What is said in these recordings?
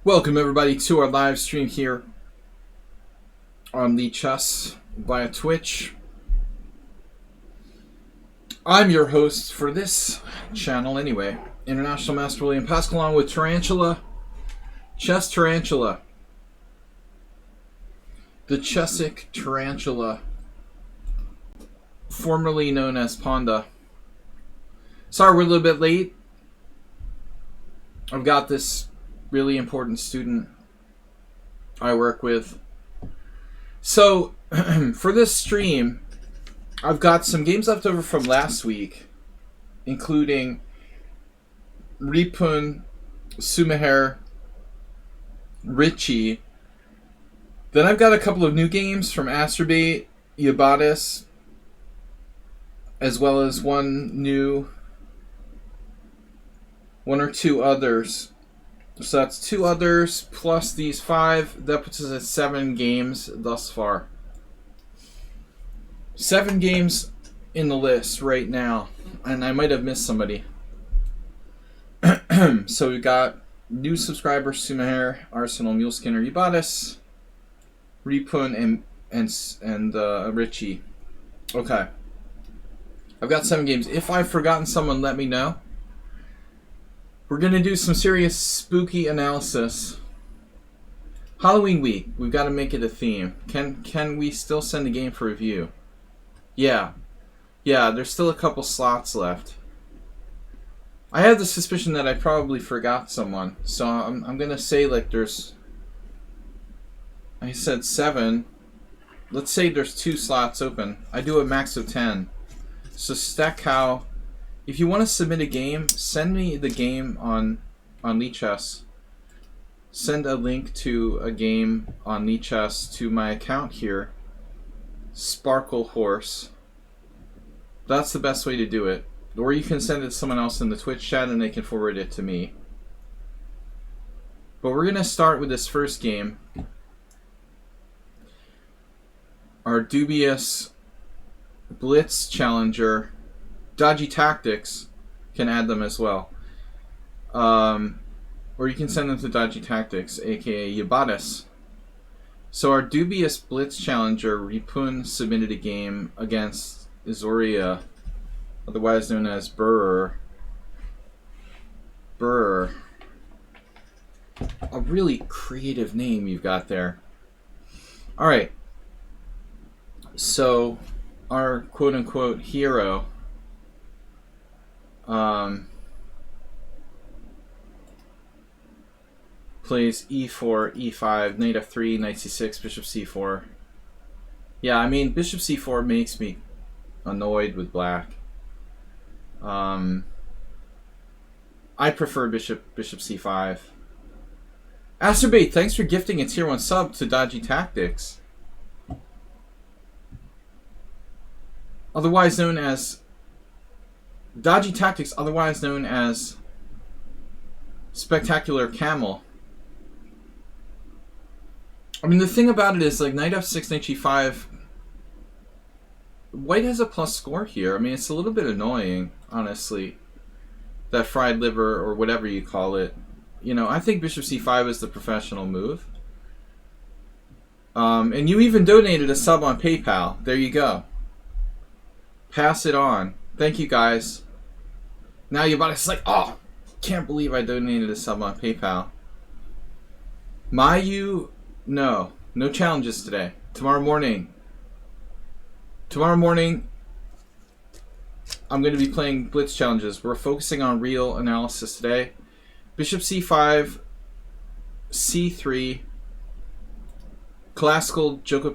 Welcome everybody to our live stream here on lichess via Twitch. I'm your host for this channel anyway, International Master William Paschall, along with Tarantula, Chess Tarantula, the Chessic Tarantula, formerly known as Ponda. Sorry we're a little bit late. I've got this really important student I work with. So, for this stream, I've got some games left over from last week, including Ripun, Sumeher, Richie. Then I've got a couple of new games from Astrobate, Yabatis, as well as one or two others. So that's two others plus these five. That puts us at 7 games thus far. 7 games in the list right now. And I might have missed somebody. So we got new subscriber Sumeher, Arsenal, Muleskinner, Yabatis, Ripun, and Richie. Okay. I've got 7 games. If I've forgotten someone, let me know. We're going to do some serious spooky analysis. Halloween week. We've got to make it a theme. Can we still send a game for review? Yeah. Yeah, there's still a couple slots left. I have the suspicion that I probably forgot someone. So I'm going to say like there's... I said 7. Let's say there's 2 slots open. I do a max of 10. So Stackhow... If you want to submit a game, send me the game on lichess. Send a link to a game on lichess to my account here, Sparkle Horse. That's the best way to do it. Or you can send it to someone else in the Twitch chat and they can forward it to me. But we're going to start with this first game. Our dubious Blitz Challenger. Dodgy Tactics can add them as well. Or you can send them to Dodgy Tactics, aka Yabatis. So our dubious Blitz Challenger, Ripun, submitted a game against Izoria, otherwise known as Burr. A really creative name you've got there. Alright. So our quote-unquote hero... plays e4, e5, knight f3, knight c6, bishop c4. Yeah, I mean, bishop c4 makes me annoyed with black. I prefer bishop c5. Astrobate, thanks for gifting a tier 1 sub to Dodgy Tactics. Otherwise known as... Dodgy Tactics, otherwise known as Spectacular Camel. I mean, the thing about it is, like, knight f6, knight g5, white has a plus score here. I mean, it's a little bit annoying, honestly, that fried liver, or whatever you call it. You know, I think bishop c5 is the professional move. And you even donated a sub on PayPal. There you go. Pass it on. Thank you, guys. Now you're about to like, oh, can't believe I donated a sub on PayPal. Mayu, no challenges today. Tomorrow morning, I'm going to be playing Blitz challenges. We're focusing on real analysis today. Bishop c5, c3, classical gioco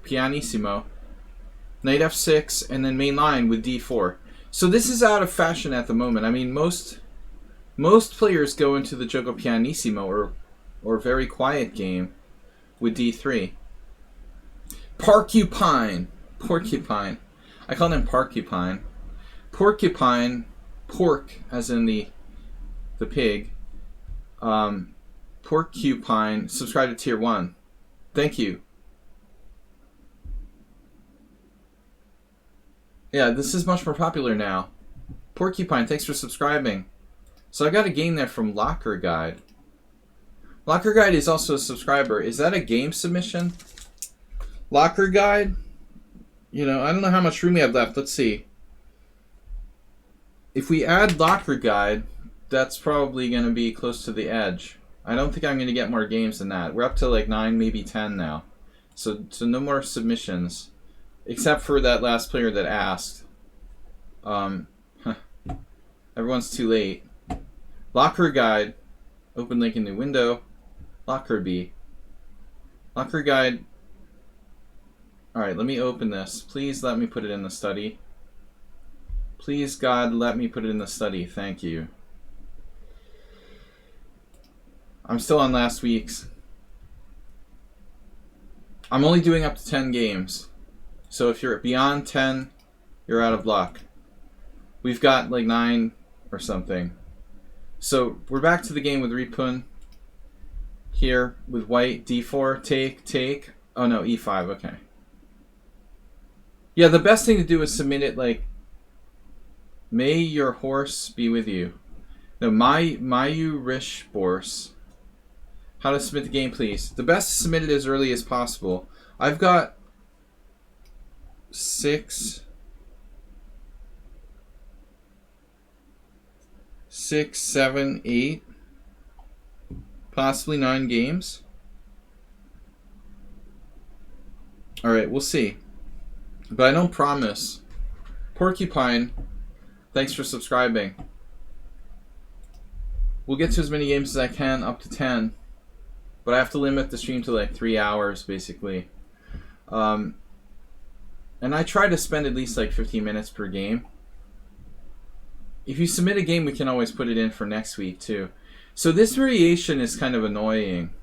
pianissimo. Knight f6, and then main line with d4. So this is out of fashion at the moment. I mean, most players go into the gioco pianissimo or very quiet game with d3. Porcupine. I call him Porcupine. Porcupine, pork as in the pig. Porcupine, subscribe to tier 1. Thank you. Yeah, this is much more popular now. Porcupine, thanks for subscribing. So I got a game there from Locker Guide. Locker Guide is also a subscriber. Is that a game submission? Locker Guide? You know, I don't know how much room we have left. Let's see. If we add Locker Guide, that's probably going to be close to the edge. I don't think I'm going to get more games than that. We're up to like 9, maybe 10 now. So no more submissions. Except for that last player that asked. Everyone's too late. Locker Guide. Open link in the window. Locker B. Locker Guide. Alright, let me open this. Please let me put it in the study. Please, God, let me put it in the study. Thank you. I'm still on last week's. I'm only doing up to 10 games. So if you're beyond 10, you're out of luck. We've got like 9 or something. So we're back to the game with Ripun. Here with white, d4, take. Oh no, e5, okay. Yeah, the best thing to do is submit it like, may your horse be with you. No, Mayu Rish Bors. How to submit the game, please. The best to submit it as early as possible. I've got 6, 7, 8, possibly 9 games. Alright, we'll see. But I don't promise. Porcupine, thanks for subscribing. We'll get to as many games as I can, up to 10. But I have to limit the stream to like 3 hours, basically. And I try to spend at least like 15 minutes per game. If you submit a game, we can always put it in for next week, too. So this variation is kind of annoying.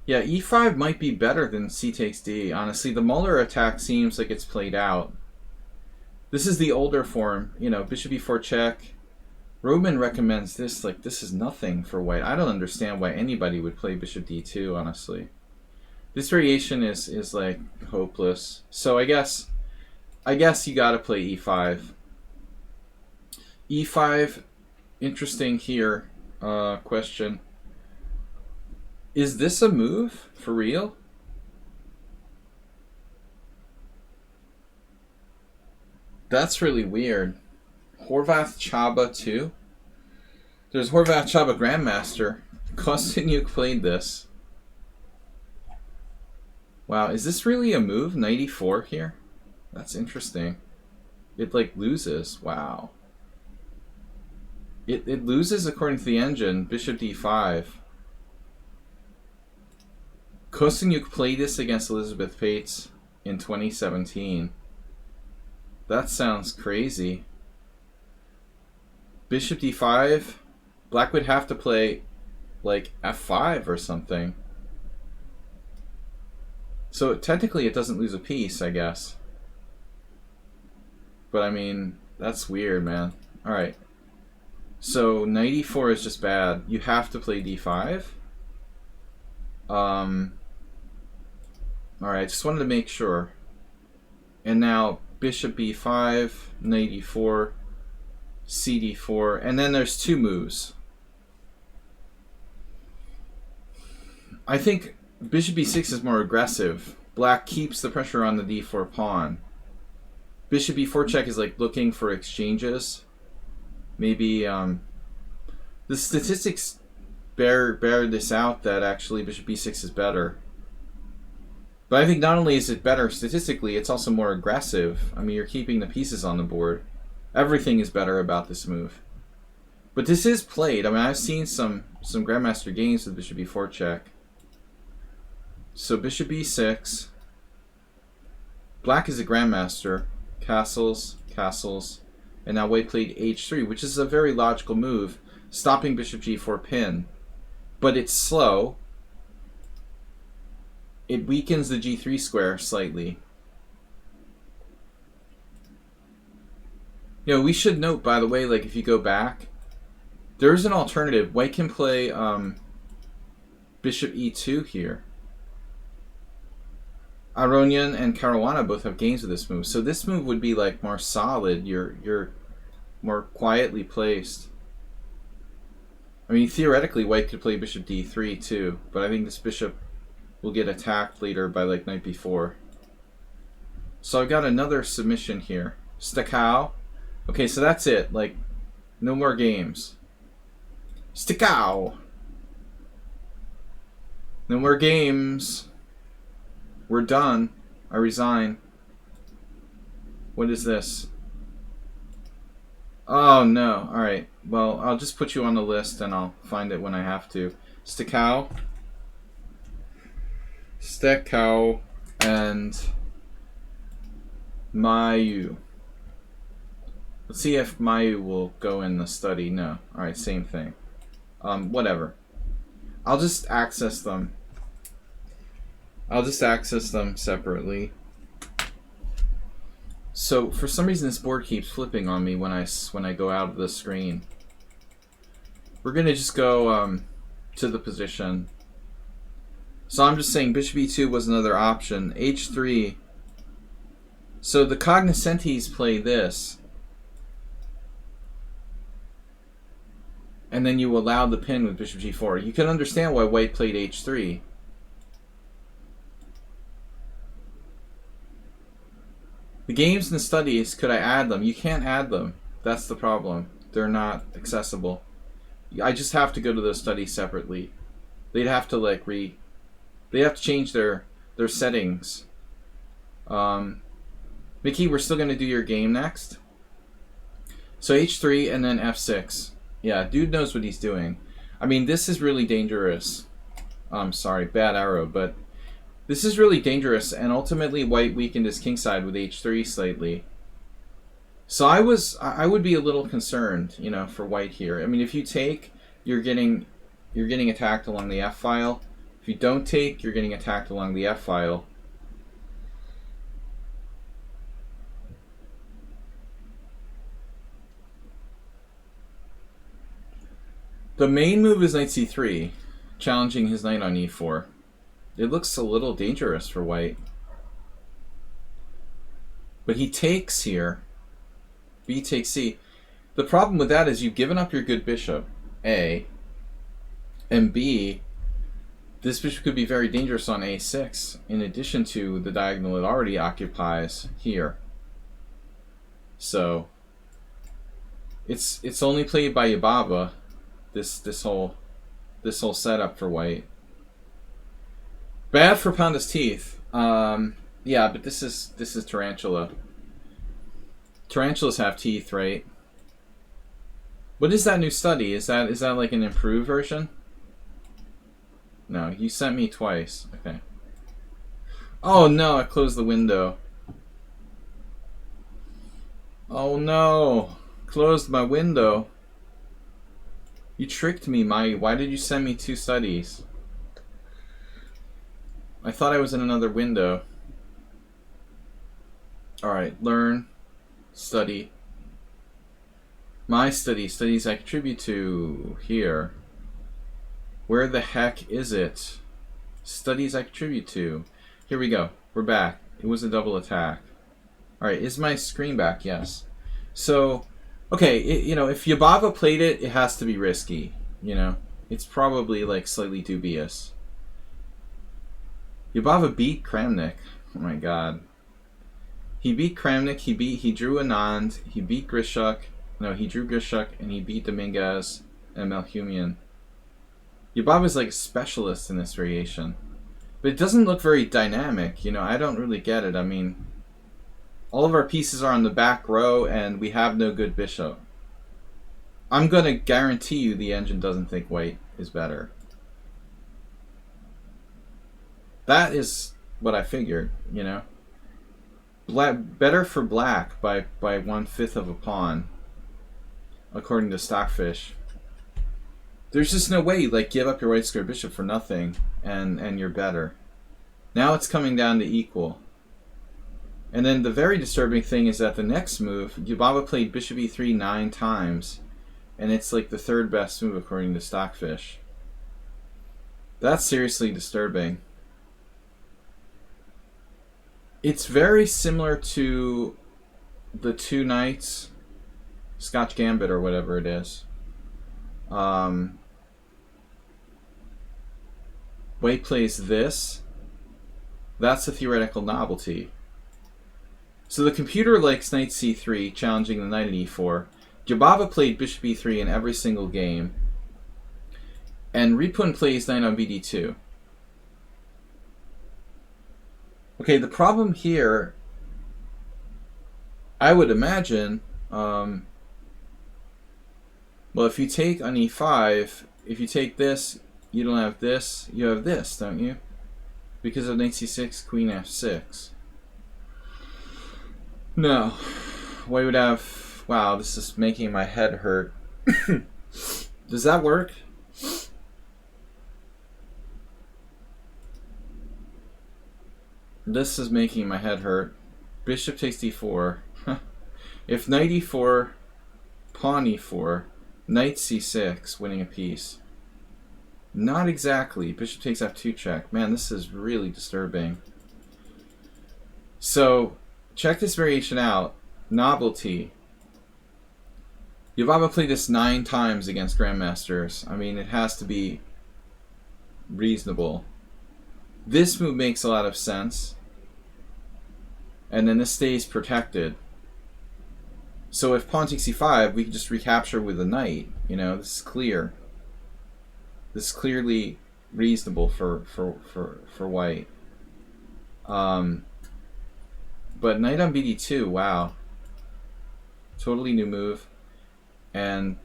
Yeah, e5 might be better than c takes d. Honestly, the Muller attack seems like it's played out. This is the older form. You know, bishop e4 check. Roman recommends this. Like, this is nothing for white. I don't understand why anybody would play bishop d2, honestly. This variation is like hopeless. So I guess you gotta play e5. e5, interesting here. Question. Is this a move for real? That's really weird. Horvath Chaba 2? There's Horvath Chaba Grandmaster. Kostyuk played this. Wow, is this really a move? 94 here? That's interesting. It like loses. Wow. It loses according to the engine. Bishop d5. Kostyuk played this against Elizabeth Pates in 2017. That sounds crazy. Bishop d5. Black would have to play like f5 or something. So technically it doesn't lose a piece, I guess. But I mean, that's weird, man. Alright. So 94 is just bad. You have to play d5. Alright, I just wanted to make sure. And now bishop b5, 94, cd4, and then there's 2 moves. I think bishop b6 is more aggressive. Black keeps the pressure on the d4 pawn. Bishop e4 check is like looking for exchanges. Maybe the statistics bear this out that actually bishop b6 is better. But I think not only is it better statistically, it's also more aggressive. I mean, you're keeping the pieces on the board. Everything is better about this move. But this is played. I mean, I've seen some Grandmaster games with bishop e4 check. So bishop e6. Black is a Grandmaster. Castles, castles. And now white played h3, which is a very logical move, stopping bishop g4 pin. But it's slow. It weakens the g3 square slightly. You know, we should note, by the way, like if you go back, there's an alternative. White can play bishop e2 here. Aronian and Caruana both have games with this move. So this move would be like more solid. You're more quietly placed. I mean, theoretically, white could play bishop d3 too, but I think this bishop will get attacked later by like knight b4. So I've got another submission here. Stakao. Okay, so that's it. Like, no more games. Stakao. No more games. We're done. I resign. What is this? Oh no. Alright. Well, I'll just put you on the list and I'll find it when I have to. Stakao. Stakao. And Mayu. Let's see if Mayu will go in the study. No. Alright, same thing. Whatever. I'll just access them. I'll just access them separately. So for some reason this board keeps flipping on me when I go out of the screen. We're gonna just go to the position. So I'm just saying bishop e2 was another option. h3. So the cognoscentes play this. And then you allow the pin with bishop g4. You can understand why white played h3. The games and the studies, could I add them? You can't add them. That's the problem. They're not accessible. I just have to go to those studies separately. They'd have to like they'd have to change their settings. Mickey, we're still gonna do your game next. So h3 and then f6. Yeah, dude knows what he's doing. I mean, this is really dangerous. I'm sorry, bad arrow, but this is really dangerous, and ultimately white weakened his kingside with h3 slightly. So I would be a little concerned, you know, for white here. I mean, if you take, you're getting attacked along the f file. If you don't take, you're getting attacked along the f file. The main move is knight c3, challenging his knight on e4. It looks a little dangerous for white. But he takes here. B takes c. The problem with that is you've given up your good bishop, A. And B, this bishop could be very dangerous on a6, in addition to the diagonal it already occupies here. So it's only played by Yubaba, this whole setup for white. Bad for Panda's teeth. Yeah, but this is Tarantula. Tarantulas have teeth, right? What is that new study? Is that like an improved version? No, you sent me twice. Okay. Oh no, I closed the window. Oh no, closed my window. You tricked me, Mai. Why did you send me two studies? I thought I was in another window. Alright, learn, study. My studies I contribute to here. Where the heck is it? Studies I contribute to. Here we go. We're back. It was a double attack. Alright, is my screen back? Yes. So, okay, you know, if Yubaba played it, it has to be risky. You know, it's probably like slightly dubious. Yubaba beat Kramnik. Oh my god. He beat Kramnik, he drew Anand, he beat Grishuk. No, he drew Grishuk, and he beat Dominguez and Melchumian. Yubaba's like a specialist in this variation. But it doesn't look very dynamic, you know, I don't really get it. I mean, all of our pieces are on the back row, and we have no good bishop. I'm gonna guarantee you the engine doesn't think white is better. That is what I figured, you know. Better for black by 1/5 of a pawn, according to Stockfish. There's just no way you like give up your white square bishop for nothing and you're better. Now it's coming down to equal. And then the very disturbing thing is that the next move, Yubaba played bishop e3 9 times, and it's like the third best move according to Stockfish. That's seriously disturbing. It's very similar to the two knights, Scotch Gambit or whatever it is. White plays this. That's a theoretical novelty. So the computer likes knight c3, challenging the knight at e4. Jabava played bishop e3 in every single game. And Ripun plays knight on bd2. Okay, the problem here, I would imagine, well, if you take on e5, if you take this, you don't have this, you have this, don't you? Because of knight c6, queen f6. No. White would have... Wow, this is making my head hurt. Does that work? This is making my head hurt. Bishop takes d4. If knight e4, pawn e4, knight c6, winning a piece. Not exactly. Bishop takes f2 check. Man, this is really disturbing. So, check this variation out. Novelty. Jabava played this 9 times against Grandmasters. I mean, it has to be reasonable. This move makes a lot of sense. And then this stays protected. So if pawn takes e5, we can just recapture with a knight. You know, this is clear. This is clearly reasonable for white. But knight on bd2, wow. Totally new move. And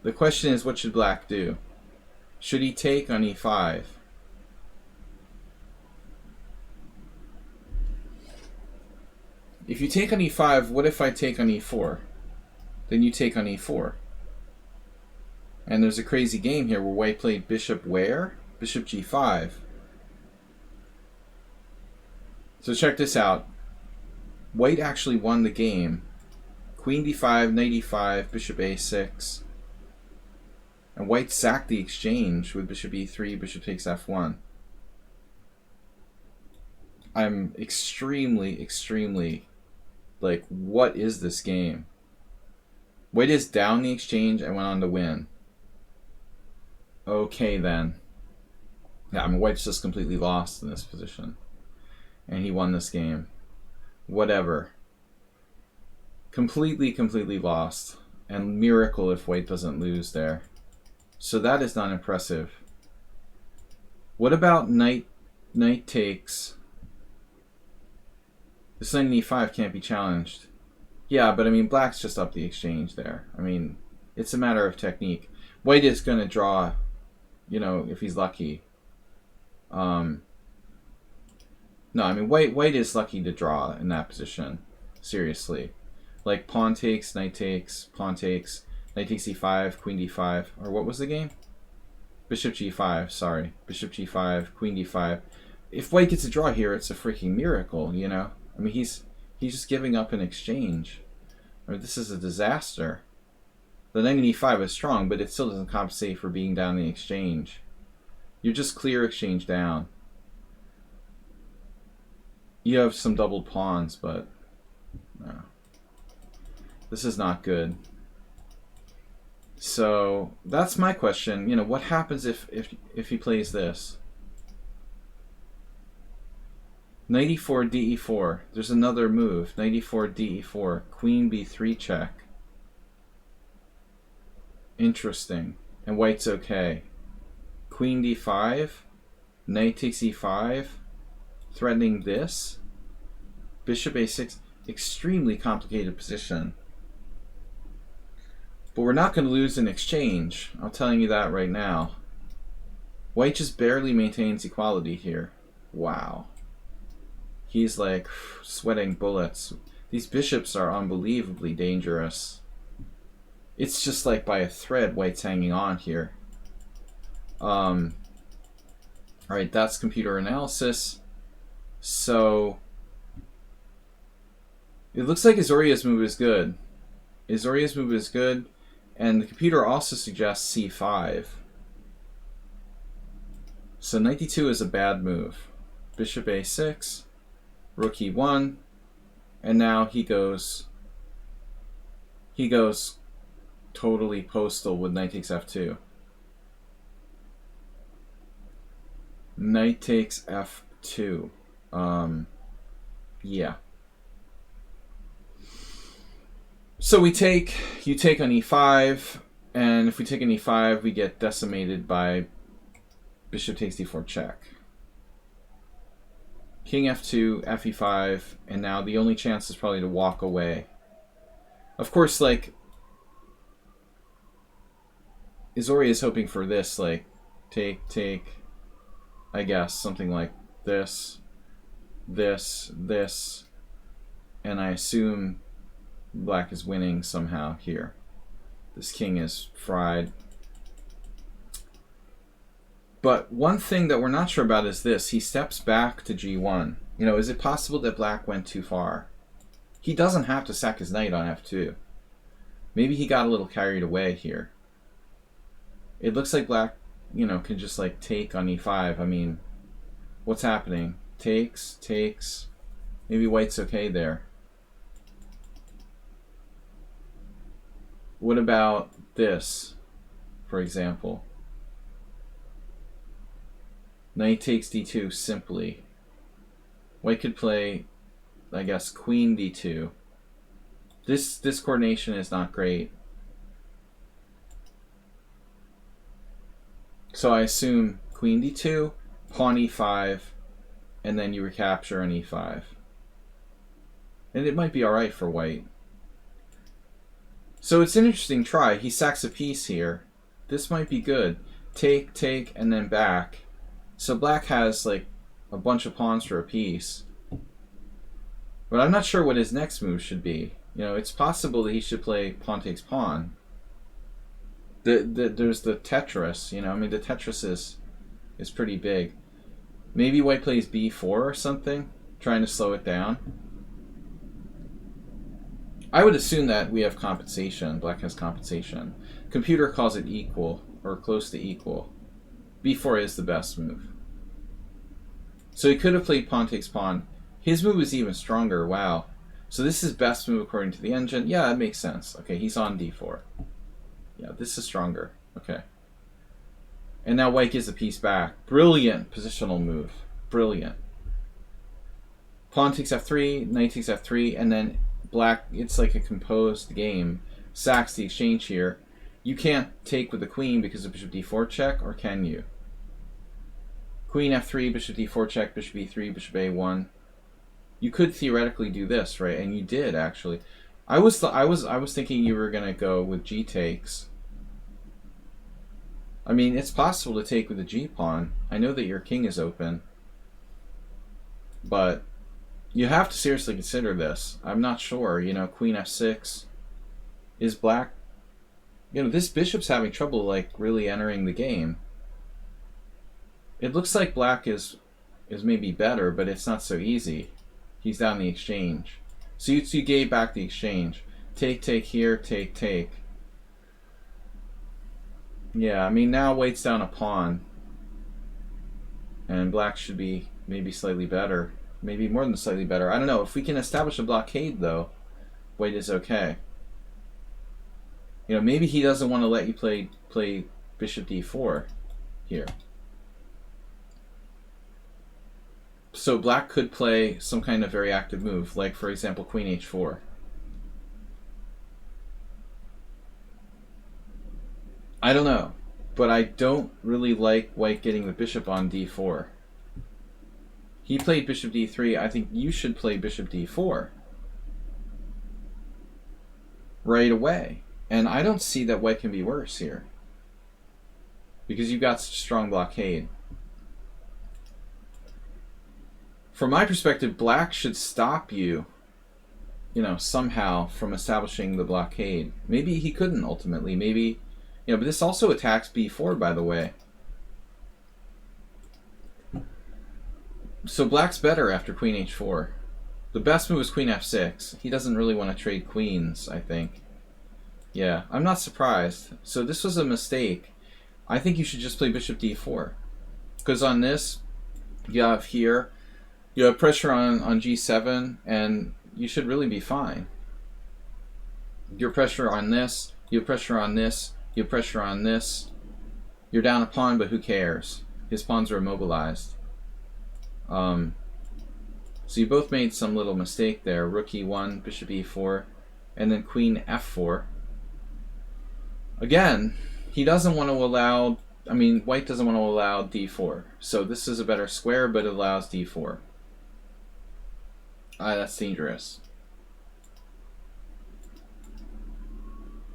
the question is, what should black do? Should he take on e5? If you take on e5, what if I take on e4? Then you take on e4. And there's a crazy game here where white played bishop where? Bishop g5. So check this out. White actually won the game. Queen d5, knight e5, bishop a6. And white sacked the exchange with bishop e3, bishop takes f1. I'm extremely, like, what is this game? White is down the exchange and went on to win. Okay, then. Yeah, I mean, white's just completely lost in this position. And he won this game. Whatever. Completely lost. And miracle if white doesn't lose there. So that is not impressive. What about knight takes? This knight in e5 can't be challenged. Yeah, but I mean, black's just up the exchange there. I mean, it's a matter of technique. White is going to draw, you know, if he's lucky. No, I mean, white is lucky to draw in that position. Seriously. Like, pawn takes, pawn takes, knight takes e5, queen d5. Or what was the game? Bishop g5, sorry. Bishop g5, queen d5. If white gets a draw here, it's a freaking miracle, you know? I mean, he's just giving up an exchange. I mean, this is a disaster. The knight in e5 is strong, but it still doesn't compensate for being down the exchange. You're just clear exchange down. You have some doubled pawns, but no. This is not good. So that's my question. You know, what happens if he plays this? Knight e4, d4. There's another move. Knight e4, d4. Queen b3 check. Interesting. And white's okay. Queen d5. Knight takes e5. Threatening this. Bishop a6. Extremely complicated position. But we're not going to lose an exchange. I'm telling you that right now. White just barely maintains equality here. Wow. He's like sweating bullets. These bishops are unbelievably dangerous. It's just like by a thread white's hanging on here. Alright, that's computer analysis. So it looks like Azoria's move is good. Azoria's move is good, and the computer also suggests c5. So knight d2 is a bad move. Bishop a6, rook e1, and now he goes totally postal with knight takes f2. Knight takes f2. Yeah. So we take, you take on e5, and if we take on e5, we get decimated by bishop takes d4 check. King f2, fe5, and now the only chance is probably to walk away. Of course, like, Izori is hoping for this, like, take, I guess, something like this, this, and I assume black is winning somehow here. This king is fried. But one thing that we're not sure about is this. He steps back to g1. You know, is it possible that black went too far? He doesn't have to sack his knight on f2. Maybe he got a little carried away here. It looks like black, you know, can just like take on e5. I mean, what's happening? Takes. Maybe white's okay there. What about this, for example? Knight takes d2 simply. White could play, I guess, queen d2. This coordination is not great. So I assume queen d2, pawn e5, and then you recapture on e5. And it might be alright for white. So it's an interesting try. He sacks a piece here. This might be good. Take, and then back. So black has like a bunch of pawns for a piece. But I'm not sure what his next move should be. You know, it's possible that he should play pawn takes pawn. There's the Tetris, you know, I mean the Tetris is pretty big. Maybe white plays b4 or something, trying to slow it down. I would assume that we have compensation. Black has compensation. Computer calls it equal, or close to equal. b4 is the best move. So he could have played pawn takes pawn. His move is even stronger, wow. So this is best move according to the engine. Yeah, that makes sense. Okay, he's on d4. Yeah, this is stronger. Okay. And now white gives the piece back. Brilliant positional move. Brilliant. Pawn takes f3, knight takes f3, and then black, it's like a composed game. Sacks the exchange here. You can't take with the queen because of bishop d4 check, or can you? Queen f3, bishop d4 check, bishop e3, bishop a1. You could theoretically do this, right? And you did actually. I was thinking you were gonna go with g takes. I mean, it's possible to take with the g pawn. I know that your king is open, but you have to seriously consider this. I'm not sure. You know, queen f6 is black. You know, this bishop's having trouble like really entering the game. It looks like black is maybe better, but it's not so easy. He's down the exchange. So you gave back the exchange. Take here, take. Yeah, I mean now white's down a pawn. And black should be maybe slightly better. Maybe more than slightly better. I don't know. If we can establish a blockade though, white is okay. You know, maybe he doesn't want to let you play bishop d4 here. So black could play some kind of very active move, like for example queen h4. I don't know, but I don't really like white getting the bishop on d4. He played bishop d3. I think you should play bishop d4 right away. And I don't see that white can be worse here, because you've got such a strong blockade. From my perspective, black should stop you, you know, somehow from establishing the blockade. Maybe he couldn't ultimately. Maybe, you know, but this also attacks b4, by the way. So black's better after queen h4. The best move is queen f6. He doesn't really want to trade queens, I think. Yeah, I'm not surprised. So this was a mistake. I think you should just play bishop d4. Because on this, you have here, you have pressure on g7, and you should really be fine. You have pressure on this, you have pressure on this, you have pressure on this. You're down a pawn, but who cares? his pawns are immobilized. So you both made some little mistake there. Rook e1, bishop e4, and then queen f4. Again, he doesn't want to allow, I mean, white doesn't want to allow d4. So this is a better square, but it allows d4. That's dangerous.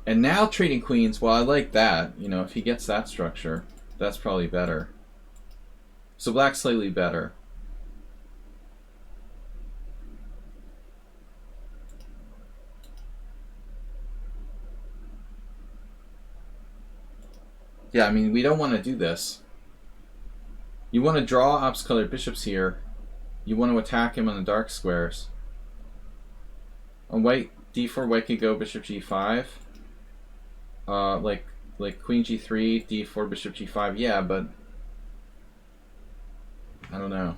And now trading queens, well, I like that. You know, if he gets that structure, that's probably better. So black's slightly better. Yeah, I mean, we don't want to do this. You want to draw ops-colored bishops here. You want to attack him on the dark squares. On white, d4, white could go bishop g5. Like queen g3, d4, bishop g5. Yeah, but I don't know.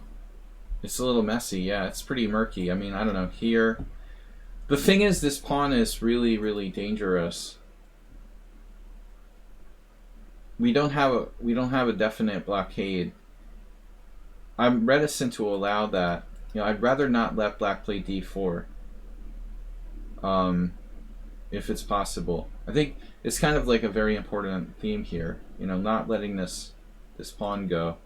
It's a little messy. Yeah, it's pretty murky. I mean, I don't know. Here, the thing is, this pawn is really, really dangerous. We don't have a definite blockade. I'm reticent to allow that. You know, I'd rather not let black play d4. If it's possible. I think it's kind of like a very important theme here. You know, not letting this pawn go.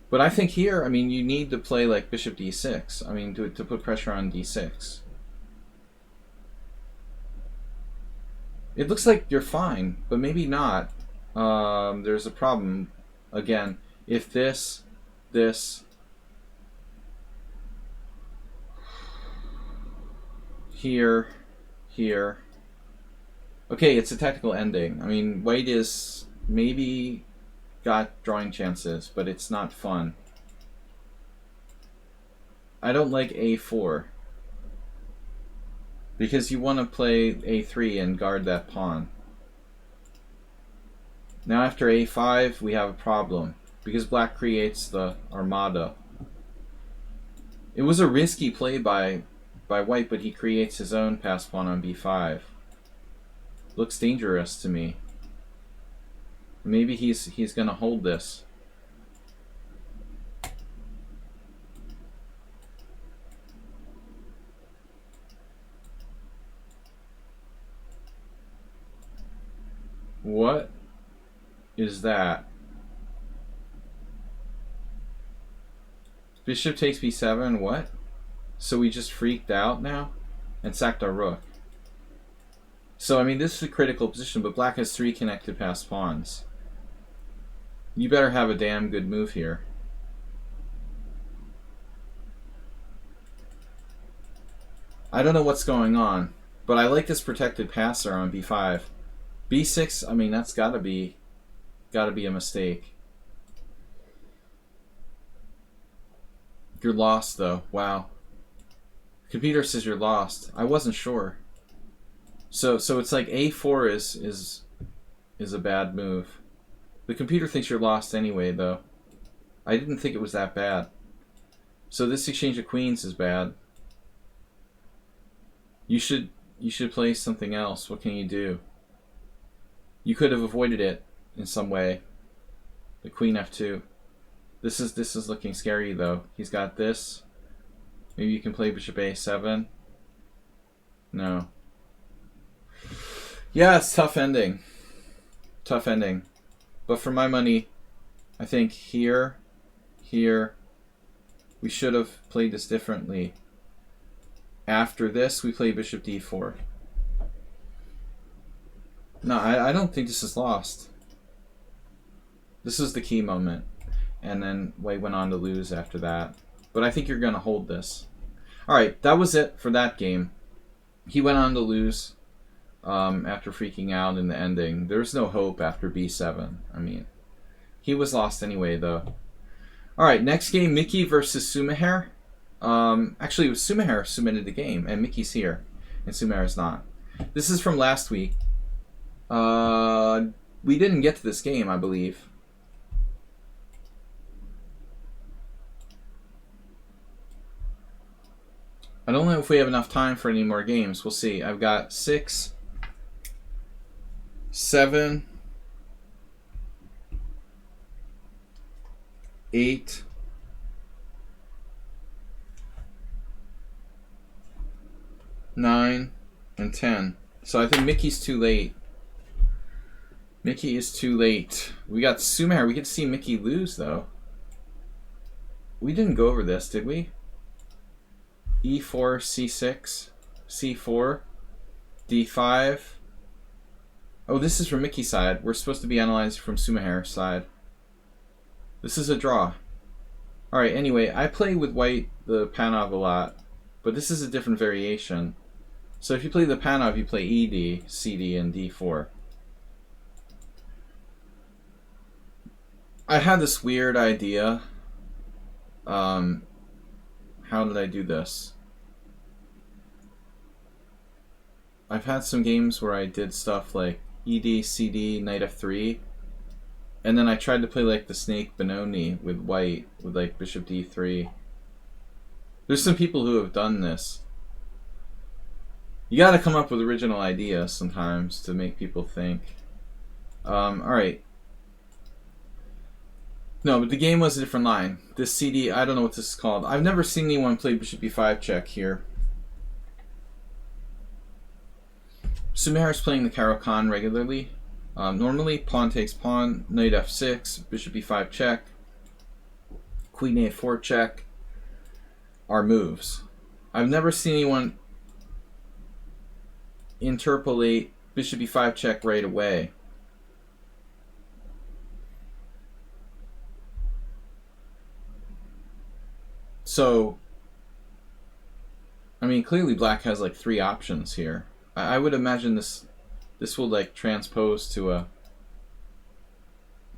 But I think here, I mean, you need to play like bishop d6. I mean, to put pressure on d6. It looks like you're fine, but maybe not. There's a problem. Again, if this, here, okay, it's a technical ending. I mean, white is maybe got drawing chances, but it's not fun. I don't like a4. Because you want to play a3 and guard that pawn. Now after a5, we have a problem. Because black creates the armada. It was a risky play by white, but he creates his own pass pawn on b5. Looks dangerous to me. Maybe he's going to hold this. What is that? Bishop takes b7, what? So we just freaked out now and sacked our rook. So, I mean, this is a critical position, but black has 3 connected passed pawns. You better have a damn good move here. I don't know what's going on, but I like this protected passer on b5. b6, I mean, that's gotta be a mistake. You're lost, though. Wow. Computer says you're lost. I wasn't sure. So it's like a4 is a bad move. The computer thinks you're lost anyway, though. I didn't think it was that bad. So this exchange of queens is bad. You should play something else. What can you do? You could have avoided it in some way. The queen f2. This is looking scary, though. He's got this. Maybe you can play bishop a7. No. Yeah, it's tough ending. Tough ending. But for my money, I think here, we should have played this differently. After this, we play bishop d4. No, I don't think this is lost. This is the key moment. And then white went on to lose after that. But I think you're going to hold this. Alright, that was it for that game. He went on to lose after freaking out in the ending. There's no hope after b7. I mean, he was lost anyway, though. Alright, next game, Mickey versus Sumaher. Actually, it was Sumaher who submitted the game, and Mickey's here, and Sumaher's not. This is from last week. We didn't get to this game, I believe. I don't know if we have enough time for any more games. We'll see. I've got 6, 7, 8, 9, and 10. So I think Mickey's too late. Mickey is too late. We got Sumer. We get to see Mickey lose, though. We didn't go over this, did we? E4, C6, C4, D5. Oh, this is from Mickey's side. We're supposed to be analyzing from Sumaher's side. This is a draw. Alright, anyway, I play with white the Panov a lot, but this is a different variation. So if you play the Panov, you play ED, CD, and D4. I had this weird idea. How did I do this? I've had some games where I did stuff like ED, CD, Knight F3, and then I tried to play like the Snake Benoni with white, with like Bishop D3. There's some people who have done this. You gotta come up with original ideas sometimes to make people think. Alright. No, but the game was a different line. This CD, I don't know what this is called. I've never seen anyone play Bishop B5 check here. Sumer is playing the Caro-Kann regularly. Normally, pawn takes pawn, knight f6, bishop b5 check, queen a4 check are moves. I've never seen anyone interpolate bishop b5 check right away. So, I mean, clearly black has like 3 options here. I would imagine this will like transpose to a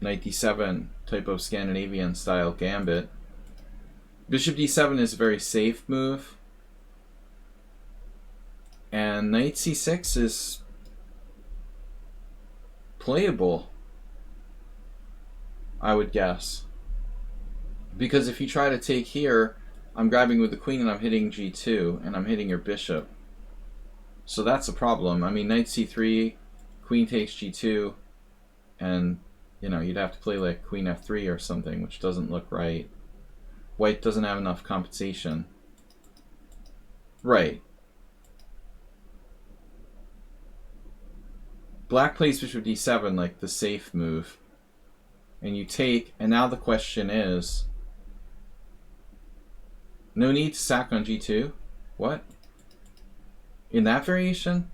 knight d7 type of Scandinavian style gambit. Bishop d7 is a very safe move, and knight c6 is playable, I would guess, because if you try to take here, I'm grabbing with the queen and I'm hitting g2 and I'm hitting your bishop. So that's a problem. I mean, knight c3, queen takes g2, and, you know, you'd have to play like queen f3 or something, which doesn't look right. White doesn't have enough compensation. Right. Black plays bishop d7 like the safe move. And you take, and now the question is, no need to sack on g2? What? In that variation,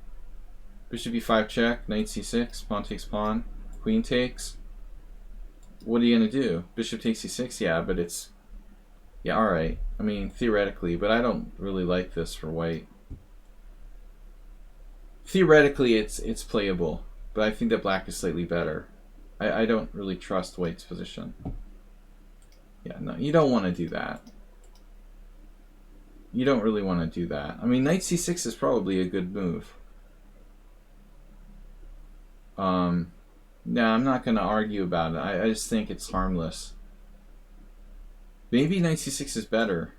bishop b5 check, knight c6, pawn takes pawn, queen takes. What are you going to do? Bishop takes c6, yeah, but it's... Yeah, alright. I mean, theoretically, but I don't really like this for white. Theoretically, it's playable, but I think that black is slightly better. I don't really trust white's position. Yeah, no, you don't want to do that. You don't really want to do that. I mean, knight c6 is probably a good move. No, I'm not going to argue about it. I just think it's harmless. Maybe knight c6 is better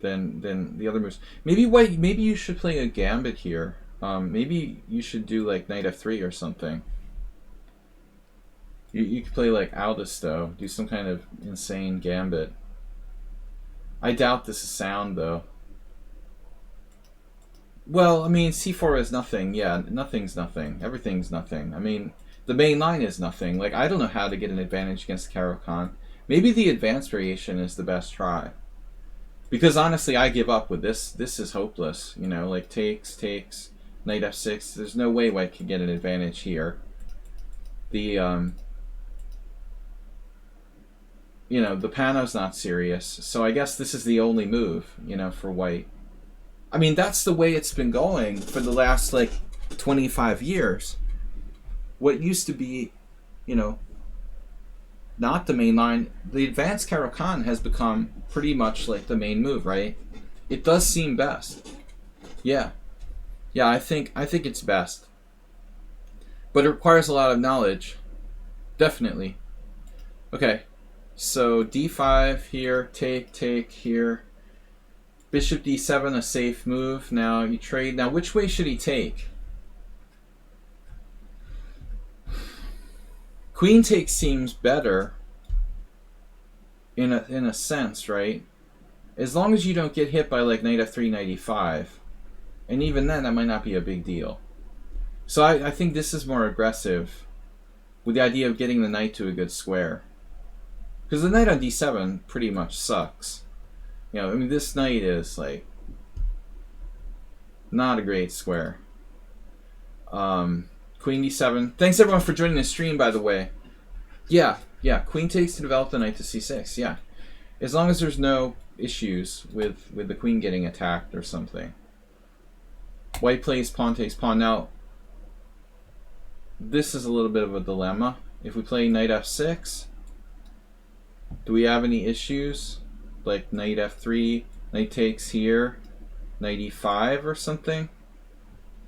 than the other moves. Maybe white. Maybe you should play a gambit here. Maybe you should do like knight f3 or something. You could play like Aldous though. Do some kind of insane gambit. I doubt this is sound, though. Well, I mean, c4 is nothing. Yeah, nothing's nothing. Everything's nothing. I mean, the main line is nothing. Like, I don't know how to get an advantage against Caro-Kann. Maybe the advanced variation is the best try. Because, honestly, I give up with this. This is hopeless. You know, like, takes, knight f6. There's no way white could get an advantage here. The, you know, the Panov's not serious, so I guess this is the only move, you know, for white. I mean, that's the way it's been going for the last, like, 25 years. What used to be, you know, not the main line, the advanced Caro-Kann has become pretty much like the main move, right? It does seem best. Yeah. Yeah, I think it's best. But it requires a lot of knowledge. Definitely. Okay. So d5 here, take here. Bishop d7, a safe move. Now you trade. Now which way should he take? Queen takes seems better. in a sense, right? As long as you don't get hit by like knight f3, knight e5, and even then that might not be a big deal. So I think this is more aggressive with the idea of getting the knight to a good square. Because the knight on d7 pretty much sucks. You know, I mean, this knight is like not a great square. Queen d7. Thanks everyone for joining the stream, by the way. Yeah, queen takes to develop the knight to c6, yeah. As long as there's no issues with the queen getting attacked or something. White plays pawn takes pawn. Now, this is a little bit of a dilemma. If we play knight f6, do we have any issues? Like knight f3, knight takes here, knight e5 or something?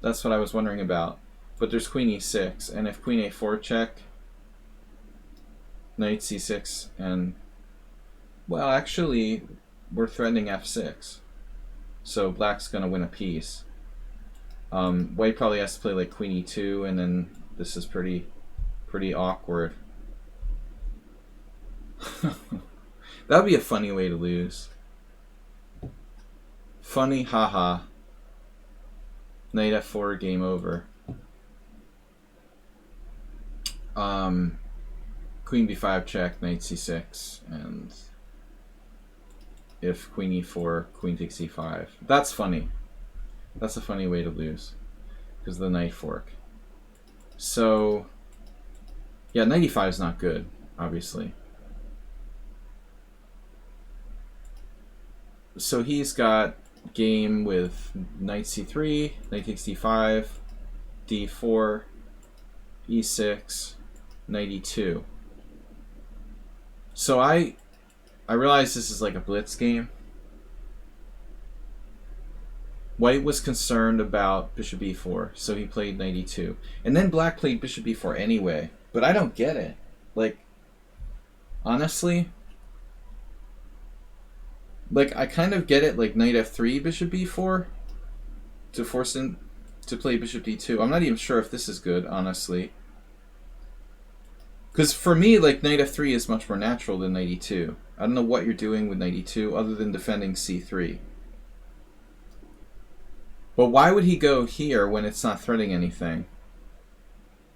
That's what I was wondering about. But there's queen e6, and if queen a4 check, knight c6, and well, actually, we're threatening f6, so black's gonna win a piece. White probably has to play like queen e2, and then this is pretty awkward. That would be a funny way to lose. Funny, haha. Knight f4, game over. Queen b5 check, knight c6, and if queen e4, queen takes e5. That's funny. That's a funny way to lose because of the knight fork. So, yeah, knight e5 is not good, obviously. So he's got game with knight c3, knight takes d5, d4, e6, knight e2. So I realize this is like a blitz game. White was concerned about bishop e4, so he played knight e2. And then black played bishop e4 anyway. But I don't get it. Like, honestly, like, I kind of get it, like knight f3, bishop e4, to force him to play bishop d2. I'm not even sure if this is good, honestly. Because for me, like, knight f3 is much more natural than knight e2. I don't know what you're doing with knight e2 other than defending c3. But why would he go here when it's not threatening anything?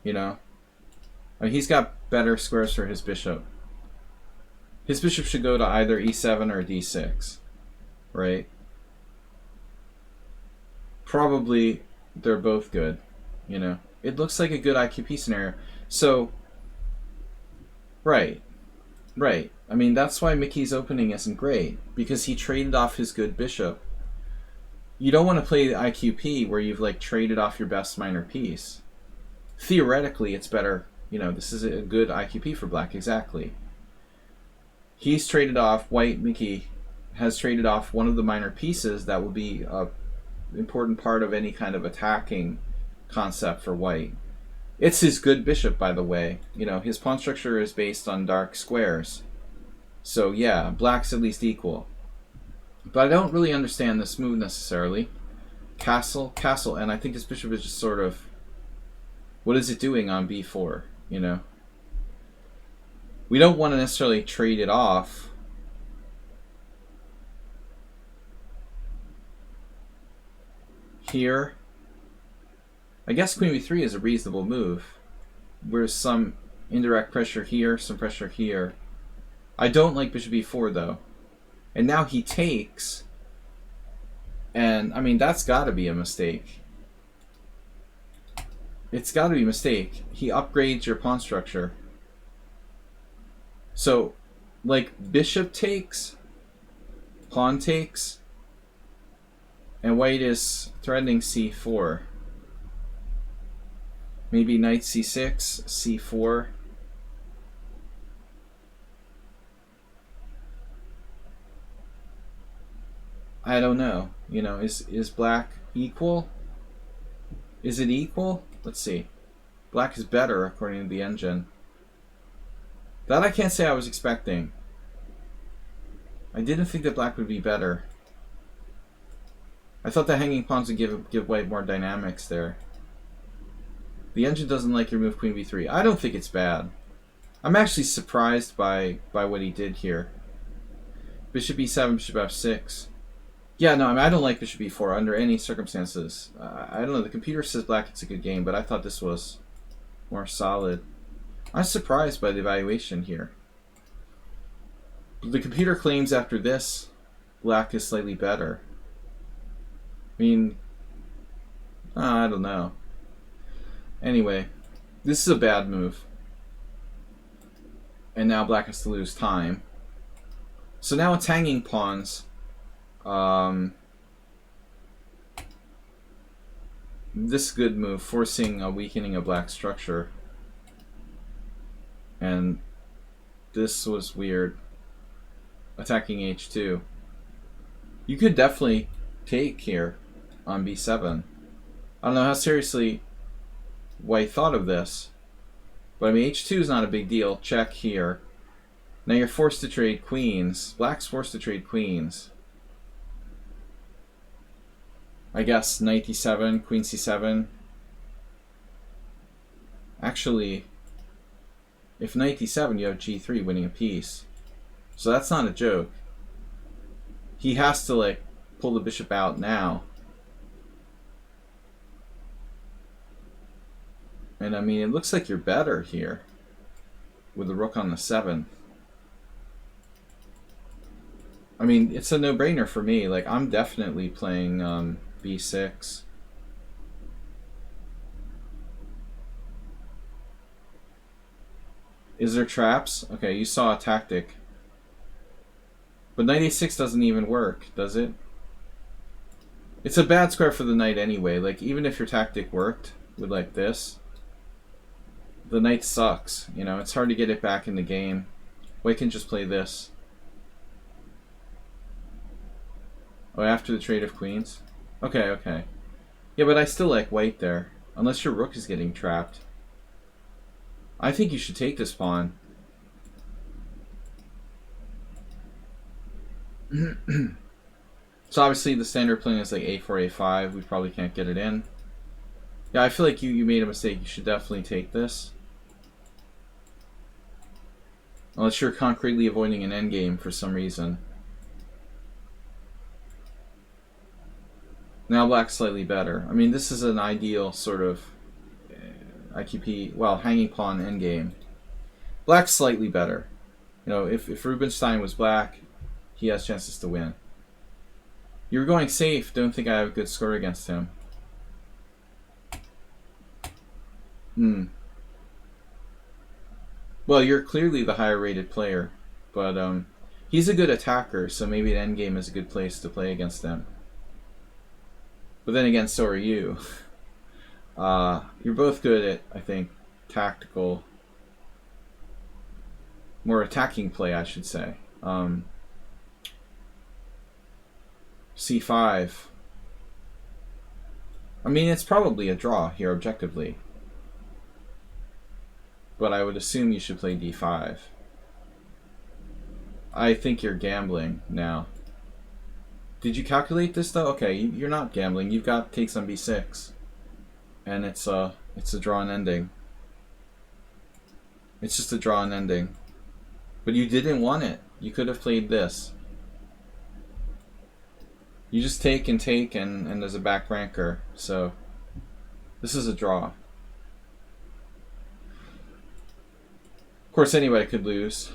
You know? I mean, he's got better squares for his bishop. His bishop should go to either e7 or d6. Right? Probably they're both good. You know? It looks like a good IQP scenario. So, right. I mean, that's why Mickey's opening isn't great. Because he traded off his good bishop. You don't want to play the IQP where you've like traded off your best minor piece. Theoretically, it's better. You know, this is a good IQP for black, exactly. He's traded off, white, Mickey, has traded off one of the minor pieces that will be an important part of any kind of attacking concept for white. It's his good bishop, by the way. You know, his pawn structure is based on dark squares. So yeah, black's at least equal. But I don't really understand this move necessarily. Castle, and I think this bishop is just sort of, what is it doing on b4, you know? We don't want to necessarily trade it off. Here. I guess queen b3 is a reasonable move. There's some indirect pressure here, some pressure here. I don't like bishop e4 though. And now he takes, and I mean, that's got to be a mistake. It's got to be a mistake. He upgrades your pawn structure. So, like, bishop takes, pawn takes, and white is threatening c4. Maybe knight c6, c4. I don't know. You know, is black equal? Is it equal? Let's see. Black is better according to the engine. That I can't say I was expecting. I didn't think that black would be better. I thought the hanging pawns would give white more dynamics there. The engine doesn't like your move queen b3. I don't think it's bad. I'm actually surprised by what he did here. Bishop e7, bishop f6. Yeah, no, I mean, I don't like bishop e4 under any circumstances. I don't know, the computer says black it's a good game, but I thought this was more solid. I'm surprised by the evaluation here. The computer claims after this, black is slightly better. I mean, I don't know. Anyway, this is a bad move. And now black has to lose time. So now it's hanging pawns. This good move, forcing a weakening of black structure. And this was weird. Attacking h2. You could definitely take here on b7. I don't know how seriously White thought of this. But I mean, h2 is not a big deal. Check here. Now you're forced to trade queens. Black's forced to trade queens. I guess knight e7, queen c7. Actually, if knight e7, you have g3 winning a piece. So that's not a joke. He has to, like, pull the bishop out now. And I mean, it looks like you're better here with the rook on the 7. I mean, it's a no-brainer for me. Like, I'm definitely playing b6. Is there traps? Okay, you saw a tactic. But knight a6 doesn't even work, does it? It's a bad square for the knight anyway. Like, even if your tactic worked with like this, the knight sucks. You know, it's hard to get it back in the game. White can just play this. Oh, after the trade of queens? Okay, okay. Yeah, but I still like white there. Unless your rook is getting trapped. I think you should take this pawn. So obviously the standard plan is like a4, a5. We probably can't get it in. Yeah, I feel like you made a mistake. You should definitely take this. Unless you're concretely avoiding an endgame for some reason. Now black's slightly better. I mean, this is an ideal sort of IQP, well, hanging pawn endgame. Black's slightly better. You know, if Rubinstein was black, he has chances to win. You're going safe. Don't think I have a good score against him. Well, you're clearly the higher rated player, but he's a good attacker, so maybe an endgame is a good place to play against him. But then again, so are you. You're both good at, I think, tactical, more attacking play, I should say. c5. I mean, it's probably a draw here, objectively. But I would assume you should play d5. I think you're gambling now. Did you calculate this, though? Okay, you're not gambling. You've got takes on b6. And it's a draw and ending. It's just a draw and ending. But you didn't want it. You could have played this. You just take, and there's a back ranker. So this is a draw. Of course, anybody could lose.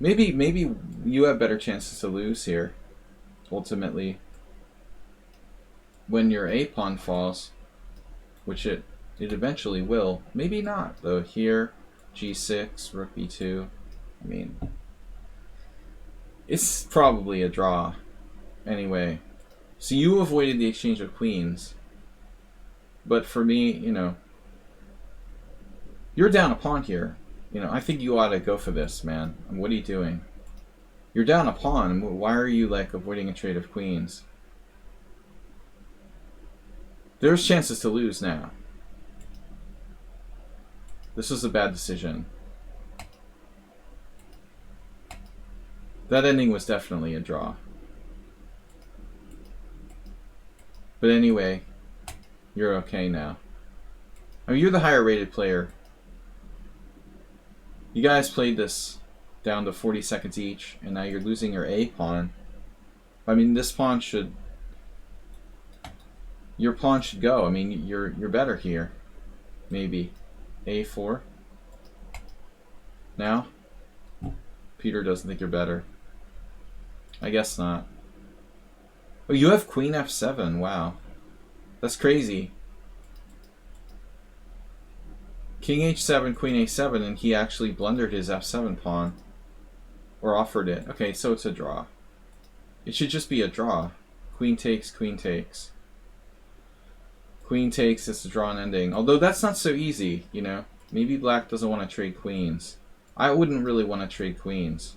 Maybe you have better chances to lose here. Ultimately, when your a pawn falls, which it eventually will. Maybe not though. Here, g6, rook b2. I mean, it's probably a draw. Anyway, so you avoided the exchange of queens. But for me, you know, you're down a pawn here. You know, I think you ought to go for this, man. What are you doing? You're down a pawn. Why are you, like, avoiding a trade of queens? There's chances to lose now. This was a bad decision. That ending was definitely a draw. But anyway, you're okay now. I mean, you're the higher rated player. You guys played this down to 40 seconds each, and now you're losing your A pawn. I mean, this pawn should... Your pawn should go. I mean, you're better here. Maybe. A4. Now? Peter doesn't think you're better. I guess not. Oh, you have queen f7. Wow. That's crazy. King h7, queen a7, and he actually blundered his f7 pawn. Or offered it. Okay, so it's a draw. It should just be a draw. Queen takes, queen takes. Queen takes, it's a drawn ending. Although that's not so easy, you know. Maybe black doesn't want to trade queens. I wouldn't really want to trade queens.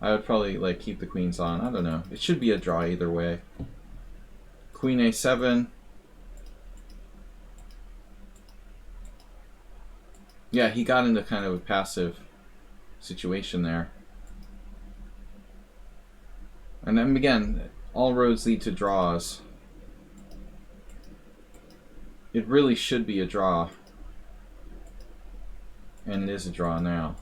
I would probably like keep the queens on. I don't know. It should be a draw either way. Queen a7. Yeah, he got into kind of a passive situation there. And then again, all roads lead to draws. It really should be a draw. And it is a draw now.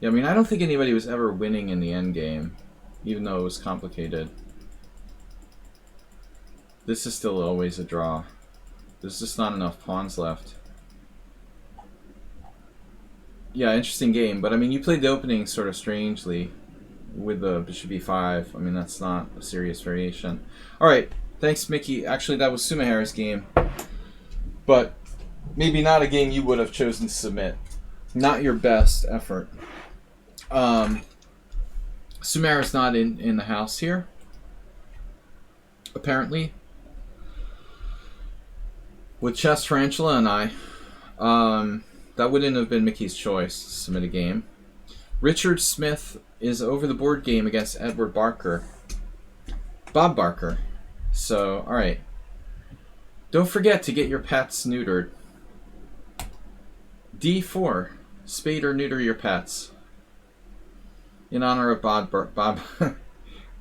Yeah, I mean, I don't think anybody was ever winning in the endgame, even though it was complicated. This is still always a draw. There's just not enough pawns left. Yeah, interesting game, but I mean, you played the opening sort of strangely with the bishop e5. I mean, that's not a serious variation. Alright, thanks, Mickey. Actually, that was Sumahare's game, but maybe not a game you would have chosen to submit. Not your best effort. Sumahare's not in the house here, apparently. With Chess Tarantula and I, that wouldn't have been Mickey's choice to submit a game. Richard Smith is over the board game against Edward Barker. Bob Barker. So, alright. Don't forget to get your pets neutered. D4. Spade or neuter your pets. In honor of Bob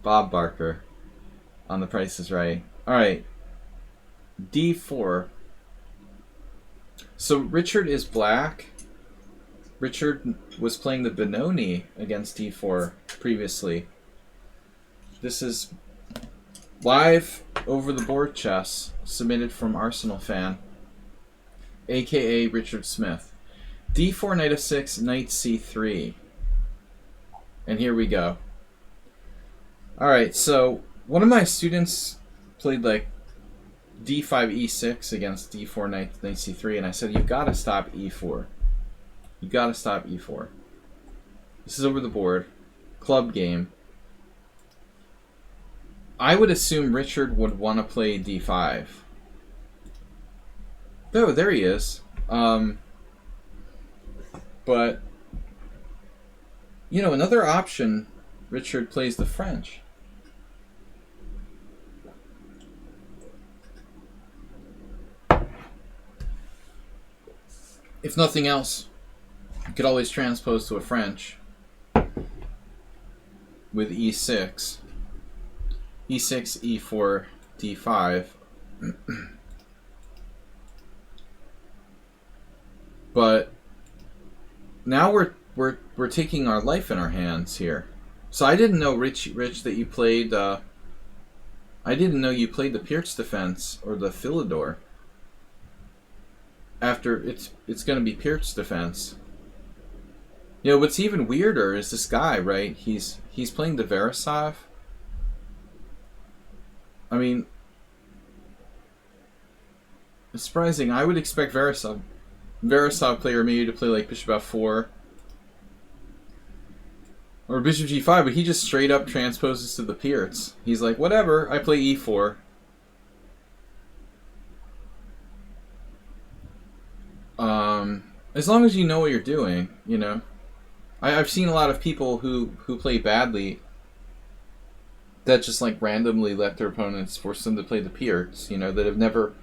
Barker on The Price is Right. Alright. D4. So Richard is black. Richard was playing the Benoni against d4 previously. This is live over the board chess submitted from Arsenal fan, aka Richard Smith. D4, knight f6, knight c3. And here we go. Alright, so one of my students played like d5, e6 against d4, knight c3, and I said, you've got to stop e4. You gotta stop e4. This is over the board. Club game. I would assume Richard would want to play d5. Oh, there he is. But, you know, another option, Richard plays the French. If nothing else, you could always transpose to a French with e6. e6, e4, d5. But now we're taking our life in our hands here. So I didn't know, Rich, that you played. I didn't know you played the Pirch defense or the Philidor. After it's going to be Pirch defense. You know, what's even weirder is this guy, right? He's playing the Verisov. I mean, it's surprising. I would expect Verisov player maybe to play like Bishop f4 or Bishop g5, but he just straight up transposes to the Pirch. He's like, whatever, I play e4. As long as you know what you're doing, you know. I've seen a lot of people who play badly that just like randomly let their opponents force them to play the Pirch, you know, that have never...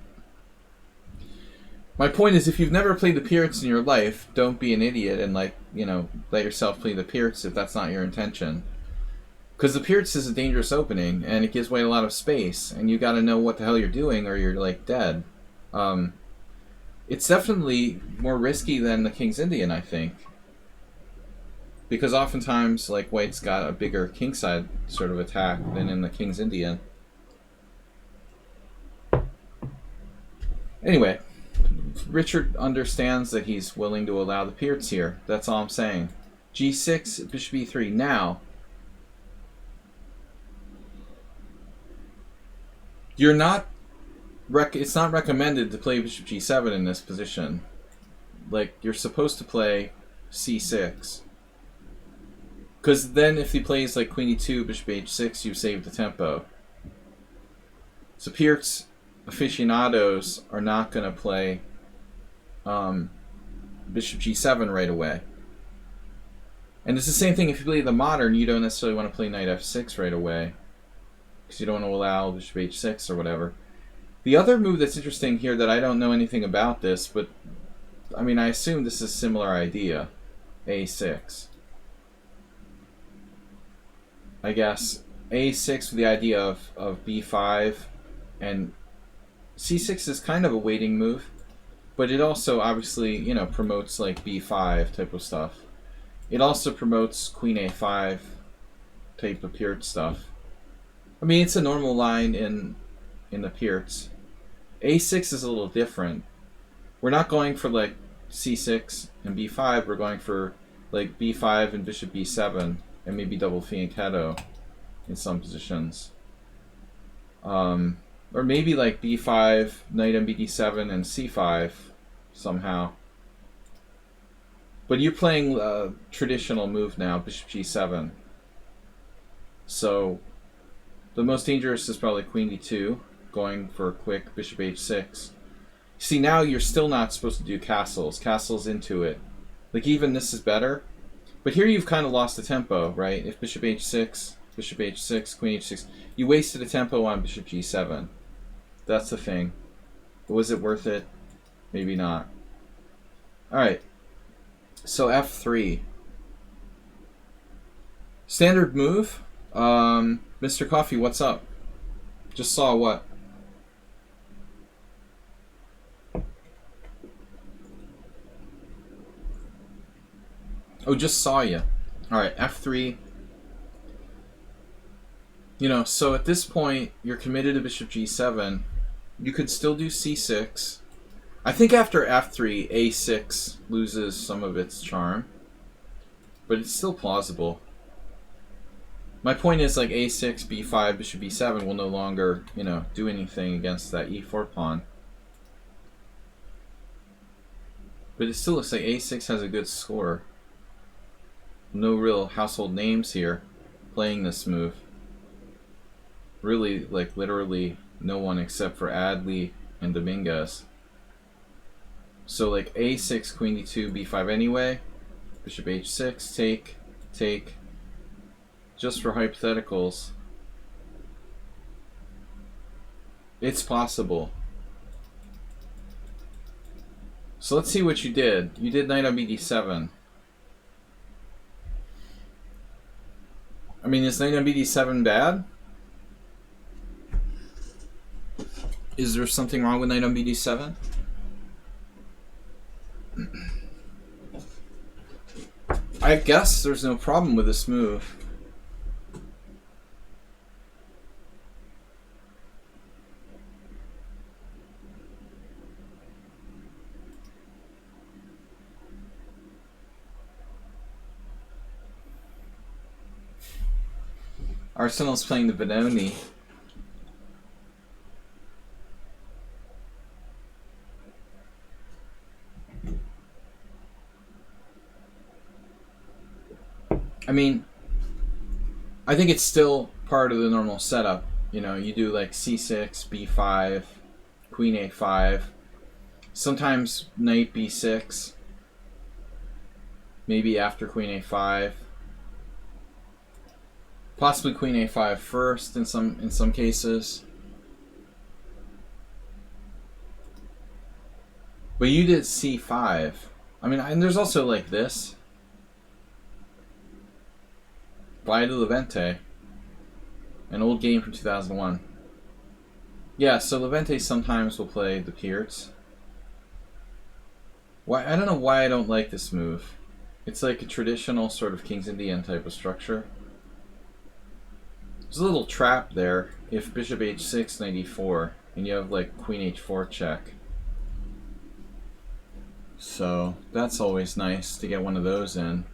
My point is, if you've never played the Pirch in your life, don't be an idiot and, like, you know, let yourself play the Pirch if that's not your intention. Because the Pirch is a dangerous opening, and it gives away a lot of space, and you gotta know what the hell you're doing or you're, like, dead. It's definitely more risky than the King's Indian, I think. Because oftentimes, like, white's got a bigger kingside sort of attack than in the King's Indian. Anyway, Richard understands that he's willing to allow the Pierts here. That's all I'm saying. G6, bishop E3. Now, you're not... it's not recommended to play bishop G7 in this position. Like, you're supposed to play C6. Because then if he plays like queen e2, bishop h6, you save the tempo. So Pierts aficionados are not going to play bishop g7 right away. And it's the same thing if you play the modern, you don't necessarily want to play knight f6 right away. Because you don't want to allow bishop h6 or whatever. The other move that's interesting here that I don't know anything about this, but I mean I assume this is a similar idea. a6. I guess a6 with the idea of b5, and c6 is kind of a waiting move, but it also obviously, you know, promotes like b5 type of stuff. It also promotes queen a5 type of Piert stuff. I mean, it's a normal line in the Pierts. a6 is a little different. We're not going for like c6 and b5. We're going for like b5 and bishop b7. And maybe double fianchetto in some positions. Or maybe like b5, knight mbd7, and c5 somehow. But you're playing a traditional move now, bishop g7. So the most dangerous is probably queen d2, going for a quick bishop h6. See, now you're still not supposed to do castles. Castles into it. Like, even this is better. But here you've kind of lost the tempo, right? If bishop h6, queen h6, you wasted a tempo on bishop g7. That's the thing. Was it worth it? Maybe not. Alright. So f3. Standard move. Mr. Coffee, what's up? Just saw what? Oh, just saw you. Alright, f3. You know, so at this point, you're committed to bishop g7. You could still do c6. I think after f3, a6 loses some of its charm. But it's still plausible. My point is, like, a6, b5, bishop b7 will no longer, you know, do anything against that e4 pawn. But it still looks like a6 has a good score. No real household names here playing this move. Really, like, literally no one except for Adley and Dominguez. So, like, a6, queen d2, b5 anyway. Bishop h6, take. Just for hypotheticals. It's possible. So let's see what you did. You did knight on bd7. I mean, is knight on bd7 bad? Is there something wrong with knight on bd7? I guess there's no problem with this move. Arsenal's playing the Benoni. I mean, I think it's still part of the normal setup. You know, you do like c6, b5, queen a5, sometimes knight b6, maybe after queen a5. Possibly queen a5 first in some cases. But you did c5. I mean, and there's also like this. Via de Levante. An old game from 2001. Yeah, so Levante sometimes will play the Pierts. Why? I don't know why I don't like this move. It's like a traditional sort of King's Indian type of structure. There's a little trap there. If bishop h6, knight e4, and you have like queen h4 check. So that's always nice to get one of those in.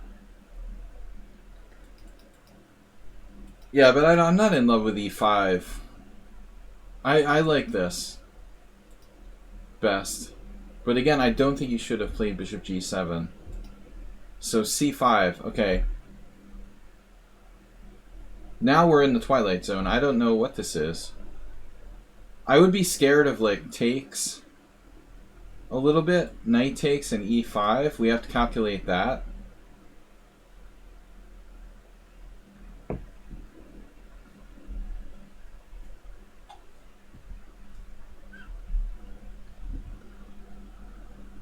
Yeah, but I'm not in love with e5. I like this best. But again, I don't think you should have played bishop g7. So c5, okay. Now we're in the twilight zone. I don't know what this is. I would be scared of like takes a little bit. Knight takes and e5. We have to calculate that.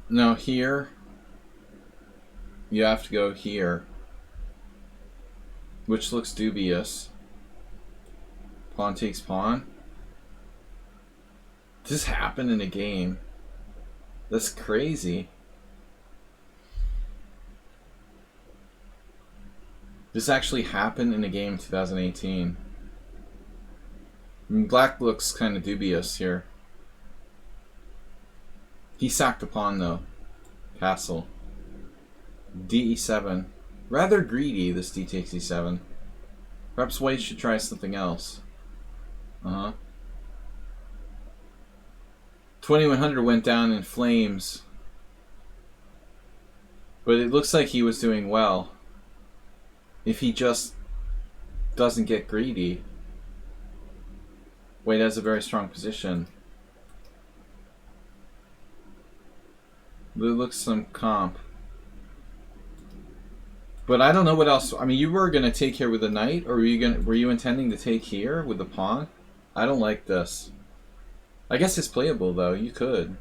No, here. You have to go here. Which looks dubious. Pawn takes pawn. This happened in a game. That's crazy. This actually happened in a game in 2018. I mean, black looks kind of dubious here. He sacked a pawn though. Castle. d7. Rather greedy, this d takes e7. Perhaps white should try something else. 2100 went down in flames. But it looks like he was doing well. If he just doesn't get greedy. White has a very strong position. There looks some comp. But I don't know what else. I mean, you were gonna take here with the knight, or were you intending to take here with the pawn? I don't like this. I guess it's playable though. You could.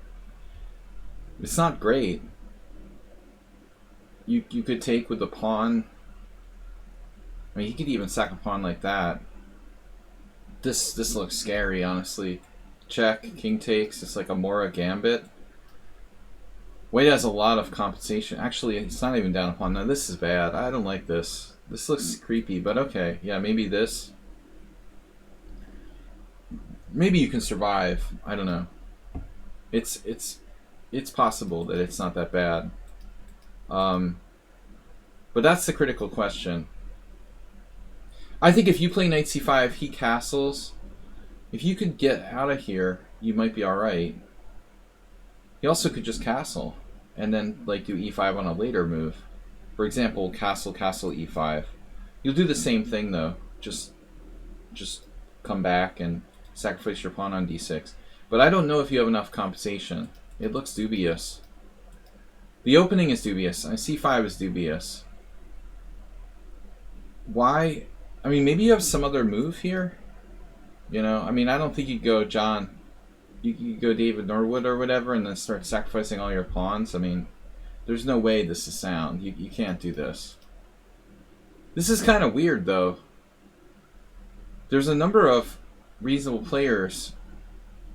It's not great. You could take with the pawn. I mean, he could even sack a pawn like that. This looks scary, honestly. Check, king takes. It's like a Mora gambit. White has a lot of compensation. Actually, it's not even down a pawn. No, this is bad. I don't like this. This looks creepy, but okay. Yeah, maybe this. Maybe you can survive. I don't know. It's possible that it's not that bad. But that's the critical question. I think if you play knight c5, he castles. If you could get out of here, you might be alright. He also could just castle and then like do e5 on a later move. For example, castle, castle, e5. You'll do the same thing though. Just come back and sacrifice your pawn on d6. But I don't know if you have enough compensation. It looks dubious. The opening is dubious. c5 is dubious. Why? I mean, maybe you have some other move here. You know, I mean, I don't think you'd go John. You go David Norwood or whatever and then start sacrificing all your pawns. I mean, there's no way this is sound. You can't do this. This is kind of weird, though. There's a number of reasonable players,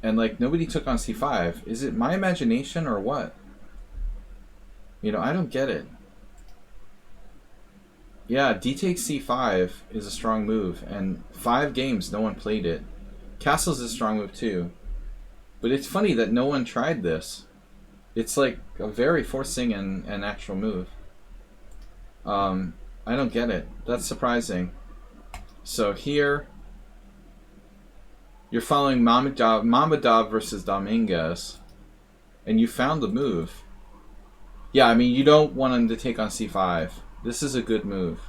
and, like, nobody took on c5. Is it my imagination or what? You know, I don't get it. Yeah, d takes c5 is a strong move, and 5 games no one played it. Castle's a strong move, too. But it's funny that no one tried this. It's like a very forcing and natural move. I don't get it. That's surprising. So here, you're following Mammadov versus Dominguez, and you found the move. Yeah, I mean, you don't want him to take on c5. This is a good move.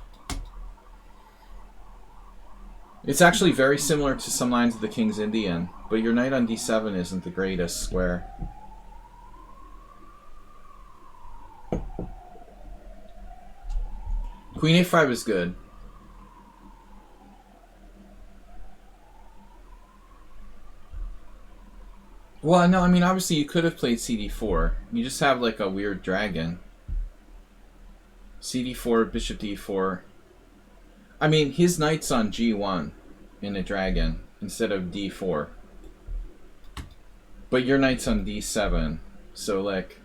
It's actually very similar to some lines of the King's Indian, but your knight on d7 isn't the greatest square. Queen a5 is good. Well, no, I mean, obviously you could have played cd4. You just have like a weird dragon. cd4, bishop d4. I mean, his knight's on g1 in a dragon instead of d4. But your knight's on d7. So, like,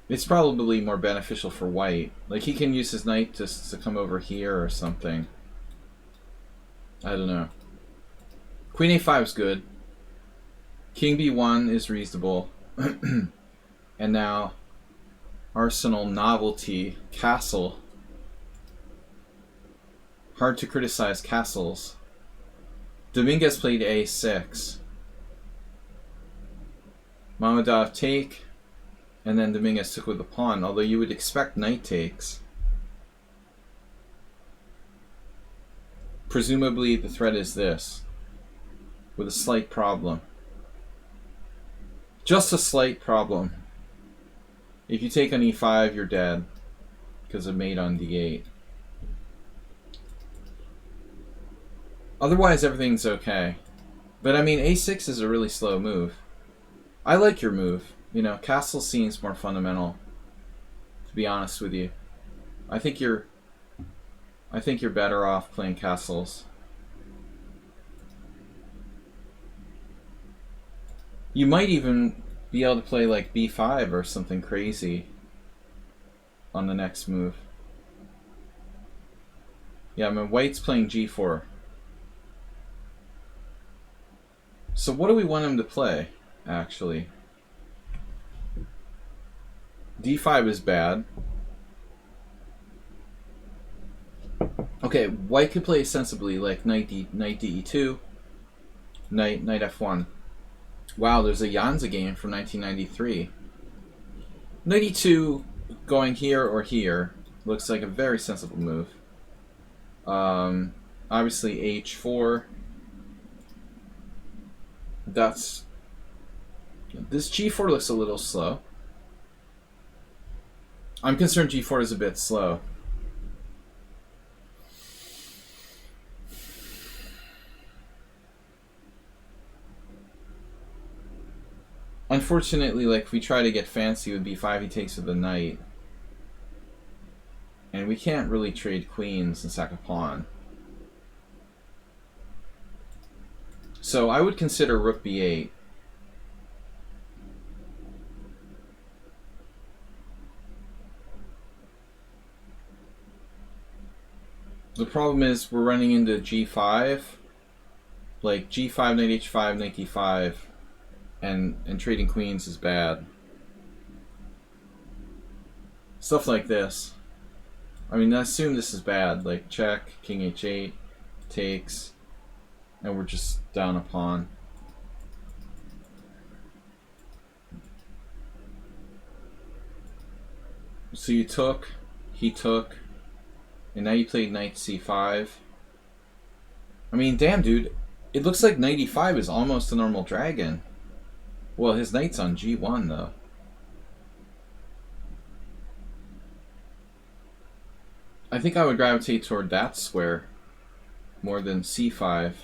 It's probably more beneficial for white. Like, he can use his knight just to come over here or something. I don't know. Queen a5 is good. King b1 is reasonable. And now, Arsenal novelty, castle. Hard to criticize castles. Dominguez played a6. Mammadov take. And then Dominguez took with the pawn, although you would expect knight takes. Presumably the threat is this, with a slight problem. Just a slight problem. If you take on e5, you're dead, because of mate on d8. Otherwise, everything's okay. But I mean, a6 is a really slow move. I like your move. You know, castle seems more fundamental, to be honest with you. I think you're better off playing castles. You might even be able to play like b5 or something crazy on the next move. Yeah, I mean, white's playing g4. So what do we want him to play, actually? d5 is bad. Okay, white could play sensibly, like knight de2, knight f1. Wow, there's a Janza game from 1993. Knight e2 going here or here looks like a very sensible move. Obviously h4. This g4 looks a little slow. I'm concerned g4 is a bit slow. Unfortunately, like, if we try to get fancy with b5, he takes with the knight. And we can't really trade queens and sack a pawn. So I would consider rook b8. The problem is we're running into g5, like g5, knight h5, knight d5, and trading queens is bad. Stuff like this. I mean, I assume this is bad, like check, king h8, takes, and we're just down a pawn. So you took, he took, and now you played knight c5. I mean, damn, dude. It looks like knight e5 is almost a normal dragon. Well, his knight's on g1, though. I think I would gravitate toward that square more than c5.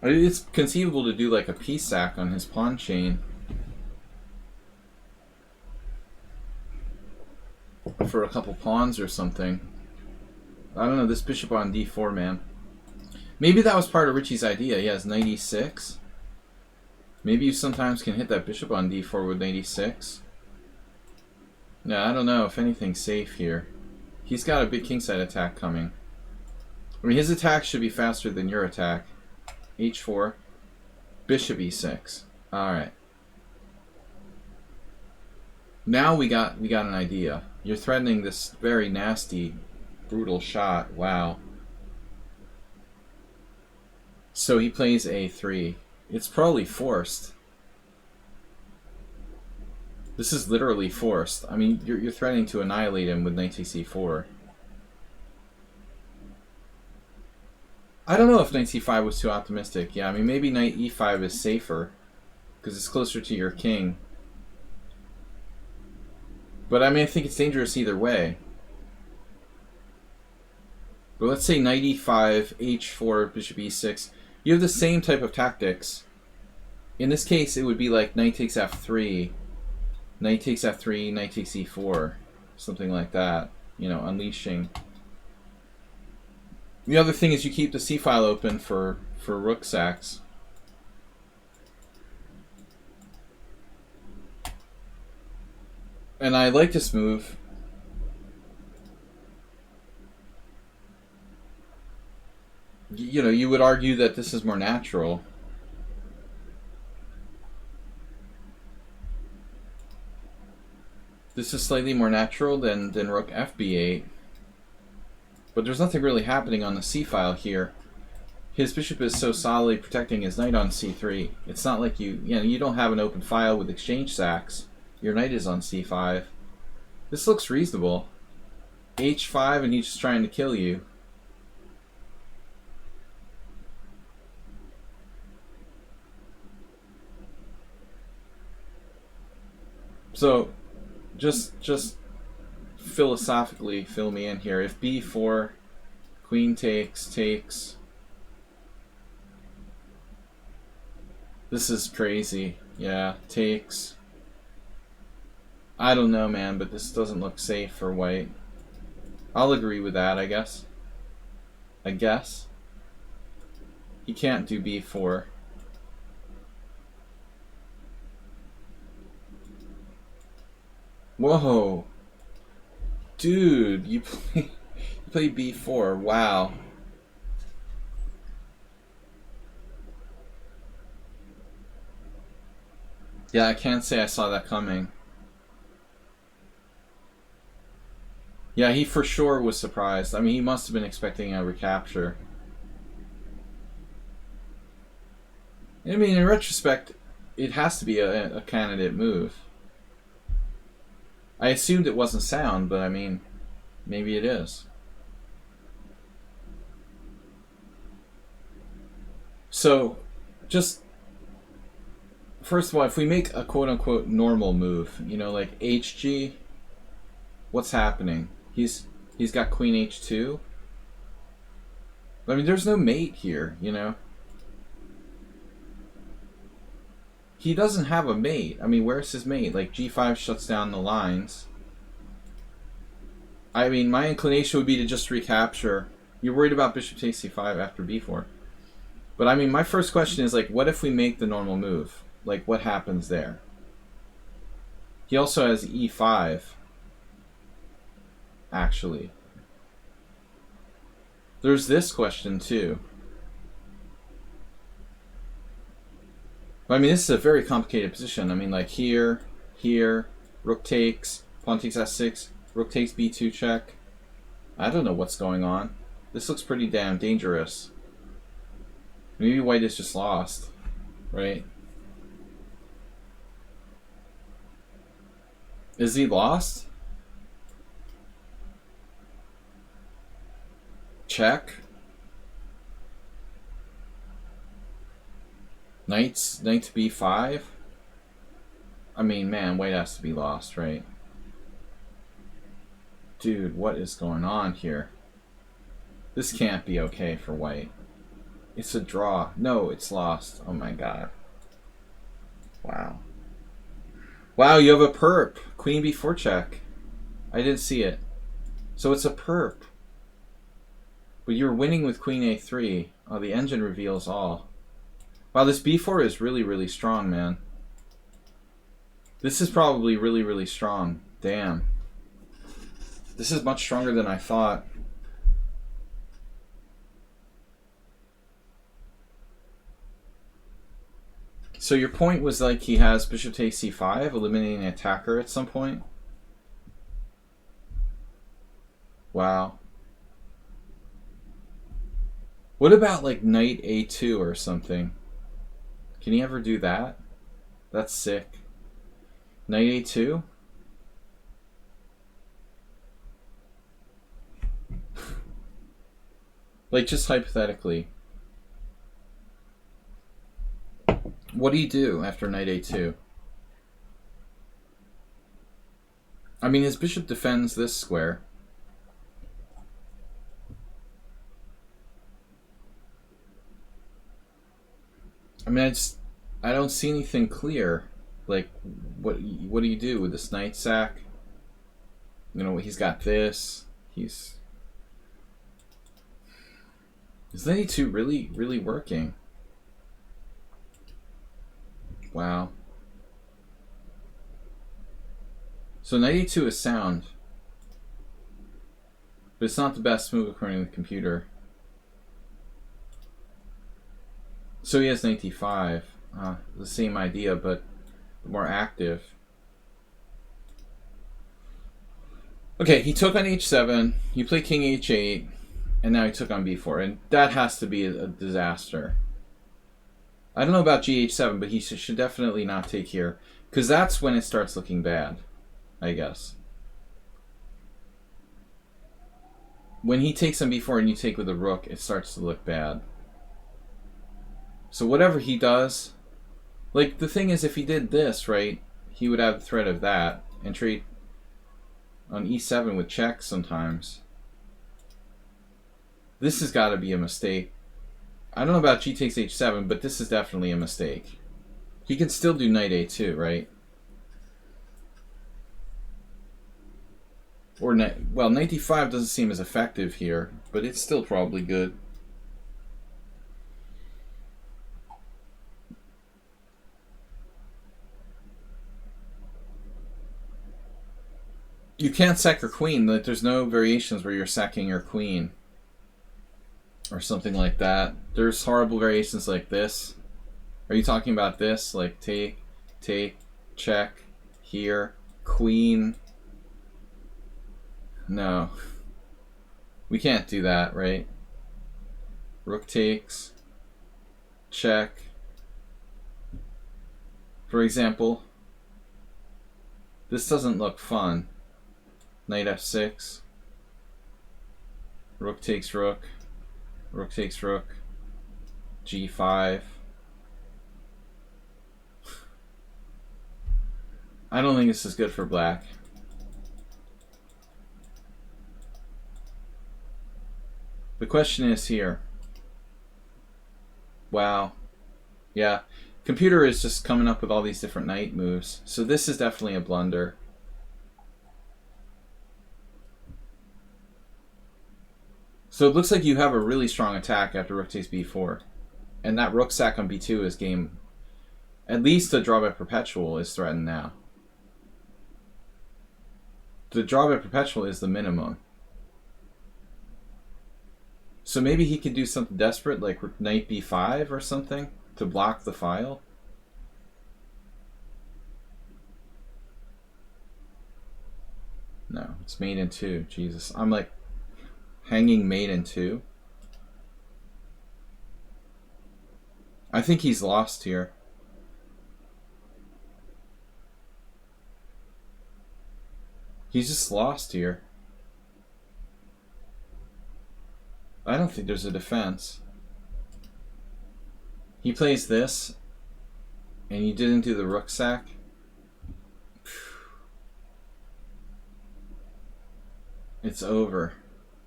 It's conceivable to do like a piece sack on his pawn chain for a couple pawns or something. I don't know, this bishop on d4, man. Maybe that was part of Richie's idea. He has knight e6. Maybe you sometimes can hit that bishop on d4 with knight e6. Yeah, I don't know if anything's safe here. He's got a big kingside attack coming. I mean, his attack should be faster than your attack. h4, bishop e6. All right. Now we got an idea. You're threatening this very nasty, brutal shot. Wow. So he plays a3. It's probably forced. This is literally forced. I mean, you're threatening to annihilate him with knight takes c4. I don't know if knight c5 was too optimistic. Yeah, I mean, maybe knight e5 is safer because it's closer to your king. But I mean, I think it's dangerous either way. But let's say knight e5, h4, bishop e6. You have the same type of tactics. In this case, it would be like knight takes f3, knight takes f3, knight takes e4, something like that. You know, unleashing The other thing is you keep the c file open for rook sacks. And I like this move. You know, you would argue that this is more natural. This is slightly more natural than rook fb8. But there's nothing really happening on the c-file here. His bishop is so solidly protecting his knight on c3. It's not like you don't have an open file with exchange sacks. Your knight is on c5. This looks reasonable. h5 and he's just trying to kill you. So, just philosophically fill me in here. If b4, queen takes. This is crazy. Yeah, takes. I don't know, man, but this doesn't look safe for white. I'll agree with that, I guess. He can't do b4. Whoa. Dude, you play b4. Wow. Yeah, I can't say I saw that coming. Yeah, he for sure was surprised. I mean, he must have been expecting a recapture. I mean, in retrospect, it has to be a candidate move. I assumed it wasn't sound, but I mean, maybe it is. So, just first of all, if we make a quote-unquote normal move, you know, like HG, what's happening? He's got queen h2. I mean, there's no mate here, you know. He doesn't have a mate. I mean, where's his mate? Like, g5 shuts down the lines. I mean, my inclination would be to just recapture. You're worried about bishop takes c5 after b4. But I mean, my first question is, like, what if we make the normal move? Like, what happens there? He also has e5, actually. There's this question, too. I mean, this is a very complicated position. I mean, like here, rook takes, pawn takes s6, rook takes b2 check. I don't know what's going on. This looks pretty damn dangerous. Maybe white is just lost, right? Is he lost? Check. Knight to b5. I mean, man, white has to be lost, right? Dude, what is going on here? This can't be okay for white. It's a draw. No, it's lost. Oh my god. Wow. Wow, you have a perp. Queen b4 check. I didn't see it. So it's a perp. But you're winning with queen a3. Oh, the engine reveals all. Wow, this b4 is really, really strong, man. This is probably really, really strong. Damn. This is much stronger than I thought. So your point was like he has bishop takes c5, eliminating an attacker at some point? Wow. What about like knight a2 or something? Can he ever do that? That's sick. Knight a2? Like, just hypothetically. What do you do after knight a2? I mean, his bishop defends this square. I mean, I don't see anything clear. Like, what do you do with this knight sack? You know, he's got this. Is knight e2 really working? Wow. So knight e2 is sound. But it's not the best move according to the computer. So he has knight d5. The same idea, but more active. Okay, he took on h7. You play king h8. And now he took on b4. And that has to be a disaster. I don't know about gh7, but he should definitely not take here. Because that's when it starts looking bad, I guess. When he takes on b4 and you take with a rook, it starts to look bad. So whatever he does, like the thing is, if he did this, right, he would have the threat of that and trade on e7 with checks sometimes. This has got to be a mistake. I don't know about g takes h7, but this is definitely a mistake. He can still do knight a2, right? Or well, knight d5 doesn't seem as effective here, but it's still probably good. You can't sack your queen. Like, there's no variations where you're sacking your queen. Or something like that. There's horrible variations like this. Are you talking about this? Like take, check, here, queen. No. We can't do that, right? Rook takes, check. For example, this doesn't look fun. Knight f6. Rook takes rook. Rook takes rook. g5. I don't think this is good for black. The question is here. Wow. Yeah. Computer is just coming up with all these different knight moves. So this is definitely a blunder. So it looks like you have a really strong attack after rook takes b4. And that rook sack on b2 is game. At least the draw by perpetual is threatened now. The draw by perpetual is the minimum. So maybe he could do something desperate like knight b5 or something to block the file. No, it's mate in 2. Jesus. I'm like hanging mate in 2. I think he's lost here. He's just lost here. I don't think there's a defense. He plays this, and you didn't do the rook sack. It's over,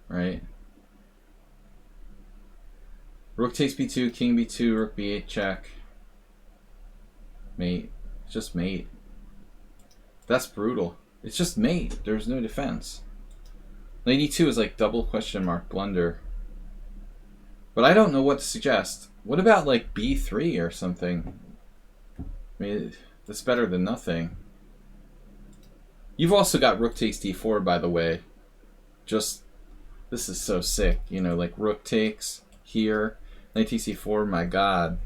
right? Rook takes b2, king b2, rook b8 check. Mate. It's just mate. That's brutal. It's just mate. There's no defense. Knight e2 is like double question mark blunder. But I don't know what to suggest. What about like b3 or something? I mean, that's better than nothing. You've also got rook takes d4, by the way. Just, this is so sick. You know, like rook takes here. Knight takes c4, my god.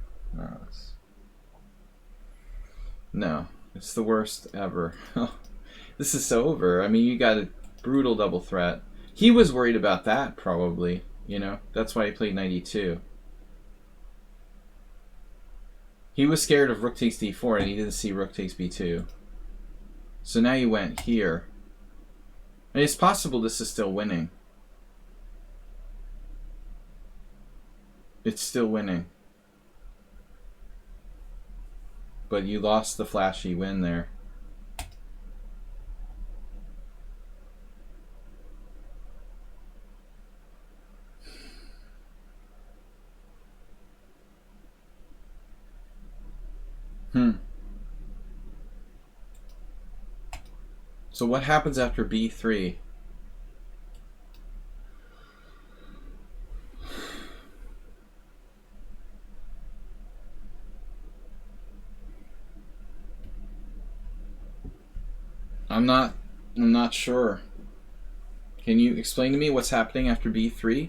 No, it's the worst ever. This is so over. I mean, you got a brutal double threat. He was worried about that, probably. You know, that's why he played knight e2. He was scared of rook takes d4, and he didn't see rook takes b2. So now you went here. And it's possible this is still winning. It's still winning. But you lost the flashy win there. So what happens after b3? I'm not sure. Can you explain to me what's happening after b3?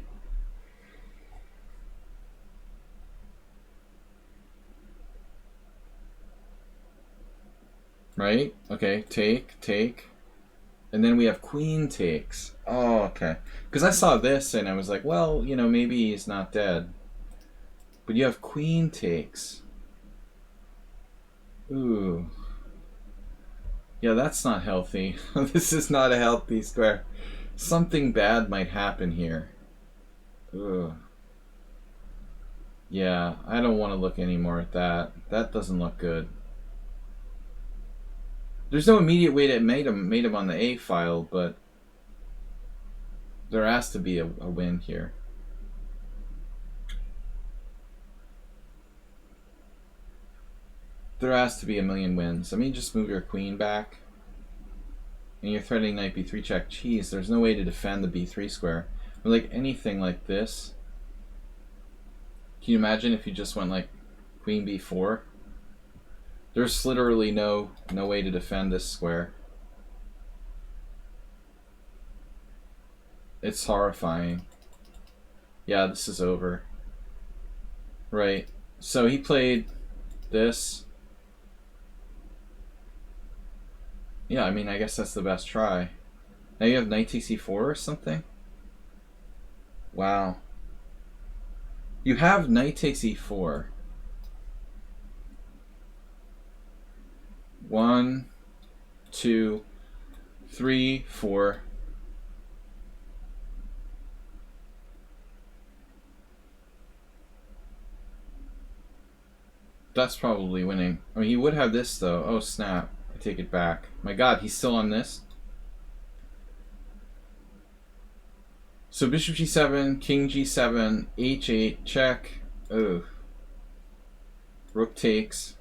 Right? Okay, take. And then we have queen takes. Oh, okay. Because I saw this and I was like, well, you know, maybe he's not dead. But you have queen takes. Ooh. Yeah, that's not healthy. This is not a healthy square. Something bad might happen here. Ugh. Yeah, I don't want to look anymore at that. That doesn't look good. There's no immediate way to mate him on the A file, but there has to be a win here. There has to be a million wins. I mean, just move your queen back. And you're threatening knight b3 check. Jeez, there's no way to defend the b3 square. Or like anything like this. Can you imagine if you just went like queen b4? There's literally no way to defend this square. It's horrifying. Yeah, this is over. Right. So he played this. Yeah, I mean, I guess that's the best try. Now you have knight takes e4 or something? Wow. You have knight takes e4. 1, 2, 3, 4. That's probably winning. I mean, he would have this though. Oh snap. I take it back. My god, he's still on this. So bishop g7, king g7, h8, check. Ugh. Rook takes.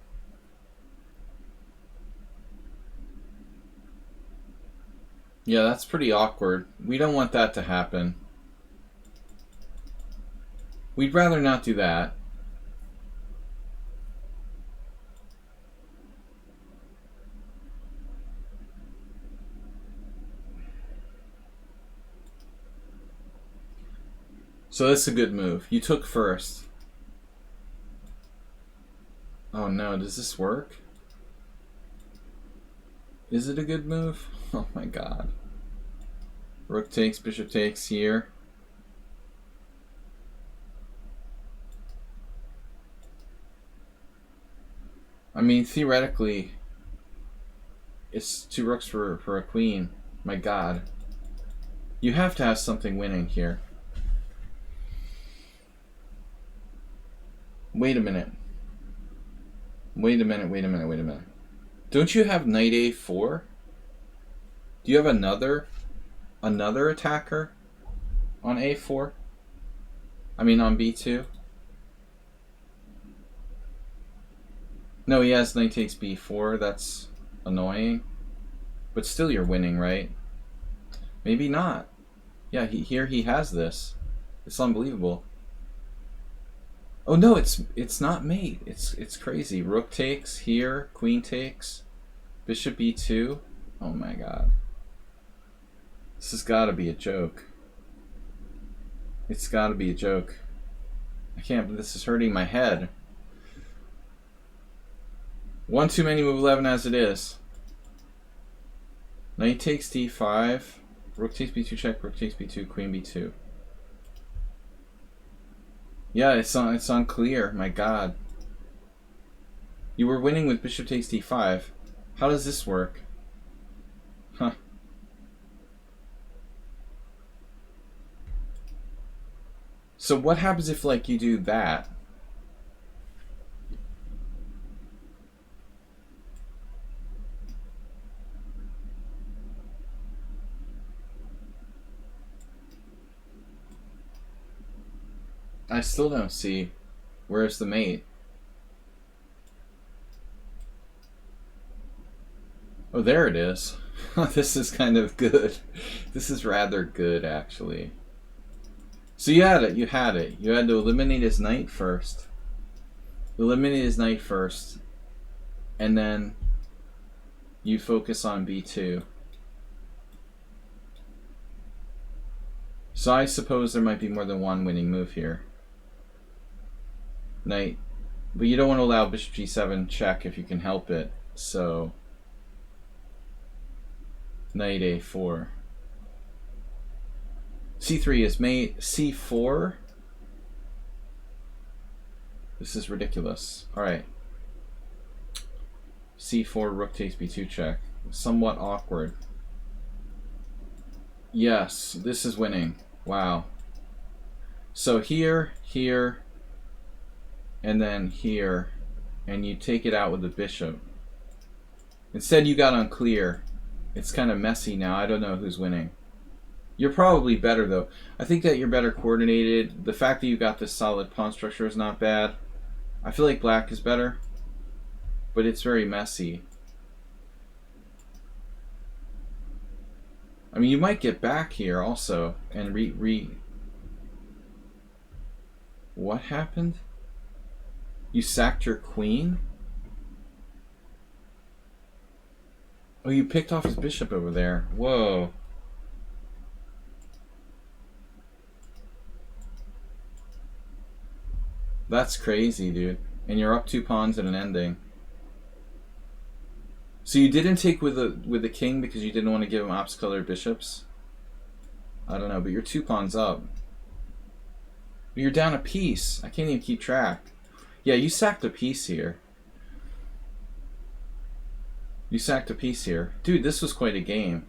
Yeah, that's pretty awkward. We don't want that to happen. We'd rather not do that. So that's a good move. You took first. Oh no, does this work? Is it a good move? Oh my god. Rook takes, bishop takes here. I mean, theoretically, it's 2 rooks for a queen. My god. You have to have something winning here. Wait a minute. Wait a minute. Don't you have knight a4? Do you have another attacker on a4? I mean on b2? No, he has knight takes b4. That's annoying. But still you're winning, right? Maybe not. Yeah, here he has this. It's unbelievable. Oh no, it's not mate. It's crazy. Rook takes here, queen takes, bishop b2. Oh my god. This has got to be a joke. It's got to be a joke. I can't believe this is hurting my head. One too many move 11 as it is. Knight takes d5. Rook takes b2 check. Rook takes b2. Queen b2. Yeah, it's unclear. My god. You were winning with bishop takes d5. How does this work? Huh. So what happens if like you do that? I still don't see where's the mate. Oh, there it is. This is kind of good. This is rather good, actually. So you had it. You had to eliminate his knight first. Eliminate his knight first. And then you focus on b2. So I suppose there might be more than one winning move here. Knight. But you don't want to allow bishop g7 check if you can help it. So knight a4. c3 is mate. c4. This is ridiculous. Alright. c4, rook takes b2 check. Somewhat awkward. Yes, this is winning. Wow. So here, here, and then here, and you take it out with the bishop. Instead you got unclear. It's kind of messy now. I don't know who's winning. You're probably better though. I think that you're better coordinated. The fact that you got this solid pawn structure is not bad. I feel like black is better, but it's very messy. I mean, you might get back here also and What happened? You sacked your queen? Oh, you picked off his bishop over there. Whoa. That's crazy, dude. And you're up 2 pawns at an ending. So you didn't take with the king because you didn't want to give him opposite colored bishops? I don't know, but you're 2 pawns up. You're down a piece. I can't even keep track. Yeah, you sacked a piece here. You sacked a piece here. Dude, this was quite a game.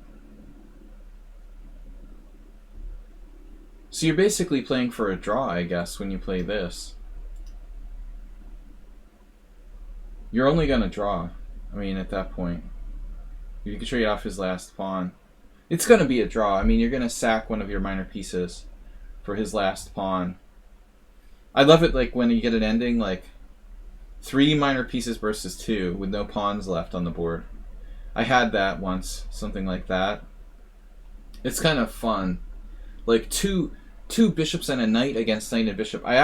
So you're basically playing for a draw, I guess, when you play this. You're only going to draw. I mean, at that point. You can trade off his last pawn. It's going to be a draw. I mean, you're going to sack one of your minor pieces for his last pawn. I love it like when you get an ending, like 3 minor pieces versus 2 with no pawns left on the board. I had that once, something like that. It's kind of fun. Like two bishops and a knight against knight and bishop. I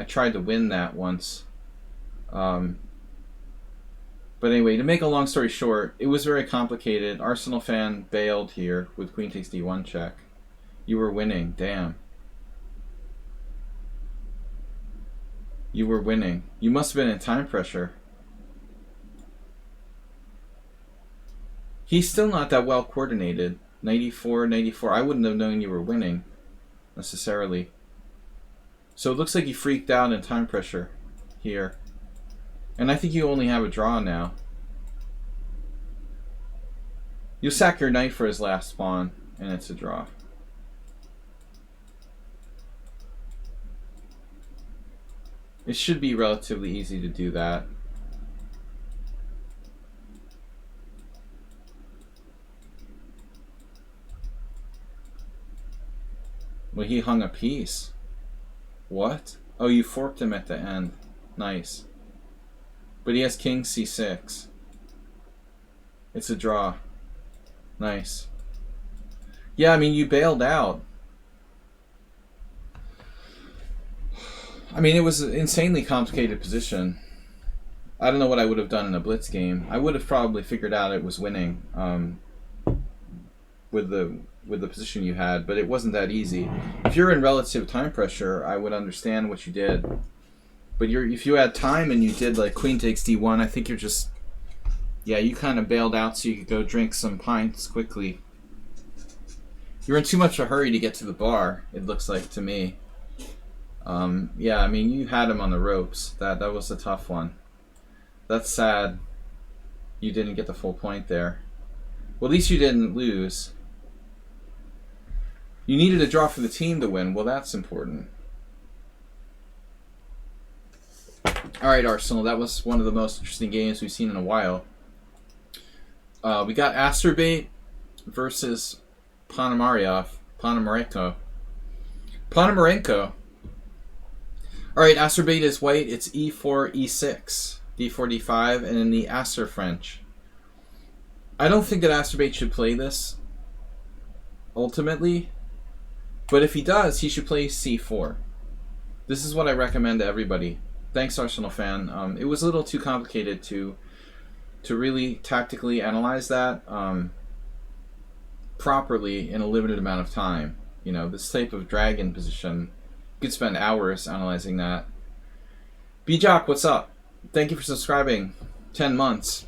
tried to win that once. But anyway, to make a long story short, it was very complicated. Arsenal fan bailed here with queen takes d1 check. You were winning, damn. You were winning. You must have been in time pressure. He's still not that well coordinated. 94, 94. I wouldn't have known you were winning, necessarily. So it looks like you freaked out in time pressure here. And I think you only have a draw now. You sack your knight for his last pawn, and it's a draw. It should be relatively easy to do that. Well, he hung a piece. What? Oh, you forked him at the end. Nice. But he has king c6. It's a draw. Nice. Yeah, I mean, you bailed out. I mean, it was an insanely complicated position. I don't know what I would have done in a blitz game. I would have probably figured out it was winning with the position you had, but it wasn't that easy. If you're in relative time pressure, I would understand what you did. But if you had time and you did like queen takes d1, I think you're just, yeah, you kind of bailed out so you could go drink some pints quickly. You're in too much of a hurry to get to the bar, it looks like to me. Yeah, I mean, you had him on the ropes. That was a tough one. That's sad. You didn't get the full point there. Well, at least you didn't lose. You needed a draw for the team to win. Well, that's important. Alright, Arsenal, that was one of the most interesting games we've seen in a while. We got Asterbait versus Ponomarenko. Alright, Asterbait is white. It's e4, e6, d4, d5, and in the Aster French. I don't think that Asterbait should play this, ultimately. But if he does, he should play c4. This is what I recommend to everybody. Thanks, Arsenal fan. It was a little too complicated to really tactically analyze that properly in a limited amount of time. You know, this type of dragon position, you could spend hours analyzing that. B-Jock, what's up? Thank you for subscribing. 10 months.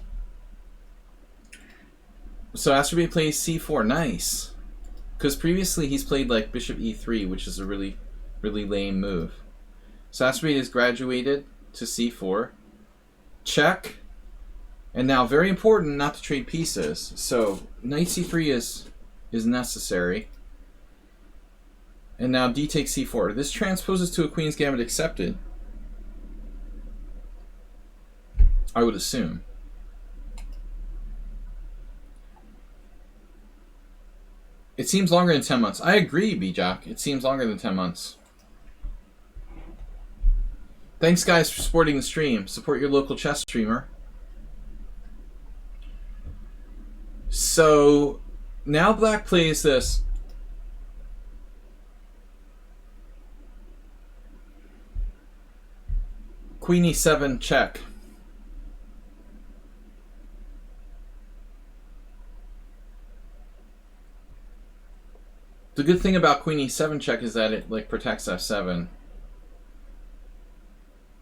So Astrobate plays c4. Nice. Because previously he's played like bishop e3, which is a really, really lame move. So Astrobate has graduated to c4. Check. And now, very important not to trade pieces. So knight c3 is necessary. And now d takes c4. This transposes to a queen's gambit accepted, I would assume. It seems longer than 10 months. I agree, B-Jock. It seems longer than 10 months. Thanks, guys, for supporting the stream. Support your local chess streamer. So, now black plays this. Queen e7 check. The good thing about queen e7 check is that it like protects f7.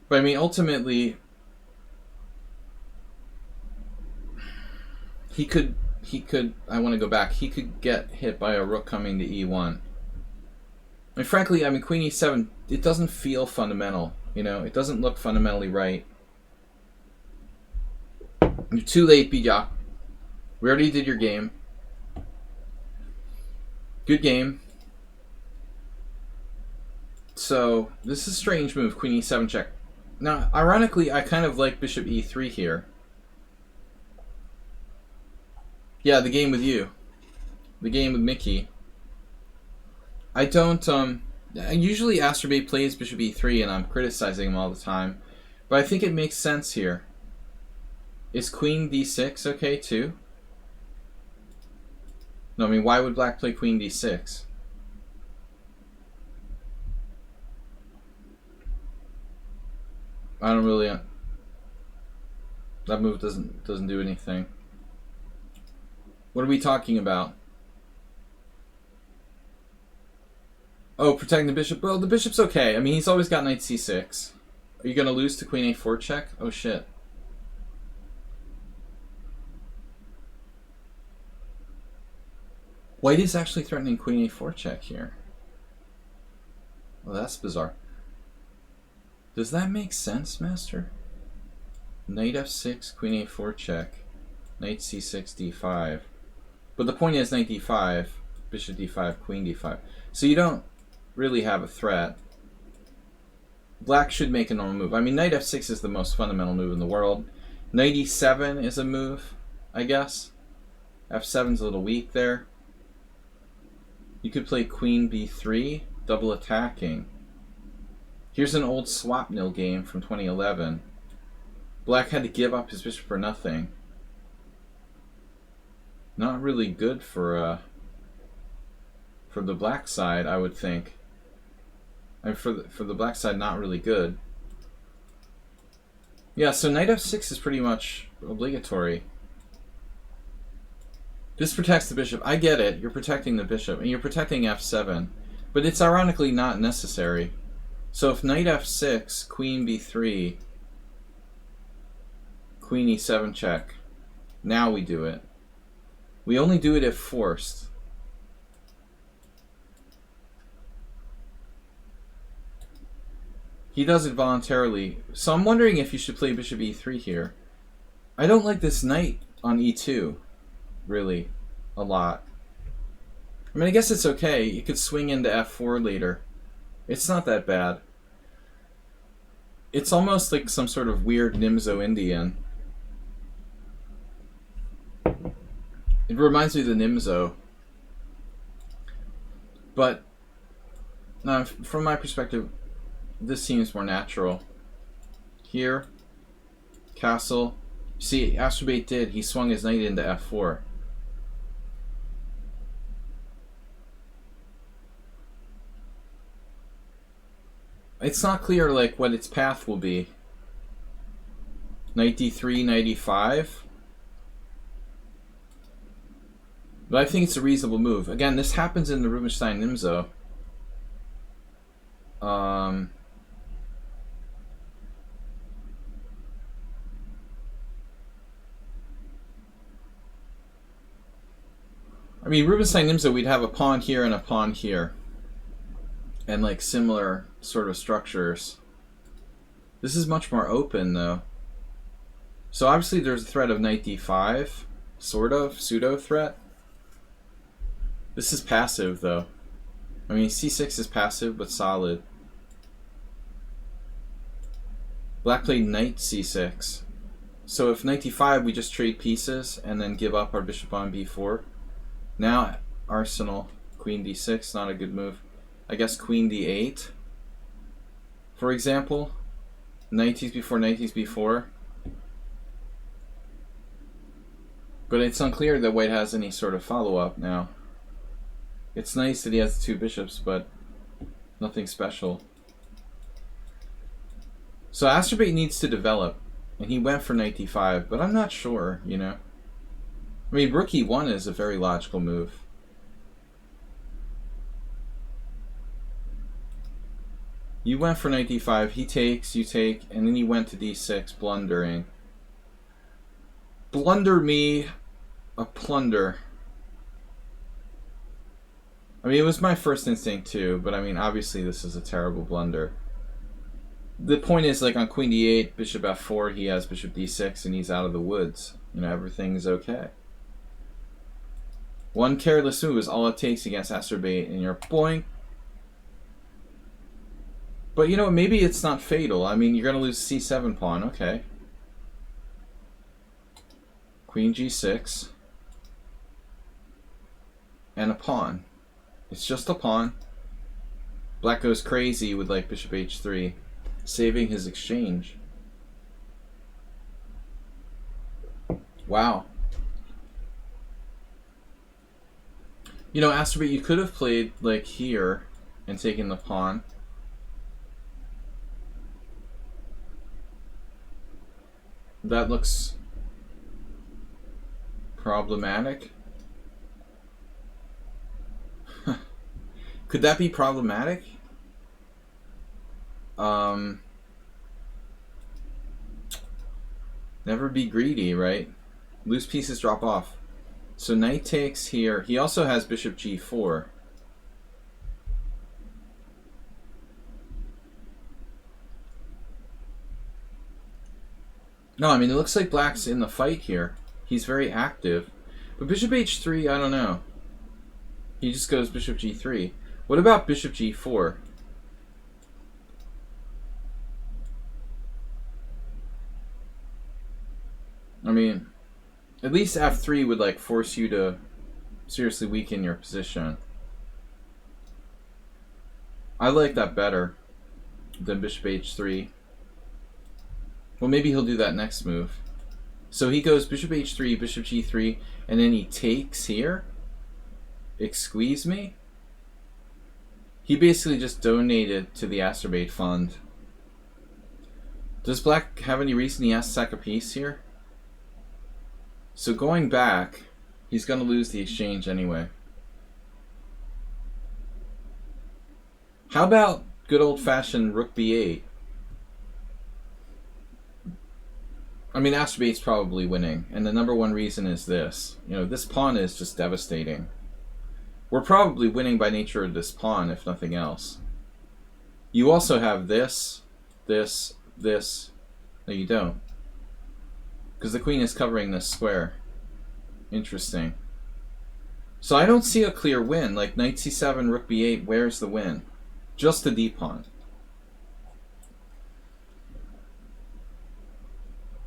But I mean, ultimately, he could, I want to go back, he could get hit by a rook coming to e1. And frankly, I mean, queen e7, it doesn't feel fundamental, you know? It doesn't look fundamentally right. You're too late, B-Jock. We already did your game. Good game. So, this is a strange move, queen e7 check. Now, ironically, I kind of like bishop e3 here. Yeah, the game with you. The game with Mickey. I don't, usually Astrobate plays bishop e3 and I'm criticizing him all the time. But I think it makes sense here. Is queen d6 okay too? No, I mean, why would black play queen d6? I don't really... that move doesn't do anything. What are we talking about? Oh, protecting the bishop? Well, the bishop's okay. I mean, he's always got knight c6. Are you going to lose to queen a4 check? Oh, shit. White is actually threatening queen a4 check here. Well, that's bizarre. Does that make sense, Master? Knight f6, queen a4 check, knight c6, d5. But the point is knight d5, bishop d5, queen d5. So you don't really have a threat. Black should make a normal move. I mean, knight f6 is the most fundamental move in the world. Knight e7 is a move, I guess. f7's a little weak there. You could play queen b3, double attacking. Here's an old swap-nil game from 2011. Black had to give up his bishop for nothing. Not really good for the black side, I would think. I mean, for the black side, not really good. Yeah, so knight f6 is pretty much obligatory. This protects the bishop. I get it. You're protecting the bishop, and you're protecting f7. But it's ironically not necessary. So if knight f6, queen b3, queen e7 check, now we do it. We only do it if forced. He does it voluntarily. So I'm wondering if you should play bishop e3 here. I don't like this knight on e2, really, a lot. I mean, I guess it's okay. You could swing into f4 later. It's not that bad. It's almost like some sort of weird Nimzo Indian. It reminds me of the Nimzo. But, from my perspective, this seems more natural. Here, castle. See, Astrobate did. He swung his knight into f4. It's not clear like what its path will be. Knight d3, knight e5. But I think it's a reasonable move. Again, this happens in the Rubinstein-Nimzo. I mean, Rubinstein-Nimzo, we'd have a pawn here and a pawn here. And like similar sort of structures. This is much more open though. So obviously there's a threat of knight d5. Sort of. Pseudo threat. This is passive though. I mean, c6 is passive but solid. Black played knight c6. So if knight d5, we just trade pieces and then give up our bishop on b4. Now, Arsenal, queen d6, not a good move. I guess queen d8, for example. Knight b4, knight b4. But it's unclear that white has any sort of follow-up now. It's nice that he has the two bishops, but nothing special. So Asterbate needs to develop, and he went for knight d5, but I'm not sure, you know. I mean, rook e1 is a very logical move. You went for knight d5, he takes, you take, and then you went to d6, blundering. Blunder me a plunder. I mean, it was my first instinct too, but I mean, obviously this is a terrible blunder. The point is, like on queen d8, bishop f4, he has bishop d6, and he's out of the woods. You know, everything's okay. One careless move is all it takes against Asterbate, and you're boink. But you know, maybe it's not fatal. I mean, you're going to lose c7 pawn, okay. Queen g6. And a pawn. It's just a pawn. Black goes crazy with like bishop h3, saving his exchange. Wow. You know, Asterbate, you could have played like here and taken the pawn. That looks problematic. Could that be problematic? Never be greedy, right? Loose pieces drop off. So knight takes here. He also has bishop g4. No, I mean, it looks like black's in the fight here. He's very active. But bishop h3, I don't know. He just goes bishop g3. What about bishop g4? I mean, at least f3 would like force you to seriously weaken your position. I like that better than bishop h3. Well, maybe he'll do that next move. So he goes bishop h3, bishop g3, and then he takes here. Excuse me? He basically just donated to the Asterbate Fund. Does black have any reason he has to sack a piece here? So going back, he's going to lose the exchange anyway. How about good old-fashioned rook b8? I mean, Asterbate's probably winning, and the number one reason is this. You know, this pawn is just devastating. We're probably winning by nature of this pawn, if nothing else. You also have this, this, this. No, you don't. Because the queen is covering this square. Interesting. So I don't see a clear win. Like knight c7, rook b8, where's the win? Just the d pawn.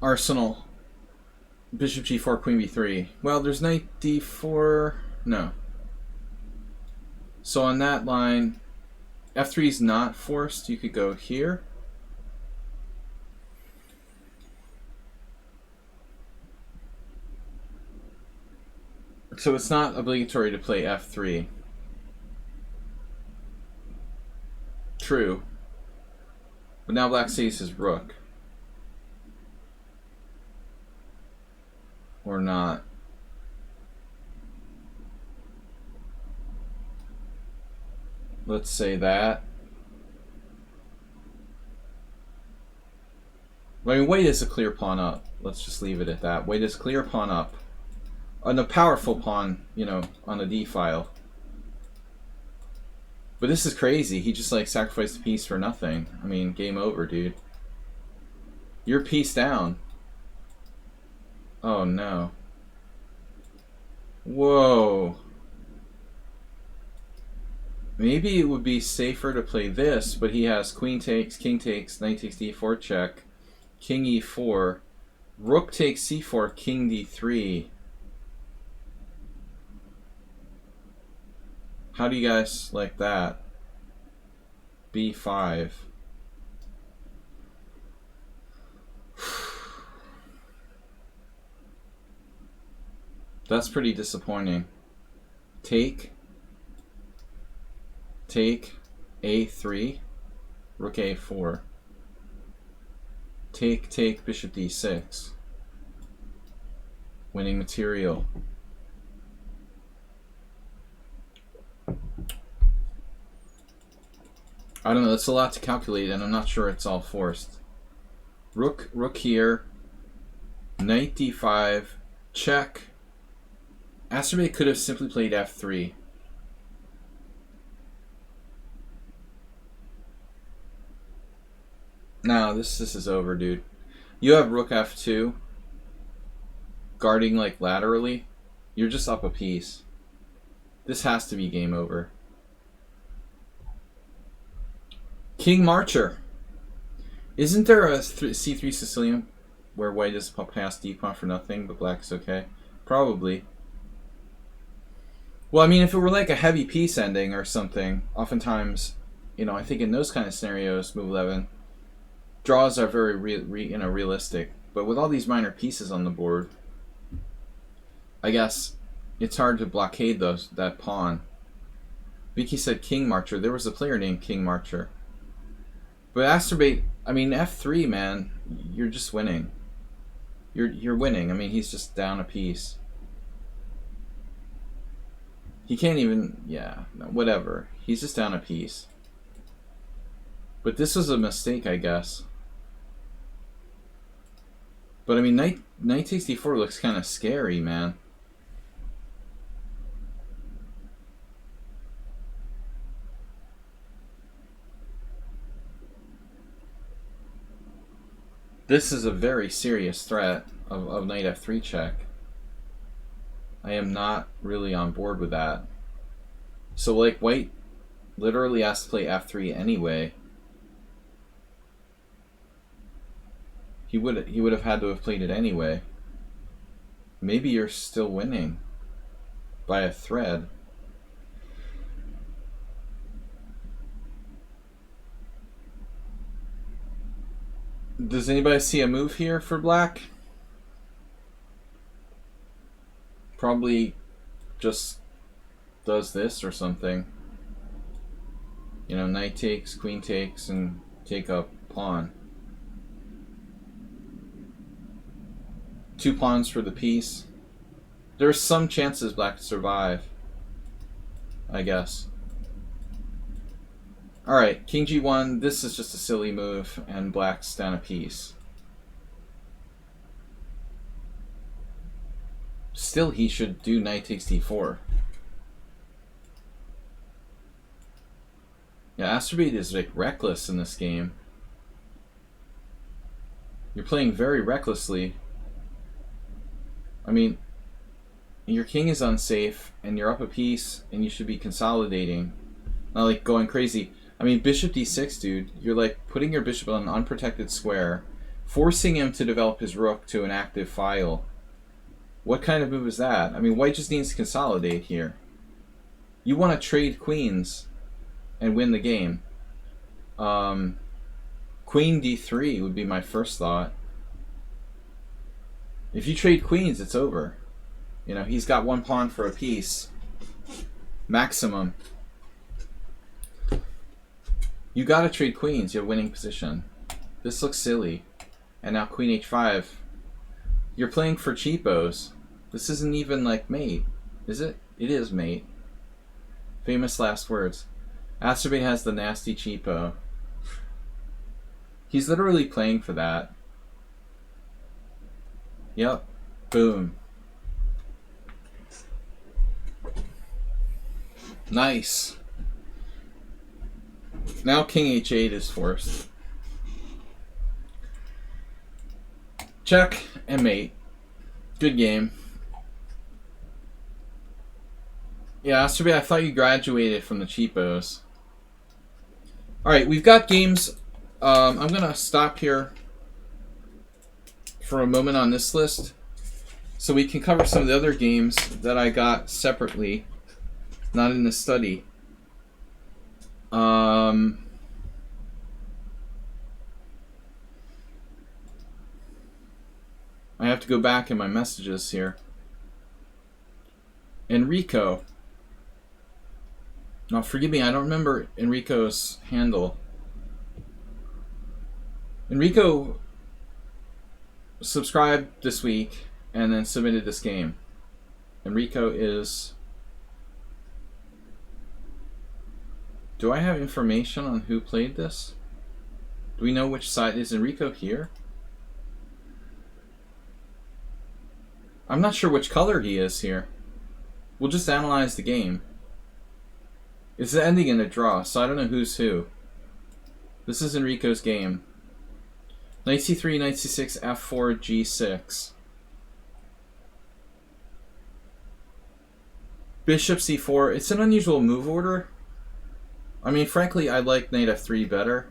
Arsenal. Bishop g4, queen b3. Well, there's knight d4. No. So on that line, f3 is not forced. You could go here. So it's not obligatory to play f3. True. But now black saves his rook. Or not. Let's say that. I mean, white is a clear pawn up. Let's just leave it at that. White is clear pawn up. On a powerful pawn, you know, on the d file. But this is crazy. He just like sacrificed a piece for nothing. I mean, game over, dude. You're piece down. Oh no. Whoa. Maybe it would be safer to play this, but he has queen takes, king takes, knight takes d4 check, king e4, rook takes c4, king d3. How do you guys like that? b5. That's pretty disappointing. Take a3, rook a4. Take, bishop d6. Winning material. I don't know, that's a lot to calculate, and I'm not sure it's all forced. Rook here, knight d5, check. Asterbate could have simply played f3. No, this is over, dude. You have rook f2, guarding like laterally. You're just up a piece. This has to be game over. King Marcher. Isn't there a c3 Sicilian where white is past d pawn for nothing, but black is okay? Probably. Well, I mean, if it were like a heavy piece ending or something, oftentimes, you know, I think in those kind of scenarios, move 11, draws are very realistic. But with all these minor pieces on the board, I guess it's hard to blockade that pawn. Vicky said King Marcher. There was a player named King Marcher. But Asterbate, I mean, f3, man, you're just winning. You're winning. I mean, he's just down a piece. He can't even, yeah, no, whatever. He's just down a piece. But this was a mistake, I guess. But I mean, knight takes d4 looks kind of scary, man. This is a very serious threat of knight f3 check. I am not really on board with that. So like white literally has to play f3 anyway. He would have had to have played it anyway. Maybe you're still winning by a thread. Does anybody see a move here for black? Probably just does this or something. You know, knight takes, queen takes, and take up pawn. 2 pawns for the piece. There's some chances black could survive, I guess. Alright, king g1, this is just a silly move, and black's down a piece. Still, he should do knight takes d4. Yeah, Asterbate is like reckless in this game. You're playing very recklessly. I mean, your king is unsafe, and you're up a piece, and you should be consolidating. Not like going crazy. I mean, bishop d6, dude. You're like putting your bishop on an unprotected square, forcing him to develop his rook to an active file. What kind of move is that? I mean, white just needs to consolidate here. You want to trade queens and win the game. Queen d3 would be my first thought. If you trade queens, it's over. You know, he's got 1 pawn for a piece. Maximum. You gotta trade queens, you have winning position. This looks silly. And now queen h5. You're playing for cheapos. This isn't even like mate, is it? It is mate. Famous last words. Astrobate has the nasty cheapo. He's literally playing for that. Yep. Boom. Nice. Now king h8 is forced. Check and mate. Good game. Yeah, Astrobate, I thought you graduated from the cheapos. Alright, we've got games. I'm going to stop here for a moment on this list so we can cover some of the other games that I got separately, not in the study. I have to go back in my messages here. Enrico. Now, forgive me, I don't remember Enrico's handle. Enrico subscribed this week and then submitted this game. Enrico is... Do I have information on who played this? Do we know which side? Is Enrico here? I'm not sure which color he is here. We'll just analyze the game. It's ending in a draw, so I don't know who's who. This is Enrico's game. Knight c3, knight c6, f4, g6. Bishop c4. It's an unusual move order. I mean, frankly, I like knight f3 better.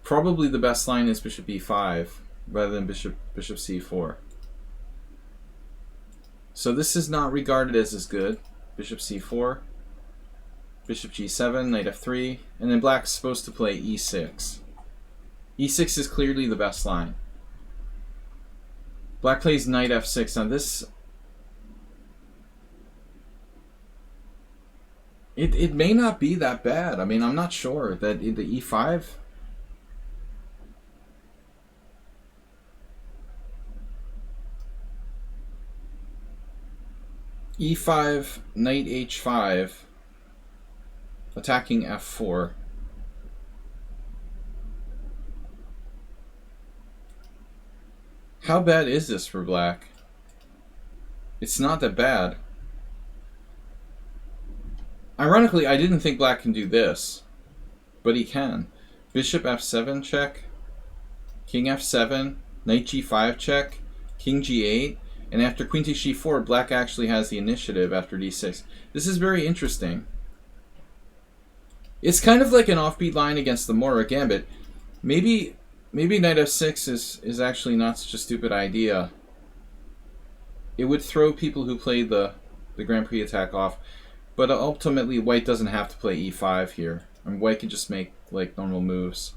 Probably the best line is bishop e5 rather than bishop c4. So this is not regarded as good. Bishop c4, bishop g7, knight f3, and then black's supposed to play e6. e6 is clearly the best line. Black plays knight f6. Now this... It may not be that bad. I mean, I'm not sure that the e5... e5, knight h5, attacking f4. How bad is this for black? It's not that bad. Ironically, I didn't think black can do this, but he can. Bishop f7 check, king f7, knight g5 check, king g8, and after queen takes g4, black actually has the initiative after d6. This is very interesting. It's kind of like an offbeat line against the Mora Gambit. Maybe knight f6 is actually not such a stupid idea. It would throw people who played the Grand Prix attack off. But ultimately, white doesn't have to play e5 here. I mean, white can just make like normal moves.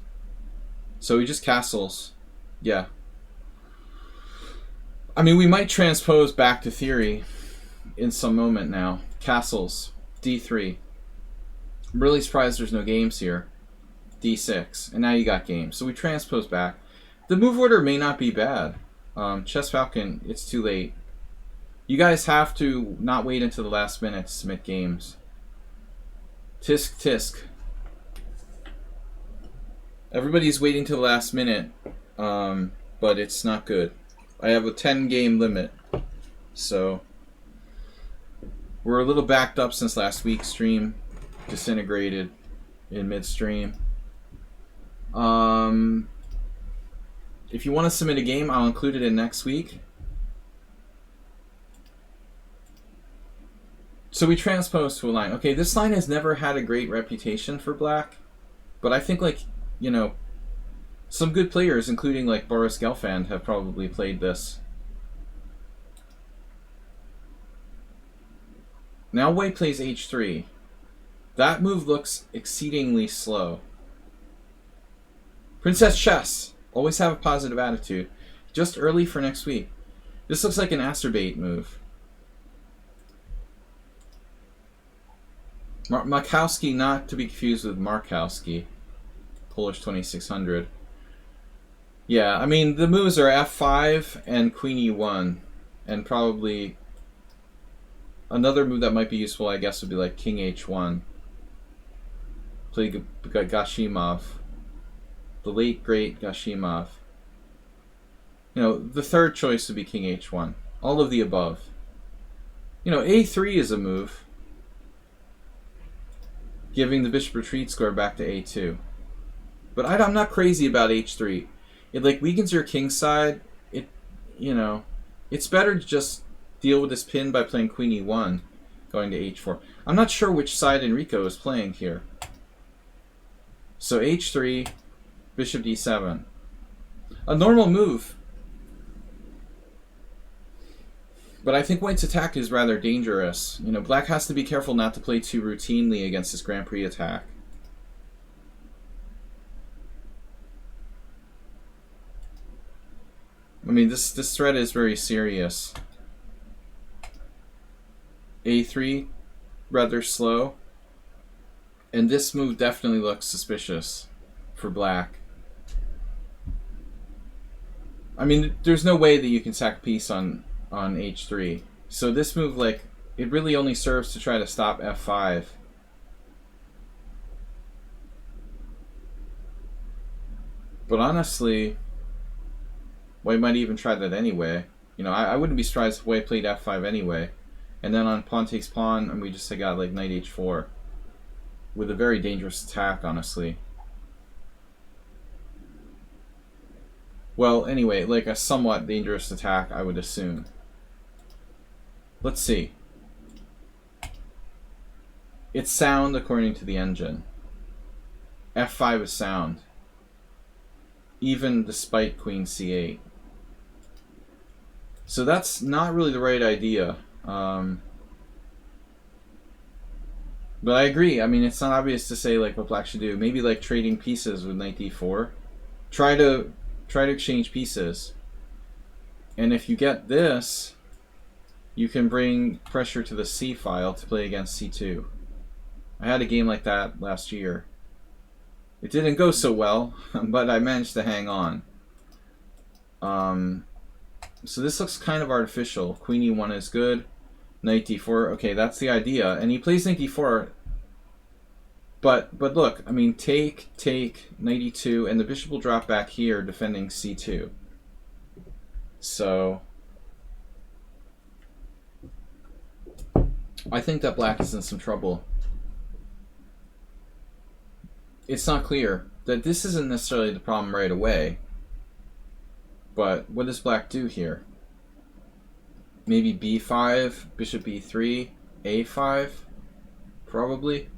So he just castles. Yeah. I mean, we might transpose back to theory in some moment now. Castles. d3. I'm really surprised there's no games here. d6. And now you got games. So we transpose back. The move order may not be bad. Chess Falcon, it's too late. You guys have to not wait until the last minute to submit games. Tisk tisk. Everybody's waiting till the last minute, but it's not good. I have a 10-game limit, so we're a little backed up since last week's stream disintegrated in midstream. If you want to submit a game, I'll include it in next week. So we transpose to a line. Okay, this line has never had a great reputation for black, but I think, like, you know, some good players, including like Boris Gelfand, have probably played this. Now white plays h3. That move looks exceedingly slow. Princess Chess. Always have a positive attitude. Just early for next week. This looks like an Astrobate move. Makowski, not to be confused with Markowski. Polish 2600. Yeah, I mean, the moves are f5 and queen e1. And probably another move that might be useful, I guess, would be like king h1. Played Gashimov. The late, great Gashimov. You know, the third choice would be king h1. All of the above. You know, a3 is a move, giving the bishop retreat square back to a2. But I'm not crazy about h3. It like weakens your king side. It, you know, it's better to just deal with this pin by playing queen e1, going to h4. I'm not sure which side Enrico is playing here. So h3, bishop d7. A normal move. But I think white's attack is rather dangerous. You know, black has to be careful not to play too routinely against this Grand Prix attack. I mean, this threat is very serious. a3, rather slow. And this move definitely looks suspicious for black. I mean, there's no way that you can sack a piece on h3. So this move, like, it really only serves to try to stop f5. But honestly, white might even try that anyway. You know, I wouldn't be surprised if white played f5 anyway. And then on pawn takes pawn, and we just got like knight h4. With a very dangerous attack, honestly. Well, anyway, like a somewhat dangerous attack, I would assume. Let's see. It's sound according to the engine. f5 is sound, even despite queen c8. So that's not really the right idea. But I agree. I mean, it's not obvious to say like what black should do. Maybe like trading pieces with knight d4. Try to exchange pieces. And if you get this, you can bring pressure to the c file to play against c2. I had a game like that last year. It didn't go so well, but I managed to hang on. So this looks kind of artificial. Queen e1 is good. Knight d4. Okay, that's the idea. And he plays knight d4. But look, I mean, take, knight e2, and the bishop will drop back here defending c2. So I think that black is in some trouble. It's not clear that this isn't necessarily the problem right away. But what does black do here? Maybe b5, bishop b3, a5, probably.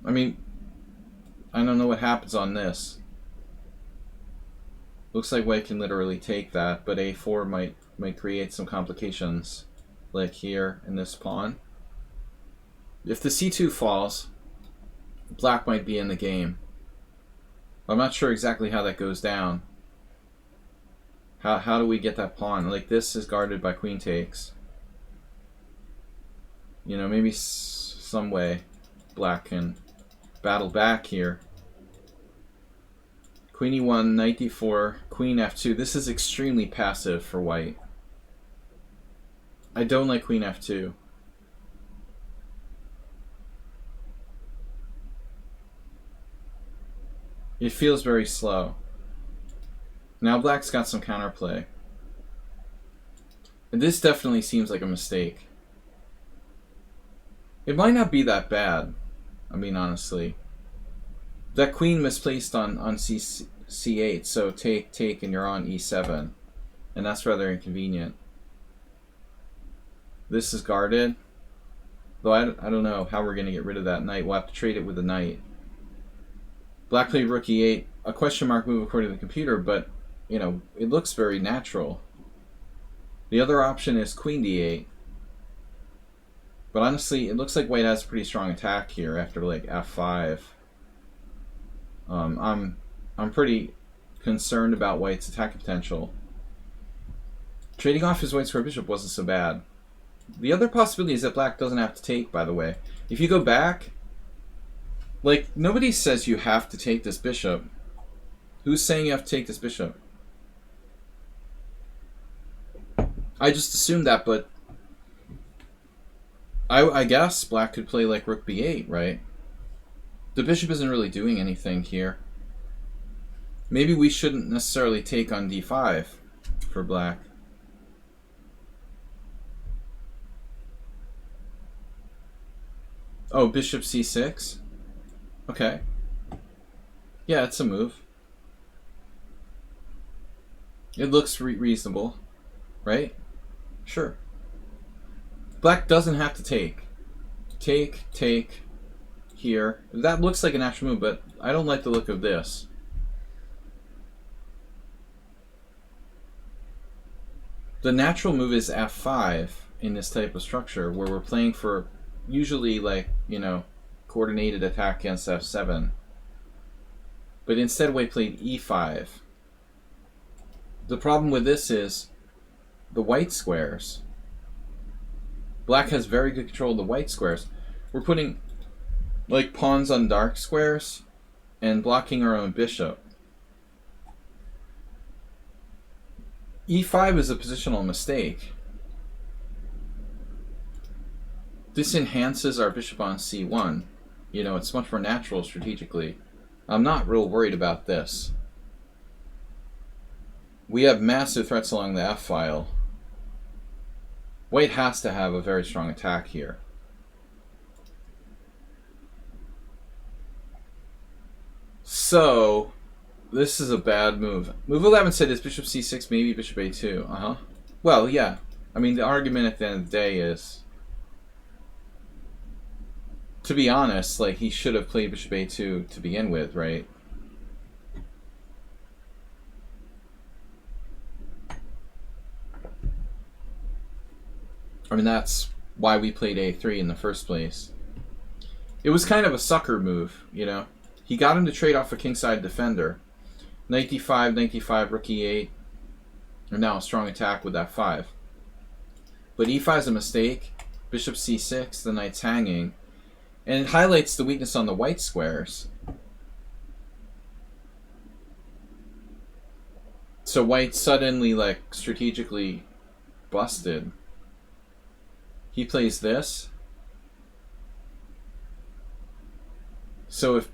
I mean, I don't know what happens on this. Looks like white can literally take that, but a4 might create some complications, like here in this pawn. If the c2 falls, black might be in the game. I'm not sure exactly how that goes down. How do we get that pawn? Like, this is guarded by queen takes. You know, maybe some way black can battle back here. Queen e1, knight d4, queen f2. This is extremely passive for white. I don't like queen f2. It feels very slow. Now black's got some counterplay. And this definitely seems like a mistake. It might not be that bad, I mean, honestly. That queen misplaced on c8, so take, and you're on e7. And that's rather inconvenient. This is guarded. Though I don't know how we're going to get rid of that knight. We'll have to trade it with a knight. Black played rook e8, a question mark move according to the computer, but, you know, it looks very natural. The other option is queen d8. But honestly, it looks like white has a pretty strong attack here after, like, f5. I'm pretty concerned about white's attack potential. Trading off his white square bishop wasn't so bad. The other possibility is that black doesn't have to take, by the way. If you go back, like, nobody says you have to take this bishop. Who's saying you have to take this bishop? I just assumed that, but I guess black could play like rook b8, right? The bishop isn't really doing anything here. Maybe we shouldn't necessarily take on d5 for black. Oh, bishop c6? Okay. Yeah, it's a move. It looks reasonable, right? Sure. Black doesn't have to take. Take, here. That looks like an actual move, but I don't like the look of this. The natural move is f5 in this type of structure, where we're playing for usually, like, you know, coordinated attack against f7. But instead we played e5. The problem with this is the white squares. Black has very good control of the white squares. We're putting like pawns on dark squares and blocking our own bishop. e5 is a positional mistake. This enhances our bishop on c1. You know, it's much more natural strategically. I'm not real worried about this. We have massive threats along the f file. White has to have a very strong attack here. So, this is a bad move. Move 11 said is bishop c6, maybe bishop a2. Well, yeah. I mean, the argument at the end of the day is, to be honest, like, he should have played bishop a2 to begin with, right? I mean, that's why we played a3 in the first place. It was kind of a sucker move, you know? He got him to trade off a kingside defender. Knight d5, knight d5, rook e8. And now a strong attack with f5. But e5 is a mistake. Bishop c6, the knight's hanging. And it highlights the weakness on the white squares. So white suddenly, like, strategically busted. He plays this. So if,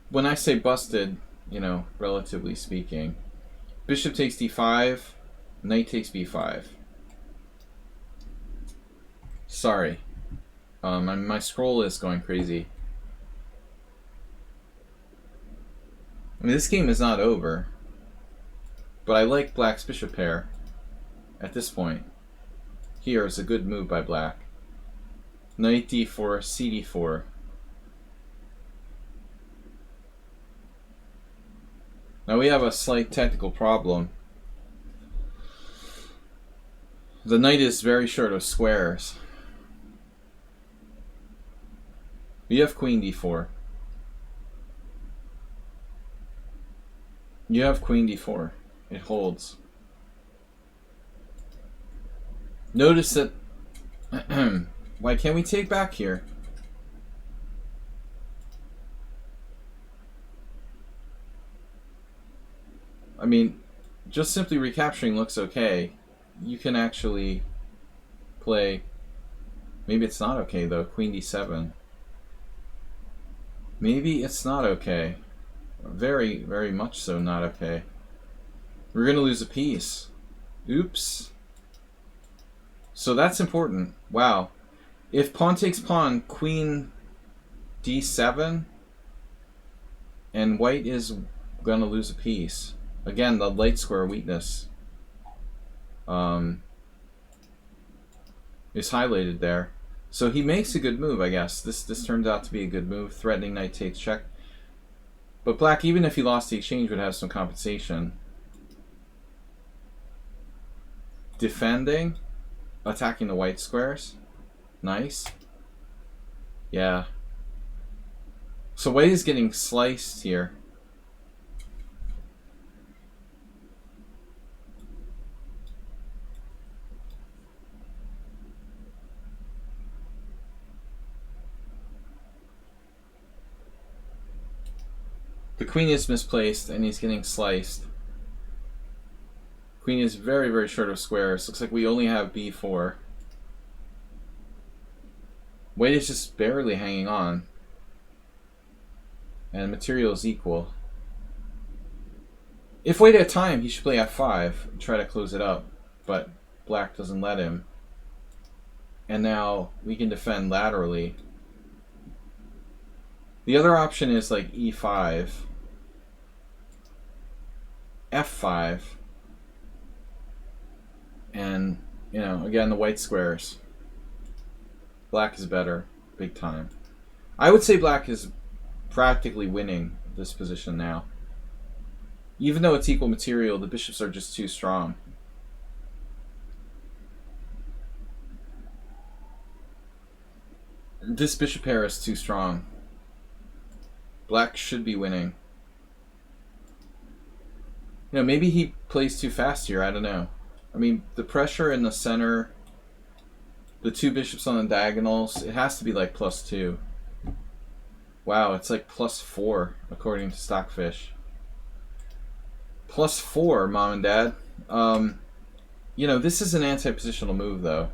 when I say busted, you know, relatively speaking, bishop takes d5, knight takes b5. Sorry. My scroll is going crazy. I mean, this game is not over. But I like black's bishop pair at this point. Here is a good move by black. Knight d4, cd4. Now we have a slight technical problem. The knight is very short of squares. We have queen d4. You have queen d4. It holds. Notice that... Why can't we take back here? I mean, just simply recapturing looks okay. You can actually play... Maybe it's not okay, though. Queen d7. Maybe it's not okay. Very, very much so not okay. We're going to lose a piece. Oops. So that's important. Wow. If pawn takes pawn, queen d7, and white is going to lose a piece. Again, the light square weakness is highlighted there. So he makes a good move, I guess. This turns out to be a good move. Threatening knight takes check. But black, even if he lost the exchange, would have some compensation. Defending. Attacking the white squares. Nice. Yeah. So white is getting sliced here. The queen is misplaced and he's getting sliced. Queen is very, very short of squares. Looks like we only have b4. White is just barely hanging on. And material is equal. If White had time, he should play f5 and try to close it up. But black doesn't let him. And now we can defend laterally. The other option is like e5, f5, and, you know, again, the white squares. Black is better, big time. I would say black is practically winning this position now. Even though it's equal material, the bishops are just too strong. This bishop pair is too strong. Black should be winning. You know, maybe he plays too fast here, I don't know. I mean, the pressure in the center, the two bishops on the diagonals, it has to be like +2. Wow, it's like +4 according to Stockfish. +4, Mom and Dad. You know, this is an anti-positional move, though.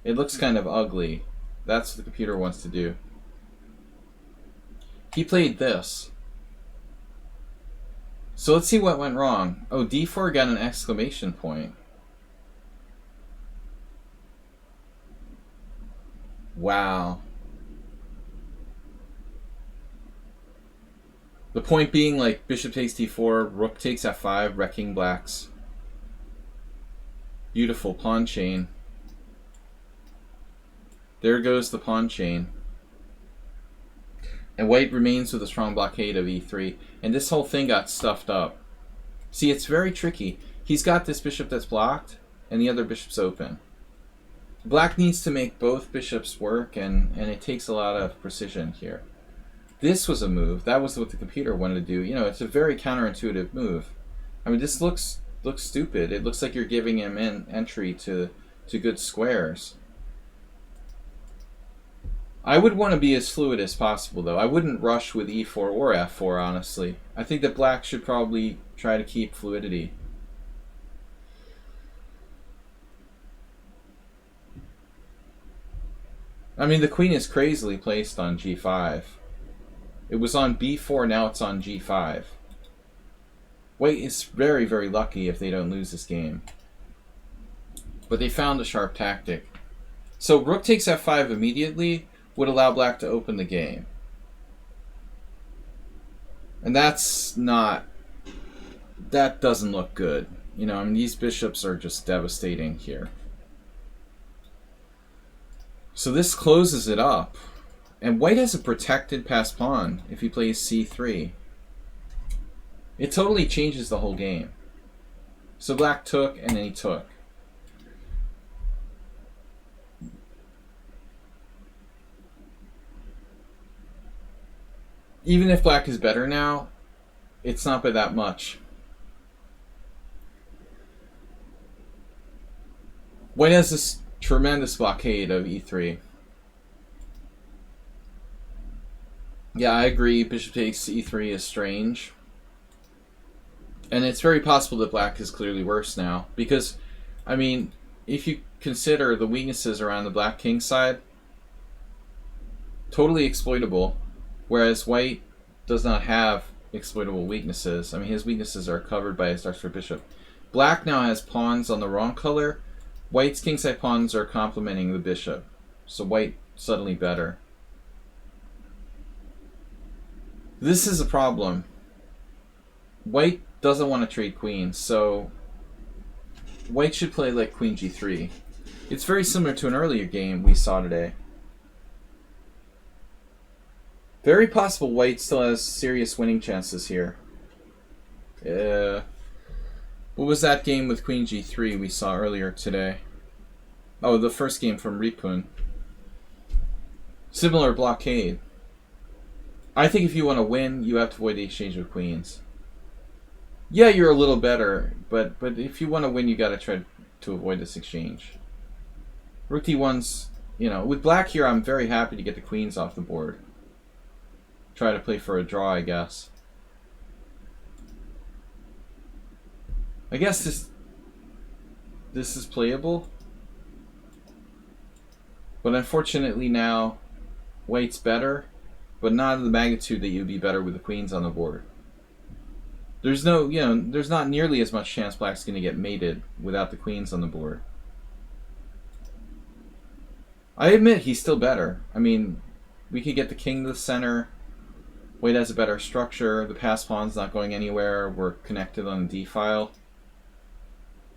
It looks kind of ugly. That's what the computer wants to do. He played this. So let's see what went wrong. Oh, d4 got an exclamation point. Wow. The point being, like, bishop takes d4, rook takes f5, wrecking black's beautiful pawn chain. There goes the pawn chain. And white remains with a strong blockade of e3. And this whole thing got stuffed up. See, it's very tricky. He's got this bishop that's blocked, and the other bishop's open. Black needs to make both bishops work, and it takes a lot of precision here. This was a move. That was what the computer wanted to do. You know, it's a very counterintuitive move. I mean, this looks stupid. It looks like you're giving him entry to good squares. I would want to be as fluid as possible, though. I wouldn't rush with e4 or f4, honestly. I think that black should probably try to keep fluidity. I mean, the queen is crazily placed on g5. It was on b4, now it's on g5. White is very, very lucky if they don't lose this game. But they found a sharp tactic. So rook takes f5 immediately would allow black to open the game. And that's not... That doesn't look good. You know, I mean, these bishops are just devastating here. So this closes it up. And white has a protected passed pawn if he plays c3. It totally changes the whole game. So black took, and then he took. Even if black is better now, it's not by that much. White has this tremendous blockade of e3. Yeah, I agree. Bishop takes e3 is strange. And it's very possible that black is clearly worse now. Because, I mean, if you consider the weaknesses around the black king side, totally exploitable. Whereas white does not have exploitable weaknesses. I mean, his weaknesses are covered by his Dexter bishop. Black now has pawns on the wrong color. White's kingside pawns are complementing the bishop. So white suddenly better. This is a problem. White doesn't want to trade queens, so white should play like queen g3. It's very similar to an earlier game we saw today. Very possible white still has serious winning chances here. What was that game with queen g3 we saw earlier today? Oh, the first game from Ripun. Similar blockade. I think if you want to win, you have to avoid the exchange of queens. Yeah, you're a little better, but if you want to win, you got to try to avoid this exchange. Rook d1's, you know, with black here, I'm very happy to get the queens off the board. Try to play for a draw, I guess. I guess this is playable. But unfortunately now, white's better, but not of the magnitude that you'd be better with the queens on the board. There's no, there's not nearly as much chance black's going to get mated without the queens on the board. I admit he's still better. I mean, we could get the king to the center. White has a better structure. The pass pawn's not going anywhere. We're connected on the d file.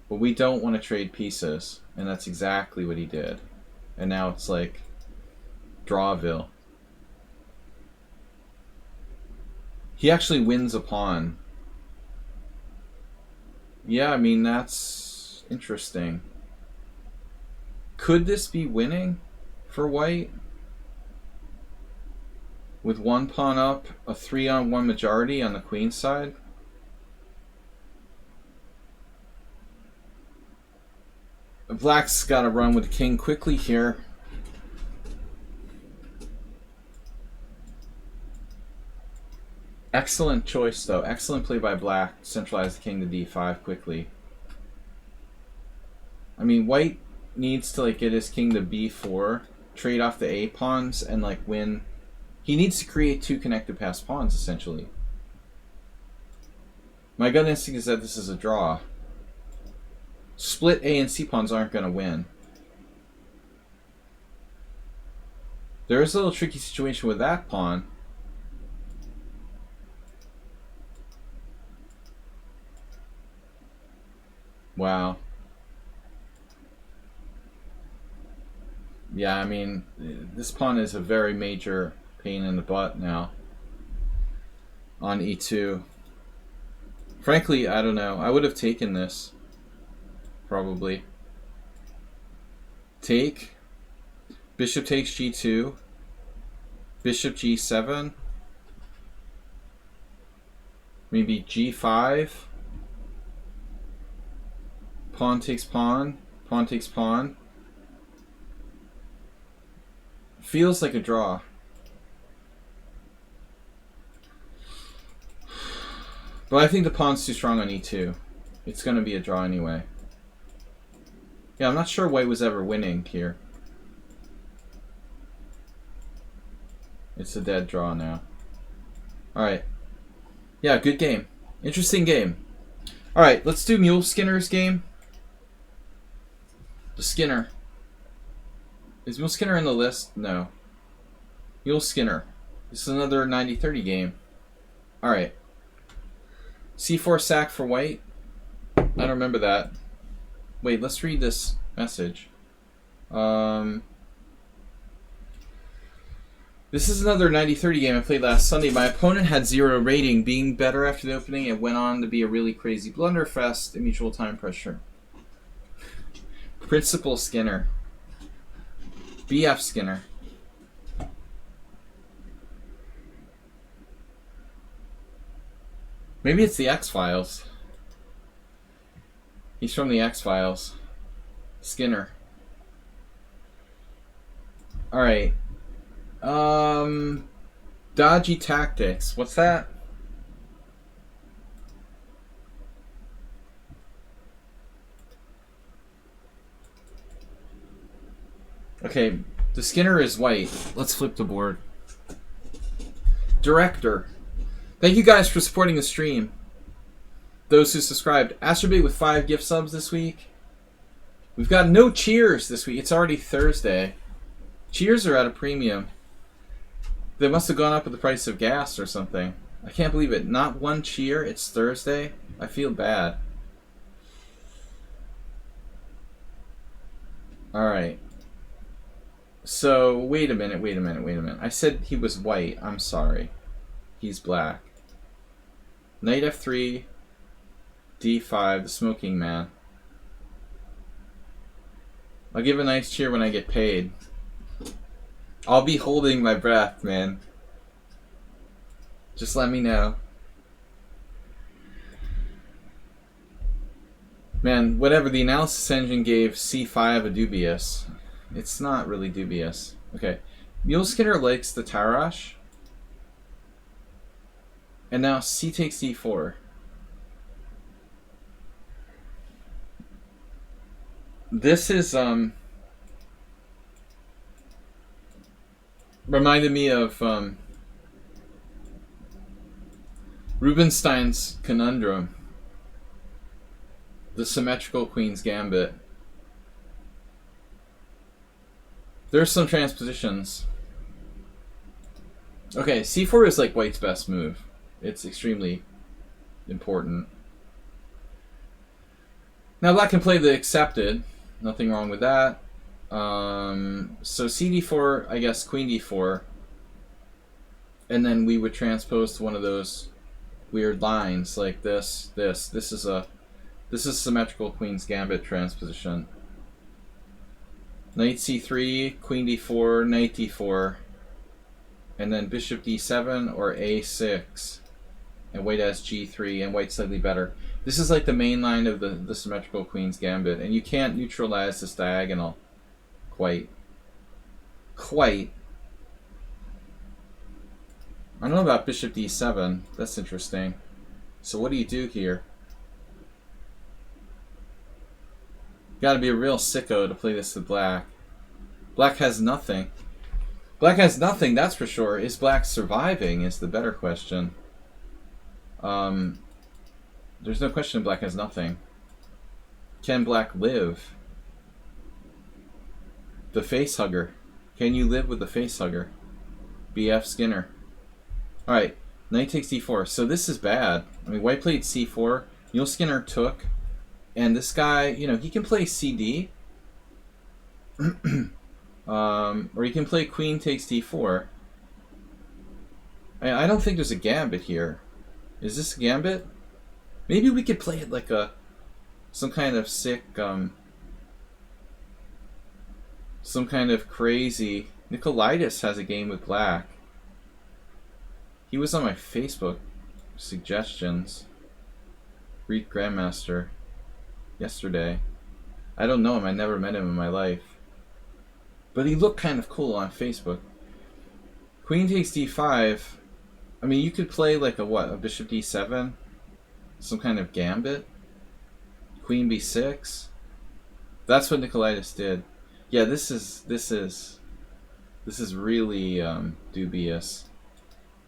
But we don't want to trade pieces, and that's exactly what he did. And now it's like Drawville. He actually wins a pawn. Yeah, I mean, that's interesting. Could this be winning for white? With one pawn up, a 3-on-1 majority on the queen side? Black's got to run with the king quickly here. Excellent choice, though. Excellent play by black. Centralize the king to d5 quickly. I mean, white needs to get his king to b4, trade off the a pawns, and win. He needs to create 2 connected pass pawns, essentially. My gut instinct is that this is a draw. Split a and c pawns aren't going to win. There is a little tricky situation with that pawn. Wow. Yeah, I mean, this pawn is a very major pain in the butt now on e2. Frankly, I don't know. I would have taken this. Probably. Take. Bishop takes g2. Bishop g7. Maybe g5. Pawn takes pawn. Pawn takes pawn. Feels like a draw. But I think the pawn's too strong on e2. It's going to be a draw anyway. Yeah, I'm not sure white was ever winning here. It's a dead draw now. Alright. Yeah, good game. Interesting game. Alright, let's do Mule Skinner's game. The Skinner. Is Mule Skinner in the list? No. Mule Skinner. This is another 90-30 game. Alright. C4 sack for white. I don't remember that. Wait, let's read this message. This is another 90-30 game I played last Sunday. My opponent had 0 rating, being better after the opening. It went on to be a really crazy blunderfest and mutual time pressure. Principal Skinner. BF Skinner. Maybe it's the X-Files. He's from the X-Files. Skinner. Alright. Dodgy tactics. What's that? Okay, the Skinner is white. Let's flip the board. Director. Thank you guys for supporting the stream. Those who subscribed. Astrobate with 5 gift subs this week. We've got no cheers this week. It's already Thursday. Cheers are at a premium. They must have gone up with the price of gas or something. I can't believe it. Not one cheer. It's Thursday. I feel bad. Alright. So, wait a minute. I said he was white. I'm sorry. He's black. Knight f3. d5. The smoking man. I'll give a nice cheer when I get paid. I'll be holding my breath, man. Just let me know. Man, whatever, the analysis engine gave c5 a dubious. It's not really dubious. Okay. Mule Skinner likes the Tarash. And now c takes d4. This is, Reminded me of Rubinstein's conundrum, the symmetrical queen's gambit. There's some transpositions. Okay, c4 is like white's best move. It's extremely important. Now black can play the accepted. Nothing wrong with that. So cd4, I guess queen d4. And then we would transpose to one of those weird lines like this. This is symmetrical queen's gambit transposition. Knight c3, queen d4, knight d4, and then bishop d7 or a6, and white has g3, and white's slightly better. This is like the main line of the symmetrical queen's gambit, and you can't neutralize this diagonal quite. I don't know about bishop d7. That's interesting. So what do you do here? You gotta be a real sicko to play this with black. Black has nothing. Black has nothing, that's for sure. Is black surviving is the better question. There's no question black has nothing. Can black live? The face hugger. Can you live with the face hugger? BF Skinner. Alright, knight takes d4. So this is bad. I mean, white played c4. Mule Skinner took. And this guy, you know, he can play cd. Or he can play queen takes d4. I don't think there's a gambit here. Is this a gambit? Maybe we could play it like some kind of sick, some kind of crazy... Nicolaitis has a game with black. He was on my Facebook suggestions. Read Grandmaster yesterday. I don't know him. I never met him in my life. But he looked kind of cool on Facebook. Queen takes d5. I mean, you could play like a bishop d7? Some kind of gambit? Queen b6? That's what Nicolaitis did. Yeah, this is really dubious.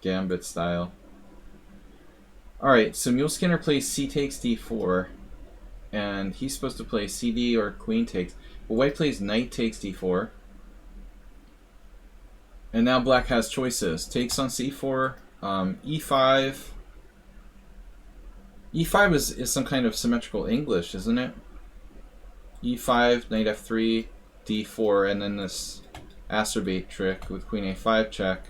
Gambit style. Alright, so Mule Skinner plays c takes d4. And he's supposed to play cd or queen takes. But white plays knight takes d4. And now black has choices. Takes on c4, e5. e5 is some kind of symmetrical English, isn't it? e5, knight f3, d4, and then this acerbate trick with queen a5 check.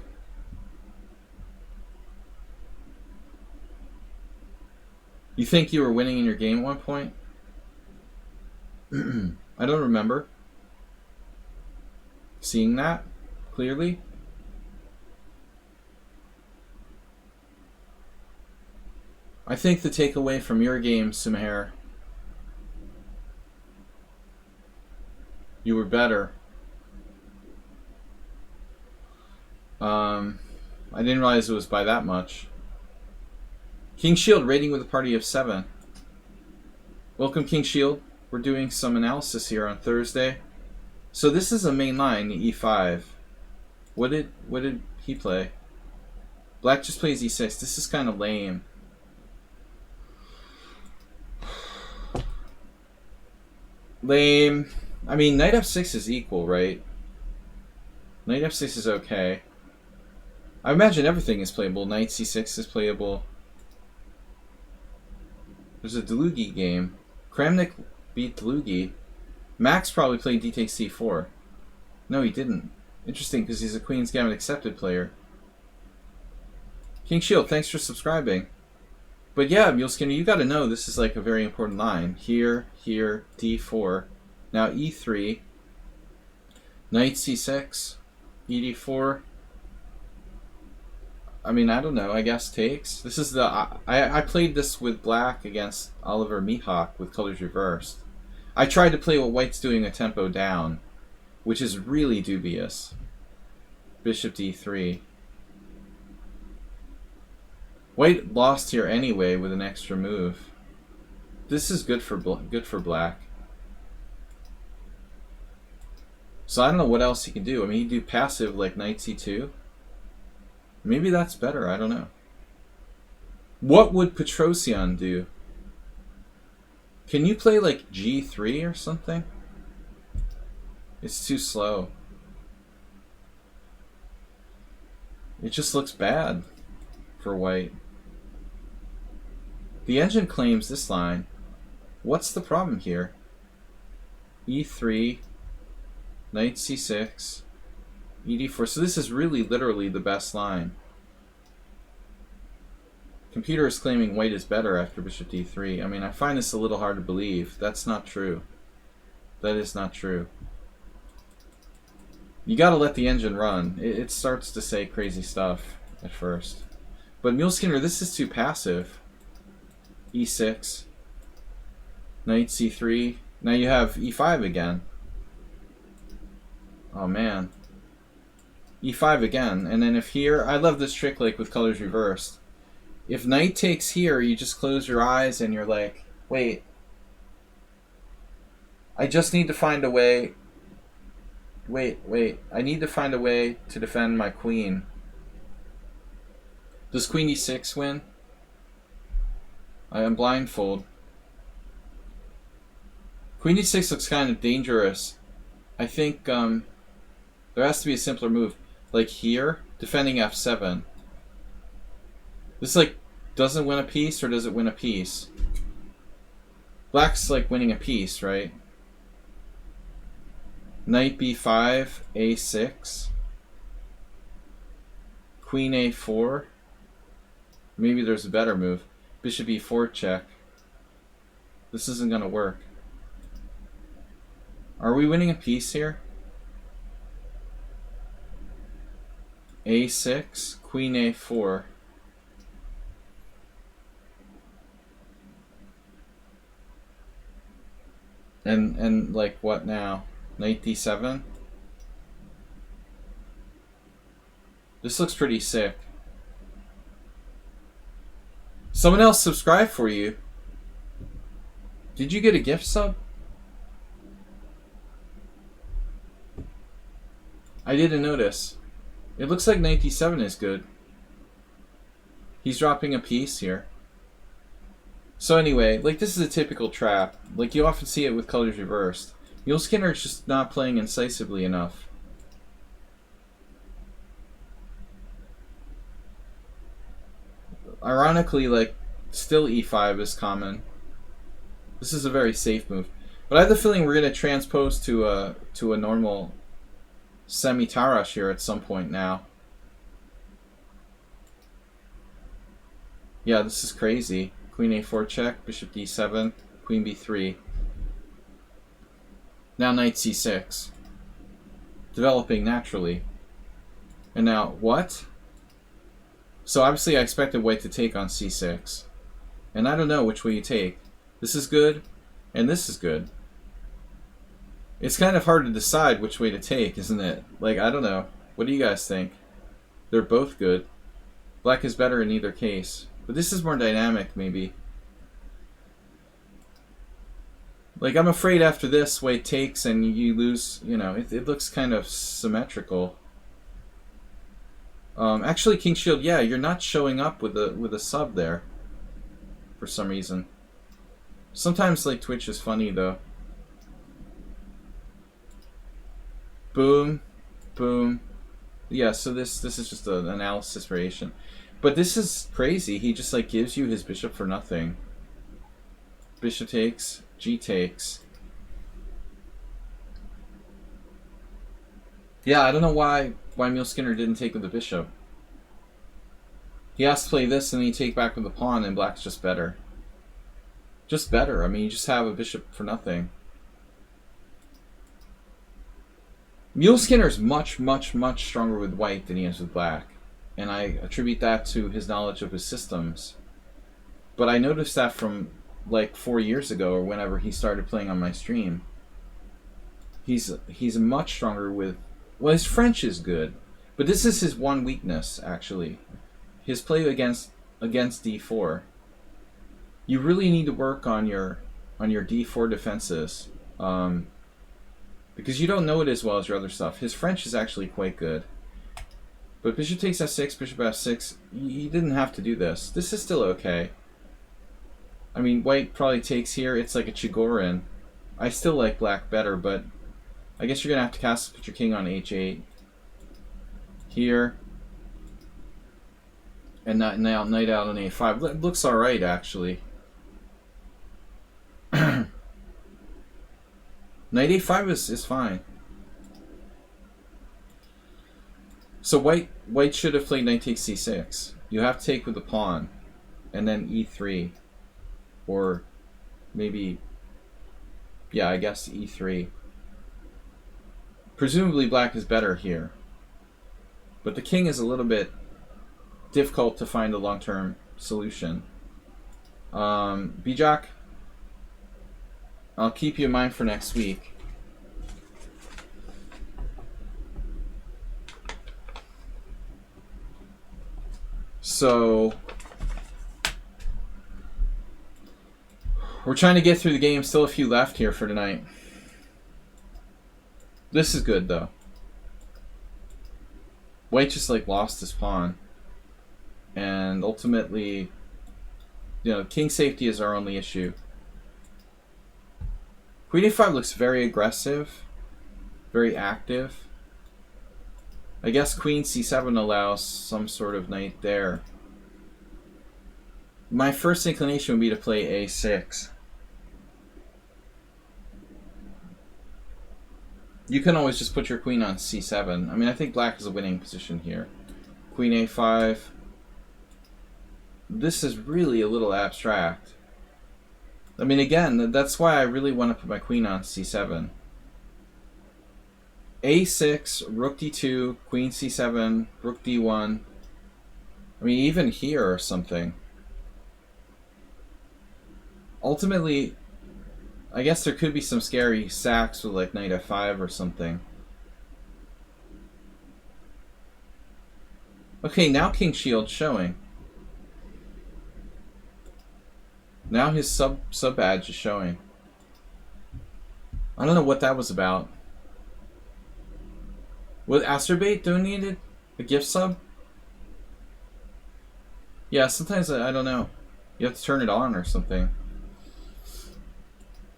You think you were winning in your game at one point? I don't remember seeing that clearly. I think the takeaway from your game, Sumaher, you were better. I didn't realize it was by that much. King Shield rating with a party of 7. Welcome, King Shield. We're doing some analysis here on Thursday. So this is a main line, e5. What did he play? Black just plays e6. This is kind of lame. Lame. I mean, knight f6 is equal, right? Knight f6 is okay. I imagine everything is playable. Knight c6 is playable. There's a Delugi game. Kramnik beat Delugi. Max probably played d takes c4. No, he didn't. Interesting, because he's a Queen's Gambit accepted player. King Shield, thanks for subscribing. But yeah, Mule Skinner, you got to know this is like a very important line. Here, here, d4. Now e3. Knight c6. ed4. I mean, I don't know. I guess takes. This is the... I played this with black against Oliver Mihawk with colors reversed. I tried to play what white's doing a tempo down, which is really dubious. Bishop d3. White lost here anyway with an extra move. This is good for black. So I don't know what else he can do. I mean, he'd do passive like knight c2. Maybe that's better. I don't know. What would Petrosian do? Can you play like g3 or something? It's too slow. It just looks bad for white. The engine claims this line. What's the problem here? e3, knight c6, ed4. So this is really literally the best line. Computer is claiming white is better after bishop d3. I mean, I find this a little hard to believe. That's not true. That is not true. You gotta let the engine run. It starts to say crazy stuff at first. But Muleskinner, this is too passive. e6, knight c3. Now you have e5 again. Oh man. e5 again. And then if here, I love this trick like with colors reversed. If knight takes here, you just close your eyes and you're like, wait, I just need to find a way. Wait, I need to find a way to defend my queen. Does queen e6 win? I am blindfold. Queen e6 looks kind of dangerous. I think there has to be a simpler move. Like here, defending f7. This like doesn't win a piece, or does it win a piece? Black's like winning a piece, right? Knight b5, a6. Queen a4. Maybe there's a better move. Bishop e4 check. This isn't going to work. Are we winning a piece here? a6, queen a4. And like what now? Knight d7? This looks pretty sick. Someone else subscribed for you. Did you get a gift sub? I didn't notice. It looks like knight d7 is good. He's dropping a piece here. So anyway, like this is a typical trap. Like you often see it with colors reversed. Muleskinner is just not playing incisively enough. Ironically, like, still e5 is common. This is a very safe move. But I have the feeling we're going to transpose to a normal semi-Tarash here at some point now. Yeah, this is crazy. Queen a4 check, bishop d7, queen b3. Now knight c6. Developing naturally. And now, what? So obviously I expected white to take on c6. And I don't know which way you take. This is good, and this is good. It's kind of hard to decide which way to take, isn't it? Like, I don't know. What do you guys think? They're both good. Black is better in either case. But this is more dynamic, maybe. Like, I'm afraid after this, white takes and you lose, you know, it looks kind of symmetrical. Actually, King Shield, yeah, you're not showing up with a sub there. For some reason. Sometimes, like, Twitch is funny, though. Boom. Boom. Yeah, so this is just an analysis variation. But this is crazy. He just, like, gives you his bishop for nothing. Bishop takes. G takes. Yeah, I don't know why Muleskinner didn't take with the bishop. He has to play this and then you take back with the pawn, and black's just better. Just better. I mean, you just have a bishop for nothing. Muleskinner's much, much, much stronger with white than he is with black. And I attribute that to his knowledge of his systems. But I noticed that from like 4 years ago, or whenever he started playing on my stream. He's much stronger with... Well, his French is good. But this is his one weakness, actually. His play against d4. You really need to work on your d4 defenses. Because you don't know it as well as your other stuff. His French is actually quite good. But bishop takes f6, bishop f6, he didn't have to do this. This is still okay. I mean, white probably takes here. It's like a Chigorin. I still like black better, but I guess you're going to have to castle, put your king on h8. Here. And now knight out on a5. It looks alright, actually. Knight a5 is fine. So white should have played knight takes c6. You have to take with the pawn. And then e3. Or maybe... yeah, I guess e3. Presumably black is better here. But the king is a little bit difficult to find a long-term solution. Bijak, I'll keep you in mind for next week. So we're trying to get through the game. Still a few left here for tonight. This is good though. White just like lost his pawn. And ultimately, you know, king safety is our only issue. Queen a5 looks very aggressive, very active. I guess queen c7 allows some sort of knight there. My first inclination would be to play a6. You can always just put your queen on c7. I mean, I think black is a winning position here. Queen a5. This is really a little abstract. I mean, again, that's why I really want to put my queen on c7. a6, rook d2, queen c7, rook d1. I mean, even here or something. Ultimately, I guess there could be some scary sacks with like knight f5 or something. Okay, now king shield showing. Now his sub badge is showing. I don't know what that was about. Was Asterbait donated a gift sub? Yeah, sometimes I don't know. You have to turn it on or something.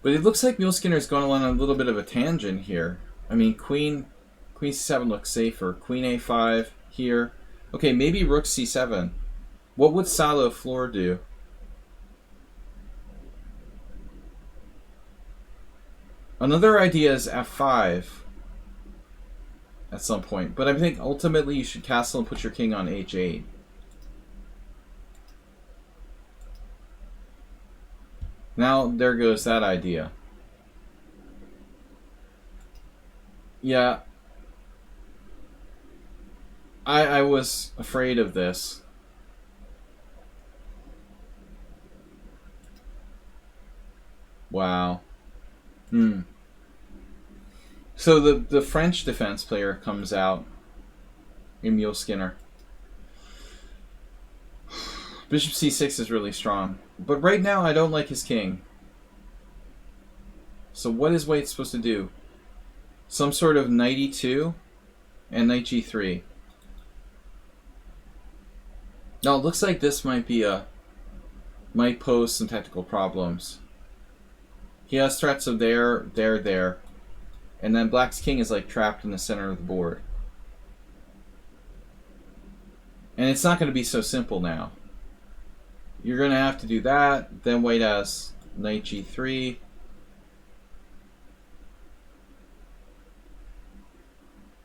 But it looks like Muleskinner is going along a little bit of a tangent here. I mean, queen c7 looks safer. Queen a5 here. Okay, maybe rook c7. What would Salo Floor do? Another idea is f5 at some point, but I think ultimately you should castle and put your king on h8. Now there goes that idea. Yeah, I was afraid of this. Wow. So the French defense player comes out in Muleskinner. Bishop c6 is really strong. But right now I don't like his king. So what is white supposed to do? Some sort of knight e2 and knight g3. Now it looks like this might pose some technical problems. He has threats of there. And then black's king is like trapped in the center of the board. And it's not going to be so simple now. You're going to have to do that. Then white has knight g3.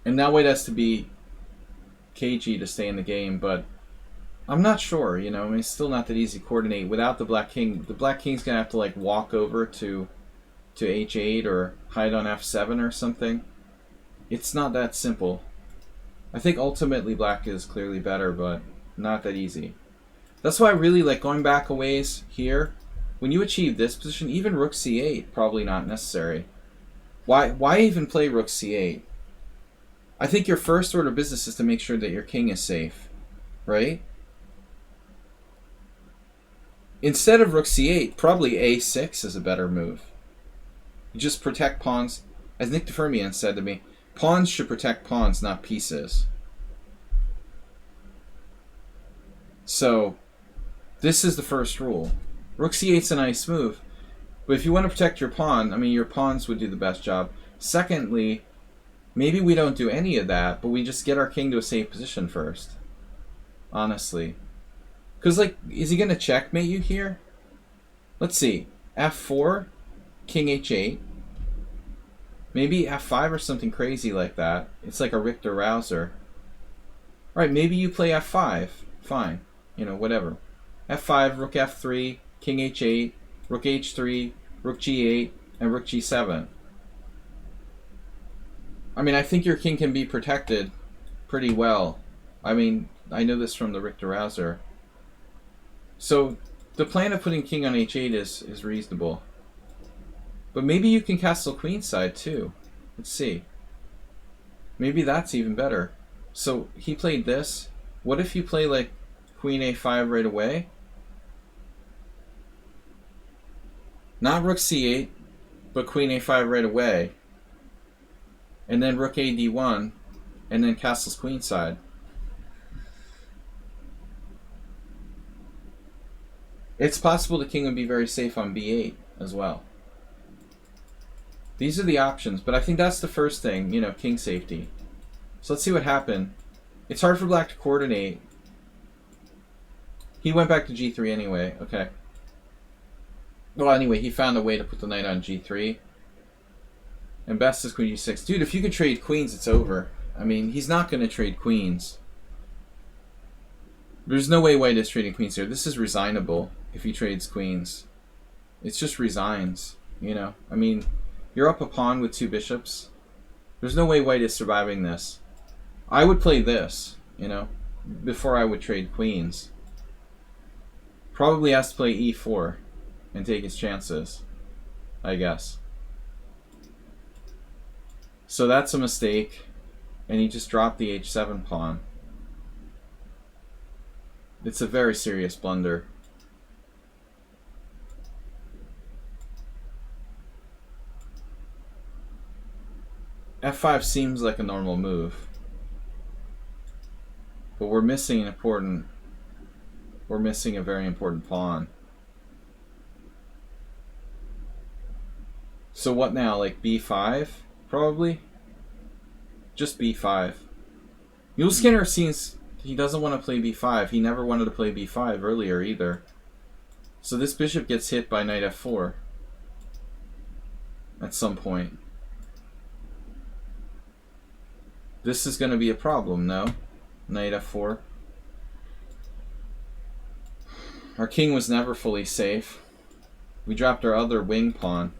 And now white has to be kg to stay in the game, but I'm not sure, you know. I mean, it's still not that easy to coordinate without the black king. The black king's going to have to like walk over to h8 or hide on f7 or something. It's not that simple. I think ultimately black is clearly better, but not that easy. That's why I really like going back a ways here. When you achieve this position, even rook c8 probably not necessary. Why even play rook c8? I think your first order of business is to make sure that your king is safe, right? Instead of rook c8, probably a6 is a better move. You just protect pawns. As Nick DeFermian said to me, pawns should protect pawns, not pieces. So, this is the first rule. Rook c8's a nice move, but if you want to protect your pawn, I mean, your pawns would do the best job. Secondly, maybe we don't do any of that, but we just get our king to a safe position first. Honestly. Because, like, is he going to checkmate you here? Let's see. f4, king h8. Maybe f5 or something crazy like that. It's like a Richter rouser. Alright, maybe you play f5. Fine. You know, whatever. f5, rook f3, king h8, rook h3, rook g8, and rook g7. I mean, I think your king can be protected pretty well. I mean, I know this from the Richter rouser. So, the plan of putting king on h8 is reasonable. But maybe you can castle queenside too. Let's see. Maybe that's even better. So, he played this. What if you play like queen a5 right away? Not rook c8, but queen a5 right away. And then rook a d1, and then castles queenside. It's possible the king would be very safe on b8 as well. These are the options, but I think that's the first thing, you know, king safety. So let's see what happened. It's hard for black to coordinate. He went back to g3 anyway, okay. Well, anyway, he found a way to put the knight on g3. And best is queen g6. Dude, if you could trade queens, it's over. I mean, he's not going to trade queens. There's no way white is trading queens here. This is resignable if he trades queens. It's just resigns, you know. I mean, you're up a pawn with two bishops. There's no way white is surviving this. I would play this, you know, before I would trade queens. Probably has to play e4 and take his chances, I guess. So that's a mistake, and he just dropped the h7 pawn. It's a very serious blunder. f5 seems like a normal move, but we're missing a very important pawn. So what now, like b5? Probably. Just b5. Mule Skinner seems he doesn't want to play b5. He never wanted to play b5 earlier either. So this bishop gets hit by knight f4 at some point. This is going to be a problem, no? Knight f4. Our king was never fully safe. We dropped our other wing pawn.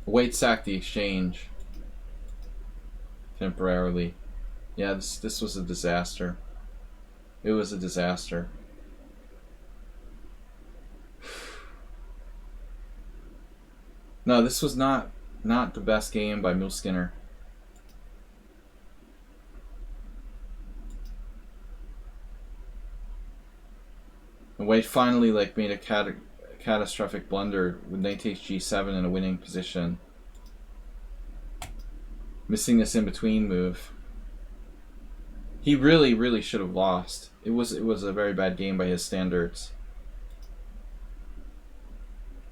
White sacked the exchange. Temporarily. Yeah, this was a disaster. It was a disaster. No, this was not the best game by Mule Skinner. And White finally made a catastrophic blunder with knight takes g7 in a winning position. Missing this in-between move. He really should have lost. It was a very bad game by his standards.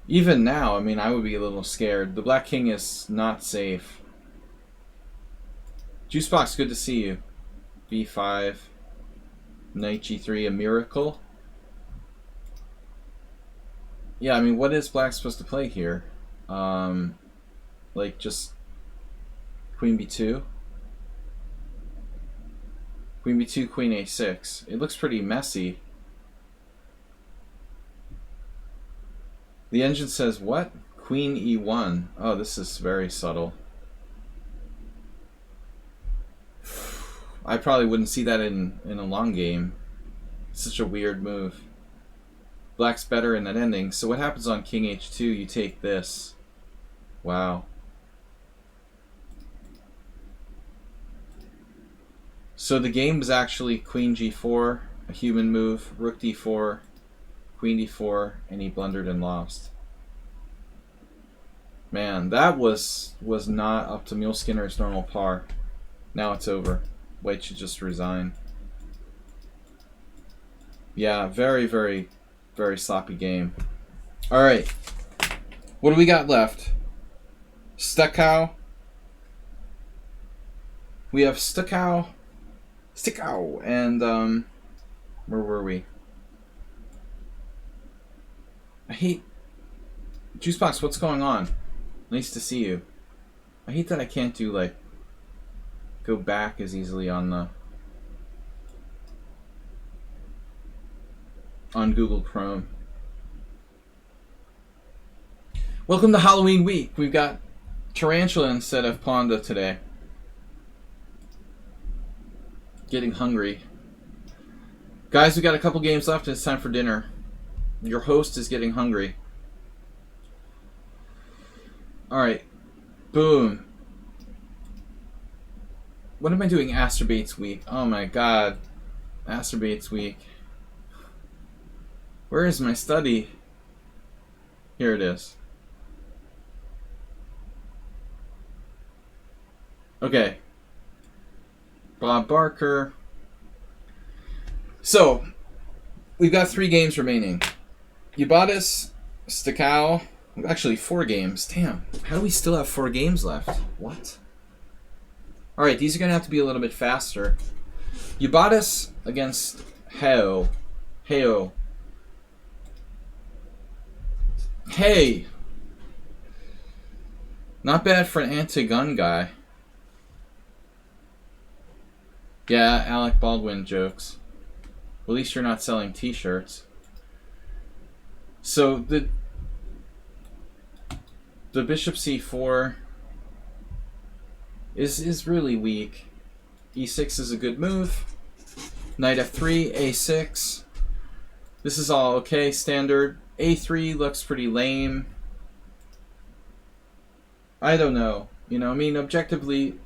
Even now, I mean, I would be a little scared. The black king is not safe. Juicebox, good to see you. b5, knight g3, a miracle. Yeah, I mean, what is black supposed to play here? Like, just queen b2? Queen b2, queen a6. It looks pretty messy. The engine says what? Queen e1. Oh, this is very subtle. I probably wouldn't see that in a long game. It's such a weird move. Black's better in that ending. So what happens on king h2? You take this. Wow. So the game was actually queen g4, a human move, rook d4, queen d4, and he blundered and lost. Man, that was not up to Mule Skinner's normal par. Now it's over. White should just resign. Yeah, very, very, very sloppy game. All right. What do we got left? Stuckow. We have Stuckow, and where were we? I hate Juicebox. What's going on? Nice to see you. I hate that I can't do like go back as easily on Google Chrome. Welcome to Halloween week. We've got Tarantula instead of Ponda today. Getting hungry. Guys, we got a couple games left and it's time for dinner. Your host is getting hungry. Alright. Boom. What am I doing Asturbates week? Oh my god. Asturbates week. Where is my study? Here it is. Okay. Bob Barker. So, we've got 3 games remaining. Ubatis, Stuckow. Actually, 4 games. Damn. How do we still have 4 games left? What? Alright, these are going to have to be a little bit faster. Ubatis against Heo. Hey! Not bad for an anti-gun guy. Yeah, Alec Baldwin jokes. Well, at least you're not selling t-shirts. So, the bishop c4 is really weak. e6 is a good move. Knight f3, a6. This is all okay, standard. a3 looks pretty lame. I don't know. You know, I mean, objectively,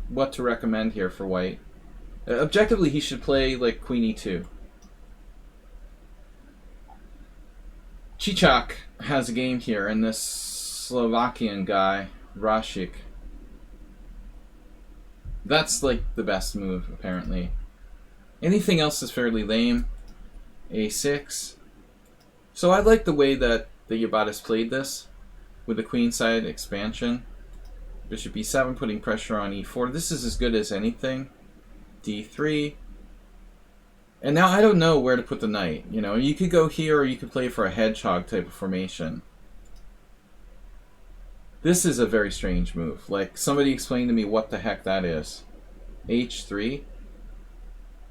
what to recommend here for white? Objectively, he should play like queen e2. Chichak has a game here, and this Slovakian guy, Rashik. That's like the best move, apparently. Anything else is fairly lame. a6. So I like the way that the Ubatis played this, with the queenside expansion. Bishop e7, putting pressure on e4. This is as good as anything. d3. And now I don't know where to put the knight. You know, you could go here or you could play for a hedgehog type of formation. This is a very strange move. Like, somebody explain to me what the heck that is. h3.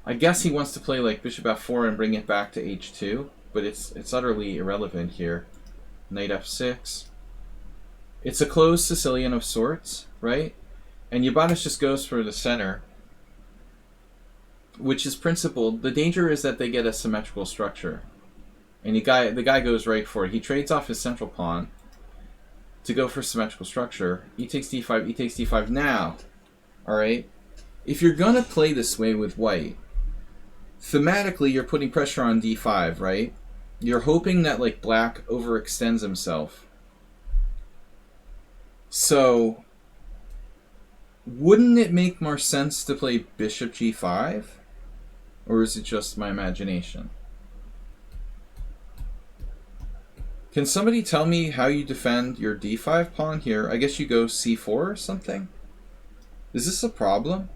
I guess he wants to play like bishop f4 and bring it back to h2, but it's utterly irrelevant here. Knight f6. It's a closed Sicilian of sorts, right? And Ubatis just goes for the center, which is principled. The danger is that they get a symmetrical structure. And the guy goes right for it. He trades off his central pawn to go for symmetrical structure. E takes d5, e takes d5 now. Alright? If you're going to play this way with white, thematically you're putting pressure on d5, right? You're hoping that like black overextends himself. So, wouldn't it make more sense to play bishop g5? Or is it just my imagination? Can somebody tell me how you defend your d5 pawn here? I guess you go c4 or something? Is this a problem?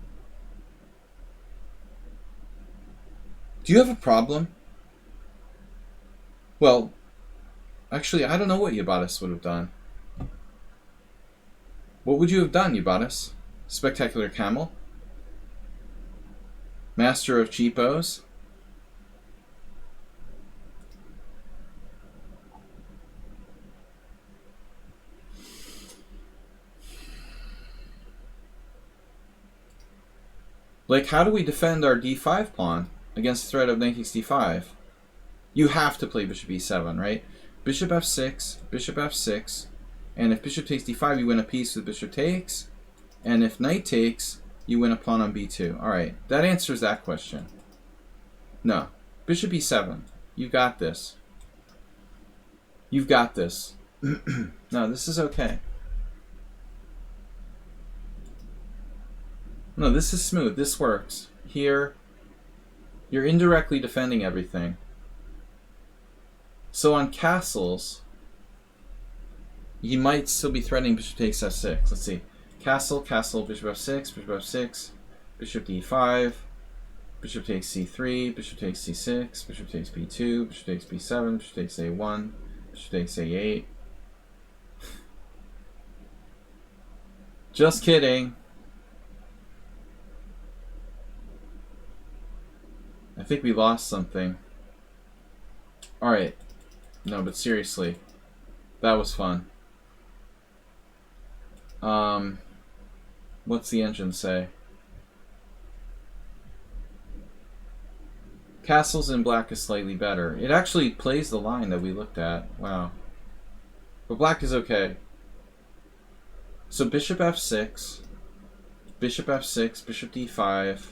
Do you have a problem? Well, actually, I don't know what Ubatis would have done. What would you have done, Ubatis? Spectacular Camel? Master of Cheapos? Like, how do we defend our d5 pawn against the threat of knight takes d5? You have to play bishop e7, right? Bishop f6, and if bishop takes d5, you win a piece with bishop takes, and if knight takes, you win a pawn on b2. Alright, that answers that question. No. Bishop e7. You've got this. You've got this. No, this is okay. No, this is smooth. This works. Here, you're indirectly defending everything. So on castles, you might still be threatening bishop takes f6. Let's see. Castle, castle, bishop f6, bishop f6, bishop d5, bishop takes c3, bishop takes c6, bishop takes b2, bishop takes b7, bishop takes a1, bishop takes a8. Just kidding. I think we lost something. Alright. No, but seriously. That was fun. What's the engine say? Castles in black is slightly better. It actually plays the line that we looked at. Wow. But black is okay. So bishop f6, bishop f6, bishop d5,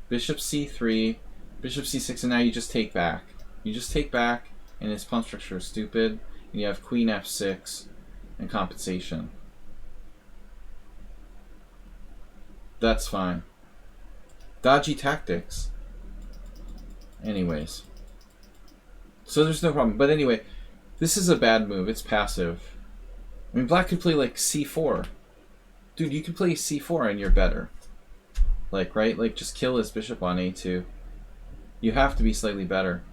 bishop c3, bishop c6, and now you just take back. You just take back, and his pawn structure is stupid, and you have queen f6 and compensation. That's fine. Dodgy tactics. Anyways. So there's no problem. But anyway, this is a bad move. It's passive. I mean, black could play like c4. Dude, you could play c4 and you're better. Like, right? Like, just kill his bishop on a2. You have to be slightly better.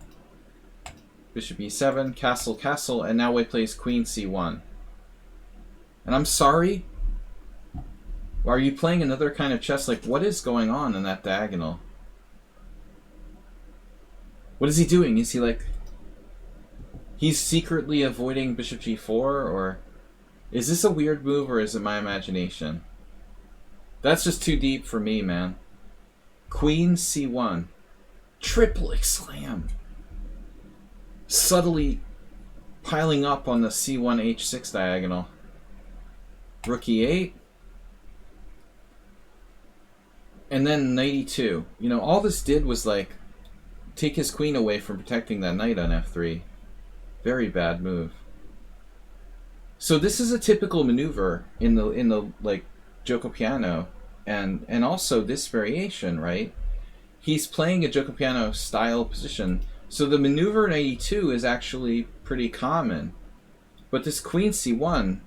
Bishop e7, castle, castle, and now white plays queen c1. And I'm sorry? Are you playing another kind of chess? Like, what is going on in that diagonal? What is he doing? Is he like... He's secretly avoiding bishop g4, or... Is this a weird move, or is it my imagination? That's just too deep for me, man. Queen c1. Triplet slam. Subtly piling up on the c1 h6 diagonal. Rook e8. And then knight e2. You know, all this did was like take his queen away from protecting that knight on f3. Very bad move. So this is a typical maneuver in the like Gioco Piano, and also this variation, right? He's playing a Gioco Piano style position. So the maneuver in 82 is actually pretty common. But this queen c1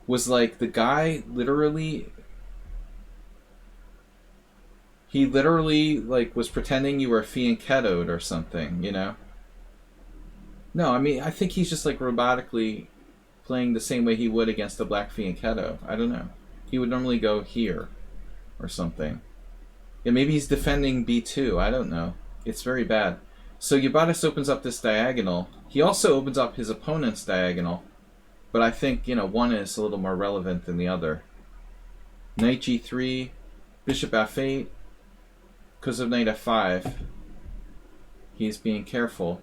was like the guy literally... He literally like was pretending you were fianchettoed or something, you know? No, I mean, I think he's just like robotically playing the same way he would against a black fianchetto. I don't know. He would normally go here or something. Yeah, maybe he's defending b2. I don't know. It's very bad. So Yabatis opens up this diagonal. He also opens up his opponent's diagonal. But I think, you know, one is a little more relevant than the other. Knight g3, bishop f8. Because of knight f5, he's being careful.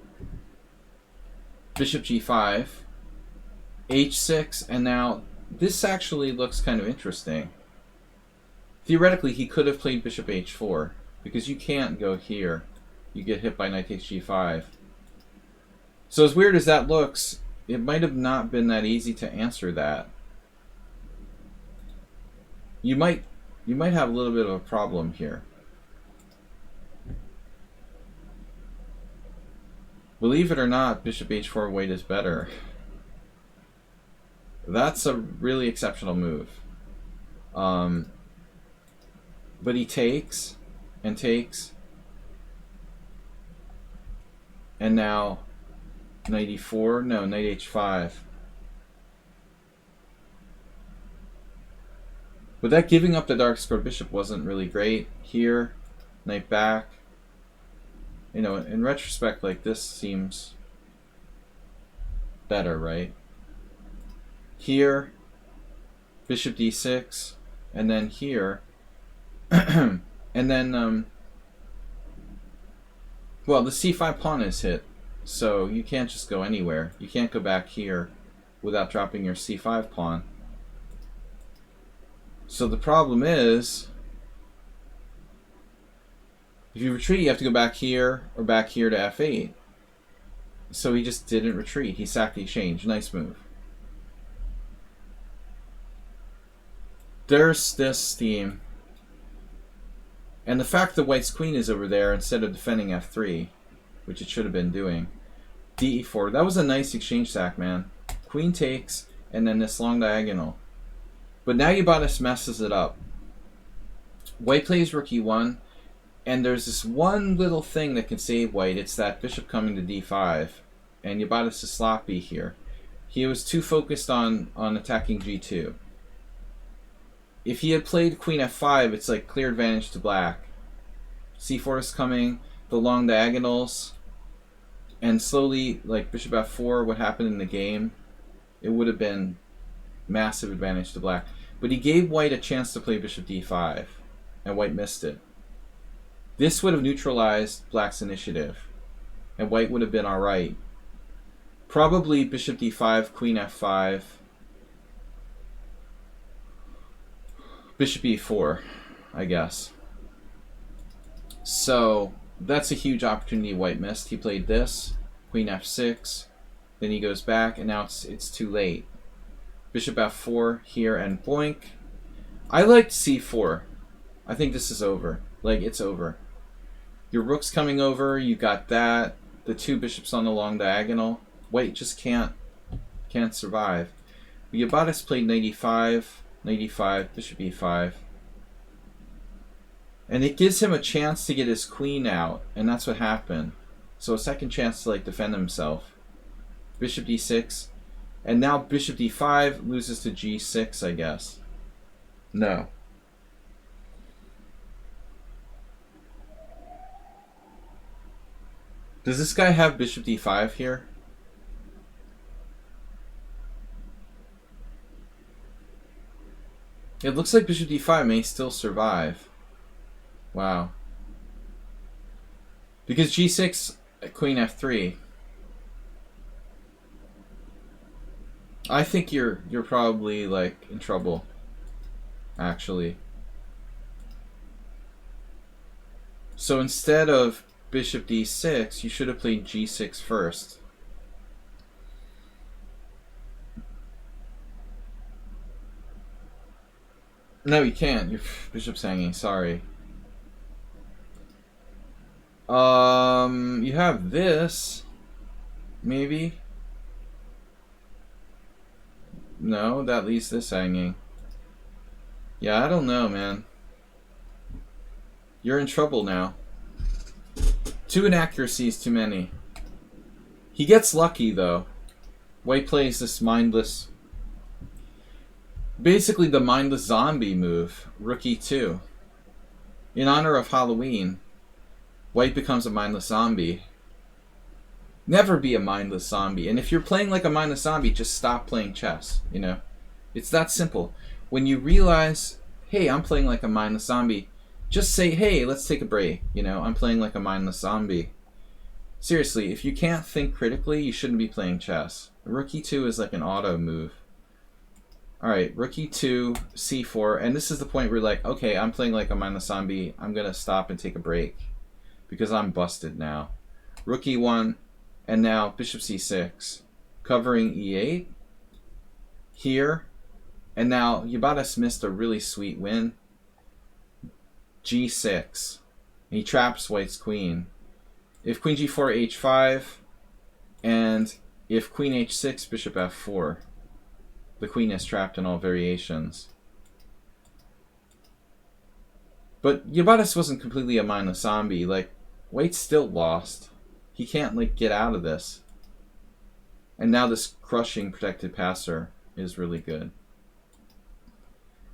Bishop g5, h6, and now this actually looks kind of interesting. Theoretically, he could have played bishop h4, because you can't go here. You get hit by knight takes g5. So as weird as that looks, it might have not been that easy to answer that. You might have a little bit of a problem here. Believe it or not, bishop h4 white is better. That's a really exceptional move. But he takes, and takes, and now knight e4, no, knight h5. But that giving up the dark squared bishop wasn't really great. Here, knight back. You know, in retrospect, like, this seems better, right? Here, bishop d6, and then here, and then, well, the c5 pawn is hit, so you can't just go anywhere. You can't go back here without dropping your c5 pawn. So the problem is, if you retreat, you have to go back here or back here to f8. So he just didn't retreat. He sacked the exchange. Nice move. There's this theme. And the fact that white's queen is over there instead of defending f3, which it should have been doing. d4. That was a nice exchange sack, man. Queen takes, and then this long diagonal. But now Ubatis messes it up. White plays rook e1, and there's this one little thing that can save white. It's that bishop coming to d5. And Ubatis is sloppy here. He was too focused on attacking g2. If he had played queen f5, it's like clear advantage to black. c4 is coming, the long diagonals, and slowly, like bishop f4, what happened in the game, it would have been massive advantage to black. But he gave white a chance to play bishop d5, and white missed it. This would have neutralized black's initiative, and white would have been alright. Probably bishop d5, queen f5, bishop e4, I guess. So that's a huge opportunity white missed. He played this, queen f6, then he goes back, and now it's too late. Bishop f4 here, and boink. I liked c4. I think this is over. Like, it's over. Your rook's coming over, you got that, the two bishops on the long diagonal. White just can't survive. But Ubatis played knight e5, knight e5, bishop e5. And it gives him a chance to get his queen out, and that's what happened. So a second chance to like defend himself. Bishop d6, and now bishop d5 loses to g6, I guess. No. Does this guy have bishop d5 here? It looks like bishop d5 may still survive. Wow. Because g6, queen f3. I think you're probably like in trouble, actually. So instead of bishop d6, you should have played g6 first. No, you can't. Your bishop's hanging. Sorry. You have this, maybe. No, that leaves this hanging. Yeah, I don't know, man. You're in trouble now. 2 inaccuracies too many. He gets lucky, though. White plays this mindless... Basically the mindless zombie move, rook e2. In honor of Halloween, white becomes a mindless zombie. Never be a mindless zombie. And if you're playing like a mindless zombie, just stop playing chess, you know? It's that simple. When you realize, hey, I'm playing like a mindless zombie, just say, hey, let's take a break, you know? I'm playing like a mindless zombie. Seriously, if you can't think critically, you shouldn't be playing chess. Rook e2 is like an auto move. Alright, rook e2, c4, and this is the point where you're like, okay, I'm playing like a mindless zombie, I'm going to stop and take a break, because I'm busted now. Rook e1, and now bishop c6, covering e8, here, and now Ubatis missed a really sweet win. g6, he traps white's queen. If queen g4, h5, and if queen h6, bishop f4. The queen is trapped in all variations. But Ubatis wasn't completely a mindless zombie. Like, white's still lost. He can't, like, get out of this. And now this crushing protected passer is really good.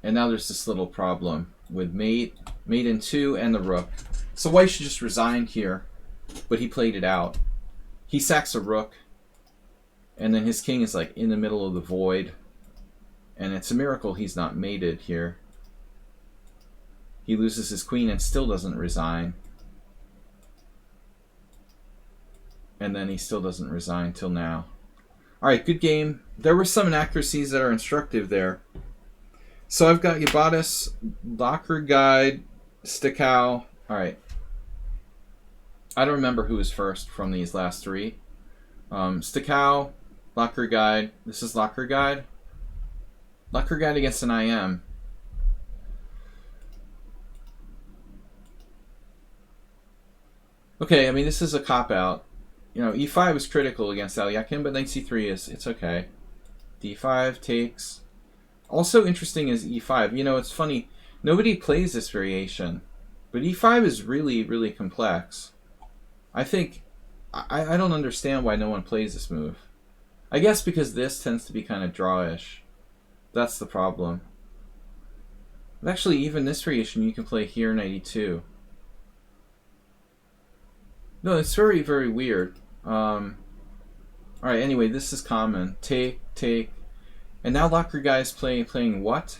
And now there's this little problem with mate in 2, and the rook. So white should just resign here, but he played it out. He sacks a rook, and then his king is, like, in the middle of the void. And it's a miracle he's not mated here. He loses his queen and still doesn't resign. And then he still doesn't resign till now. Alright, good game. There were some inaccuracies that are instructive there. So I've got Ubatis, Locker Guide, Stickow. Alright. I don't remember who was first from these last 3. Stakao, Locker Guide. This is Locker Guide. Locker Guide against an IM. Okay, I mean, this is a cop-out. You know, e5 is critical against Alyakin, but knight c3 it's okay. d5 takes. Also interesting is e5. You know, it's funny. Nobody plays this variation. But e5 is really, really complex. I think... I don't understand why no one plays this move. I guess because this tends to be kind of drawish. That's the problem. But actually, even this variation you can play here, knight e2. No, it's very, very weird. Alright, anyway, this is common. Take, take. And now Locker Guy is playing what?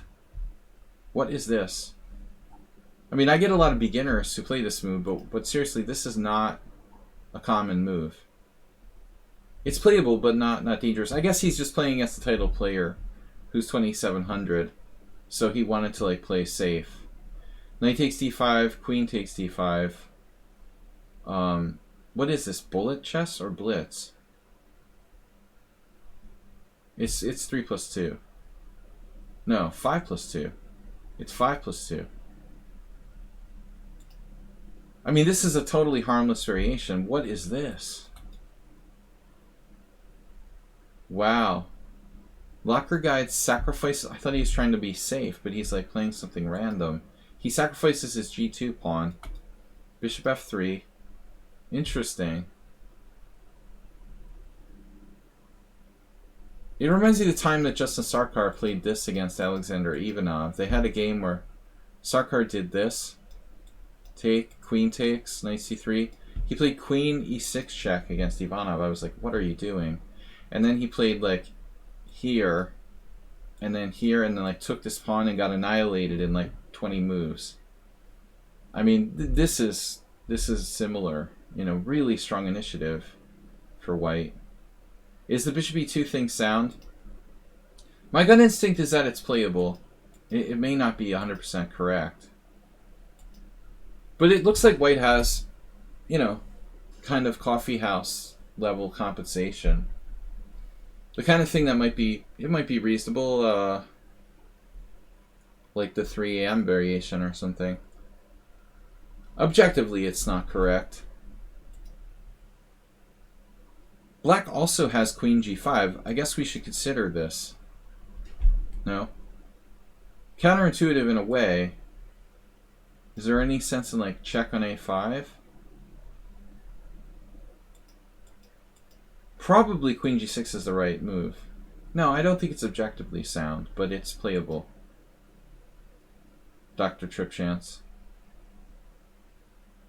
What is this? I mean, I get a lot of beginners who play this move, but seriously, this is not a common move. It's playable, but not dangerous. I guess he's just playing against the title player, who's 2700, so he wanted to like play safe. Knight takes d5, queen takes d5. What is this? Bullet chess or blitz? It's 3 plus 2. No, 5 plus 2. It's 5 plus 2. I mean, this is a totally harmless variation. What is this? Wow. Locker Guide sacrifices... I thought he was trying to be safe, but he's like playing something random. He sacrifices his g2 pawn. Bishop f3. Interesting. It reminds me of the time that Justin Sarkar played this against Alexander Ivanov. They had a game where Sarkar did this. Take, queen takes, knight c3. He played queen e6 check against Ivanov. I was like, what are you doing? And then he played like here, and then here, and then like took this pawn and got annihilated in like 20 moves. I mean, this is similar. You know, really strong initiative for white. Is the bishop e2 thing sound? My gut instinct is that it's playable. It may not be 100% correct. But it looks like white has, you know, kind of coffee house level compensation. The kind of thing that might be reasonable, like the 3 a.m. variation or something. Objectively, it's not correct. Black also has queen g5. I guess we should consider this. No? Counterintuitive in a way. Is there any sense in like check on a5? Probably queen g6 is the right move. No, I don't think it's objectively sound, but it's playable. Dr. Tripchance.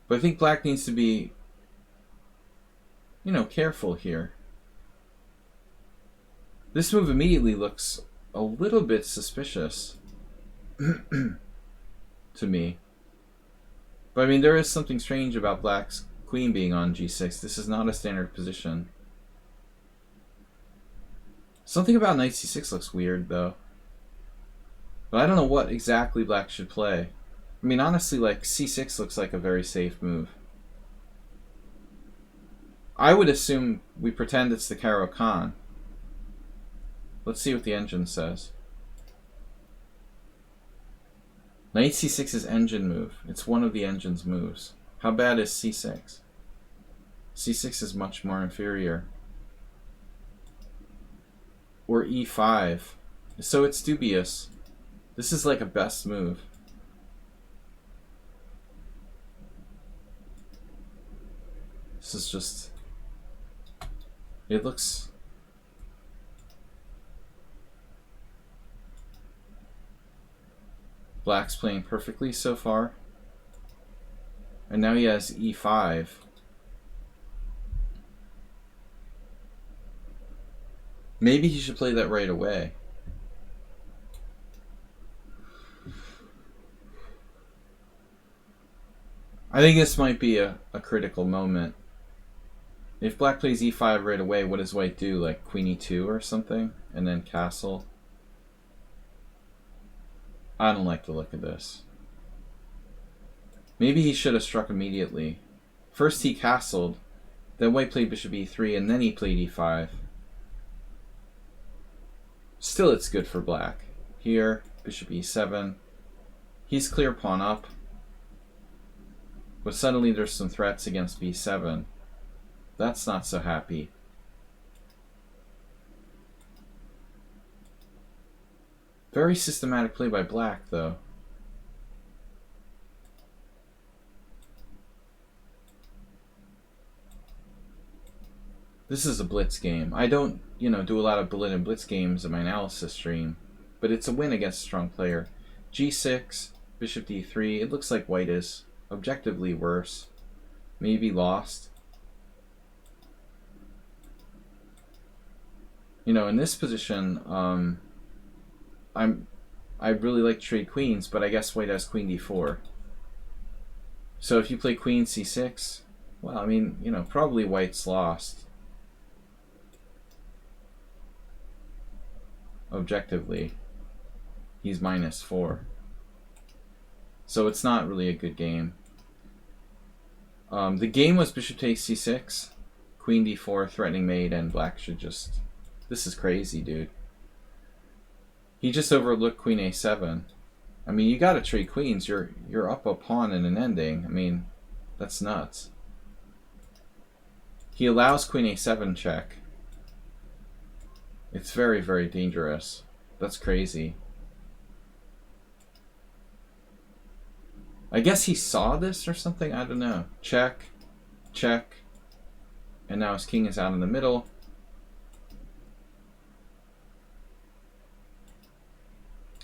But I think black needs to be, you know, careful here. This move immediately looks a little bit suspicious to me. But I mean, there is something strange about black's queen being on g6. This is not a standard position. Something about knight c6 looks weird, though. But I don't know what exactly black should play. I mean, honestly, like, c6 looks like a very safe move. I would assume we pretend it's the Caro-Kann. Let's see what the engine says. Knight c6 is engine move. It's one of the engine's moves. How bad is c6? c6 is much more inferior. Or e5. So it's dubious. This is like a best move. This is just... It looks... Black's playing perfectly so far. And now he has e5. Maybe he should play that right away. I think this might be a critical moment. If black plays e5 right away, what does white do? Like queen e2 or something? And then castle? I don't like the look of this. Maybe he should have struck immediately. First he castled, Then white played bishop e3, and then he played e5. Still, it's good for black. Here, bishop e7. He's clear pawn up. But suddenly there's some threats against b7. That's not so happy. Very systematic play by black, though. This is a blitz game. I don't, do a lot of bullet and blitz games in my analysis stream, but it's a win against a strong player. g6, bishop d3. It looks like white is objectively worse. Maybe lost. In this position, I really like to trade queens, but I guess white has queen d4. So if you play queen c6, well, I mean, probably white's lost. Objectively, he's -4. So it's not really a good game. The game was bishop takes c6, queen d4, threatening mate, and black should just... This is crazy, dude. He just overlooked queen a7. I mean, you gotta trade queens. You're up a pawn in an ending. I mean, that's nuts. He allows queen a7 check. It's very, very dangerous. That's crazy. I guess he saw this or something. I don't know. Check. Check. And now his king is out in the middle.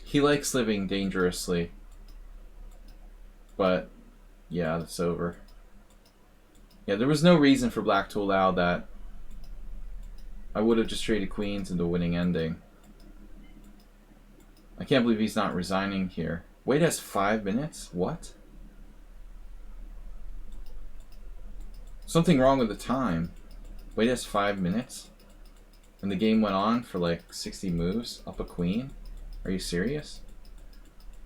He likes living dangerously. But, yeah, that's over. Yeah, there was no reason for black to allow that. I would have just traded queens into a winning ending. I can't believe he's not resigning here. White has 5 minutes? What? Something wrong with the time. White has 5 minutes? And the game went on for like 60 moves? Up a queen? Are you serious?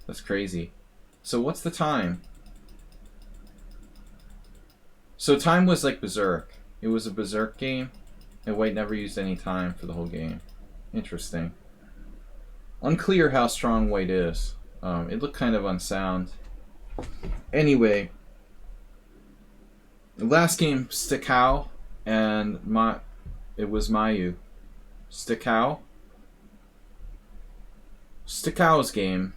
That's crazy. So what's the time? So time was like berserk. It was a berserk game. And white never used any time for the whole game. Interesting. Unclear how strong white is. It looked kind of unsound. Anyway, the last game, Paschall, and it was Mayu. Paschall's game.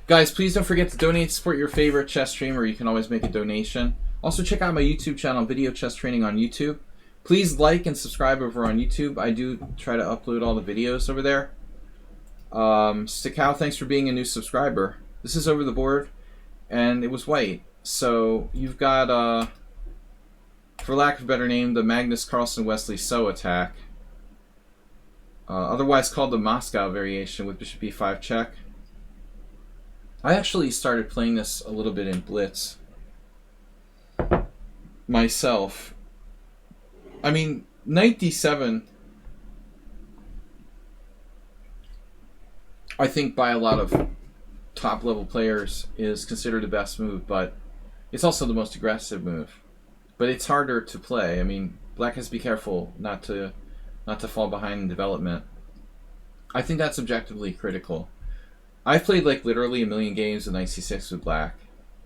Guys, please don't forget to donate to support your favorite chess streamer. You can always make a donation. Also, check out my YouTube channel, Video Chess Training on YouTube. Please like and subscribe over on YouTube. I do try to upload all the videos over there. Paschall, thanks for being a new subscriber. This is over the board, and it was white. So you've got, for lack of a better name, the Magnus Carlsen Wesley So attack. Otherwise called the Moscow variation with bishop e5 check. I actually started playing this a little bit in Blitz myself. I mean, knight d7, I think by a lot of top level players is considered the best move, but it's also the most aggressive move. But it's harder to play. I mean, black has to be careful not to fall behind in development. I think that's objectively critical. I've played like literally a million games with knight c6 with black,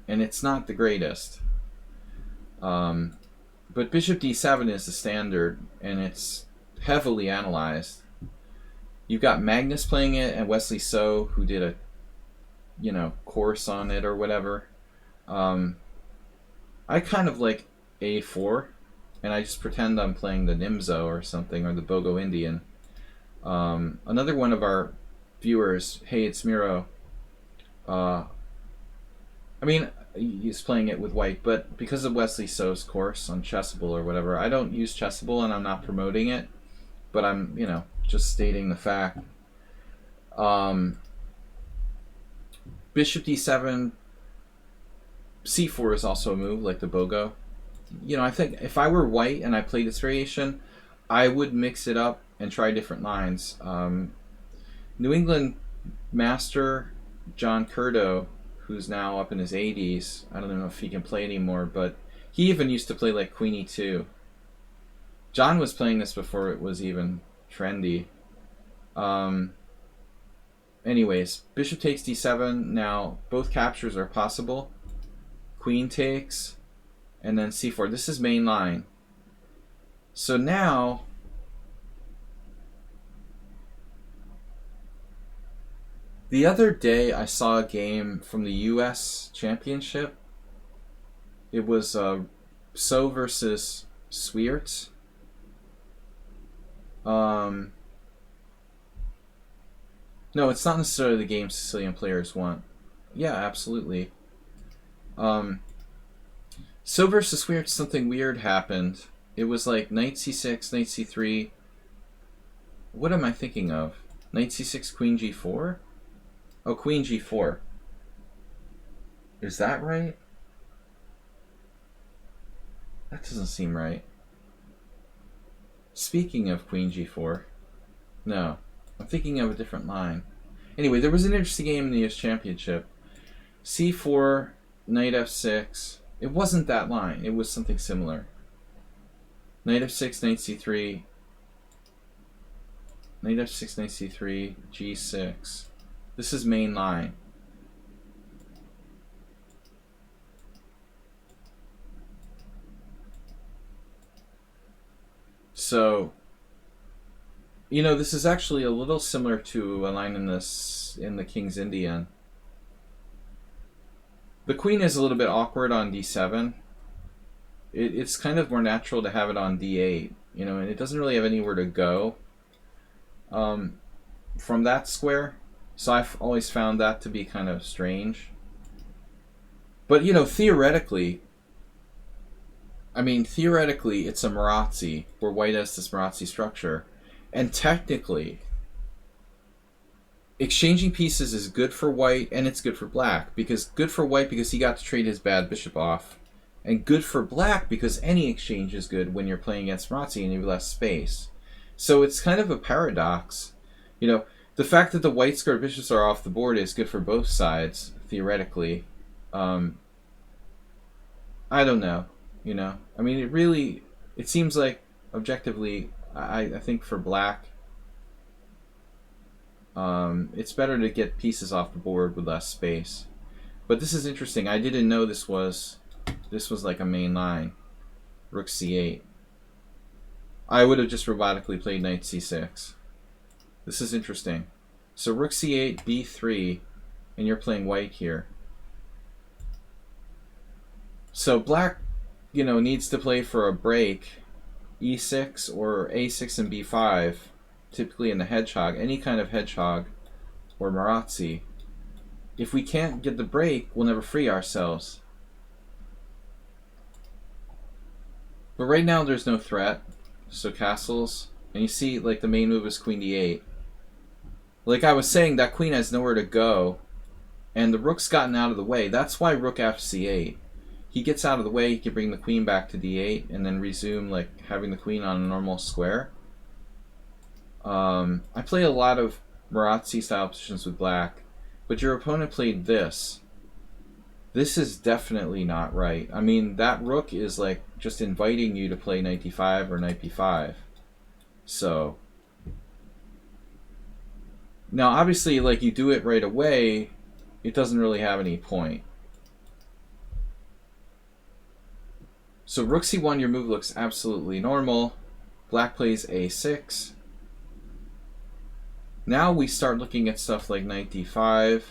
and it's not the greatest. But bishop d7 is the standard, and it's heavily analyzed. You've got Magnus playing it and Wesley So, who did a course on it or whatever. I kind of like a4, and I just pretend I'm playing the Nimzo or something, or the Bogo Indian. Another one of our viewers, hey, it's Miro. I mean, he's playing it with white, but because of Wesley So's course on Chessable or whatever, I don't use Chessable and I'm not promoting it, but I'm, just stating the fact. Bishop d7, c4 is also a move, like the Bogo. I think if I were white and I played this variation, I would mix it up and try different lines. New England master John Curdo, who's now up in his 80s, I don't know if he can play anymore, but He even used to play like queen e2. John was playing this before it was even trendy. Anyways, bishop takes d7. Now, both captures are possible. Queen takes, and then c4. This is main line. So now, the other day I saw a game from the US Championship. It was So versus Sweerts. No, it's not necessarily the game Sicilian players want. Yeah, absolutely. So versus Sweerts, something weird happened. It was like knight c6, knight c3. What am I thinking of? Knight c6, queen g4? Oh, queen g4. Is that right? That doesn't seem right. Speaking of queen g4. No. I'm thinking of a different line. Anyway, there was an interesting game in the US Championship. c4, knight f6. It wasn't that line. It was something similar. Knight f6, knight c3. Knight f6, knight c3, g6. This is main line. So, you know, this is actually a little similar to a line in the King's Indian. The queen is a little bit awkward on d7. It's kind of more natural to have it on d8, you know, and it doesn't really have anywhere to go from that square. So I've always found that to be kind of strange. But, you know, theoretically, it's a Marazzi, where white has this Marazzi structure. And technically, exchanging pieces is good for white and it's good for black. Good for white because he got to trade his bad bishop off. And good for black because any exchange is good when you're playing against Marazzi and you have less space. So it's kind of a paradox. You know, the fact that the white square bishops are off the board is good for both sides, theoretically. I don't know, you know. I mean, it seems like, objectively, I think for black, it's better to get pieces off the board with less space. But this is interesting. I didn't know this was like a main line. Rook c8. I would have just robotically played knight c6. This is interesting. So rook c8, b3, and you're playing white here. So black, you know, needs to play for a break, e6 or a6 and b5, typically in the hedgehog, any kind of hedgehog or Marazzi. If we can't get the break, we'll never free ourselves. But right now there's no threat, so castles, and you see like the main move is queen d8. Like I was saying, that queen has nowhere to go, and the rook's gotten out of the way. That's why rook fc8. He gets out of the way, he can bring the queen back to d8, and then resume like having the queen on a normal square. I play a lot of Marazzi style positions with black, but your opponent played this. This is definitely not right. I mean, that rook is like just inviting you to play knight d5 or knight b5. So now obviously, like, you do it right away, it doesn't really have any point. So rook c1, your move looks absolutely normal. Black plays a6. Now we start looking at stuff like knight d5.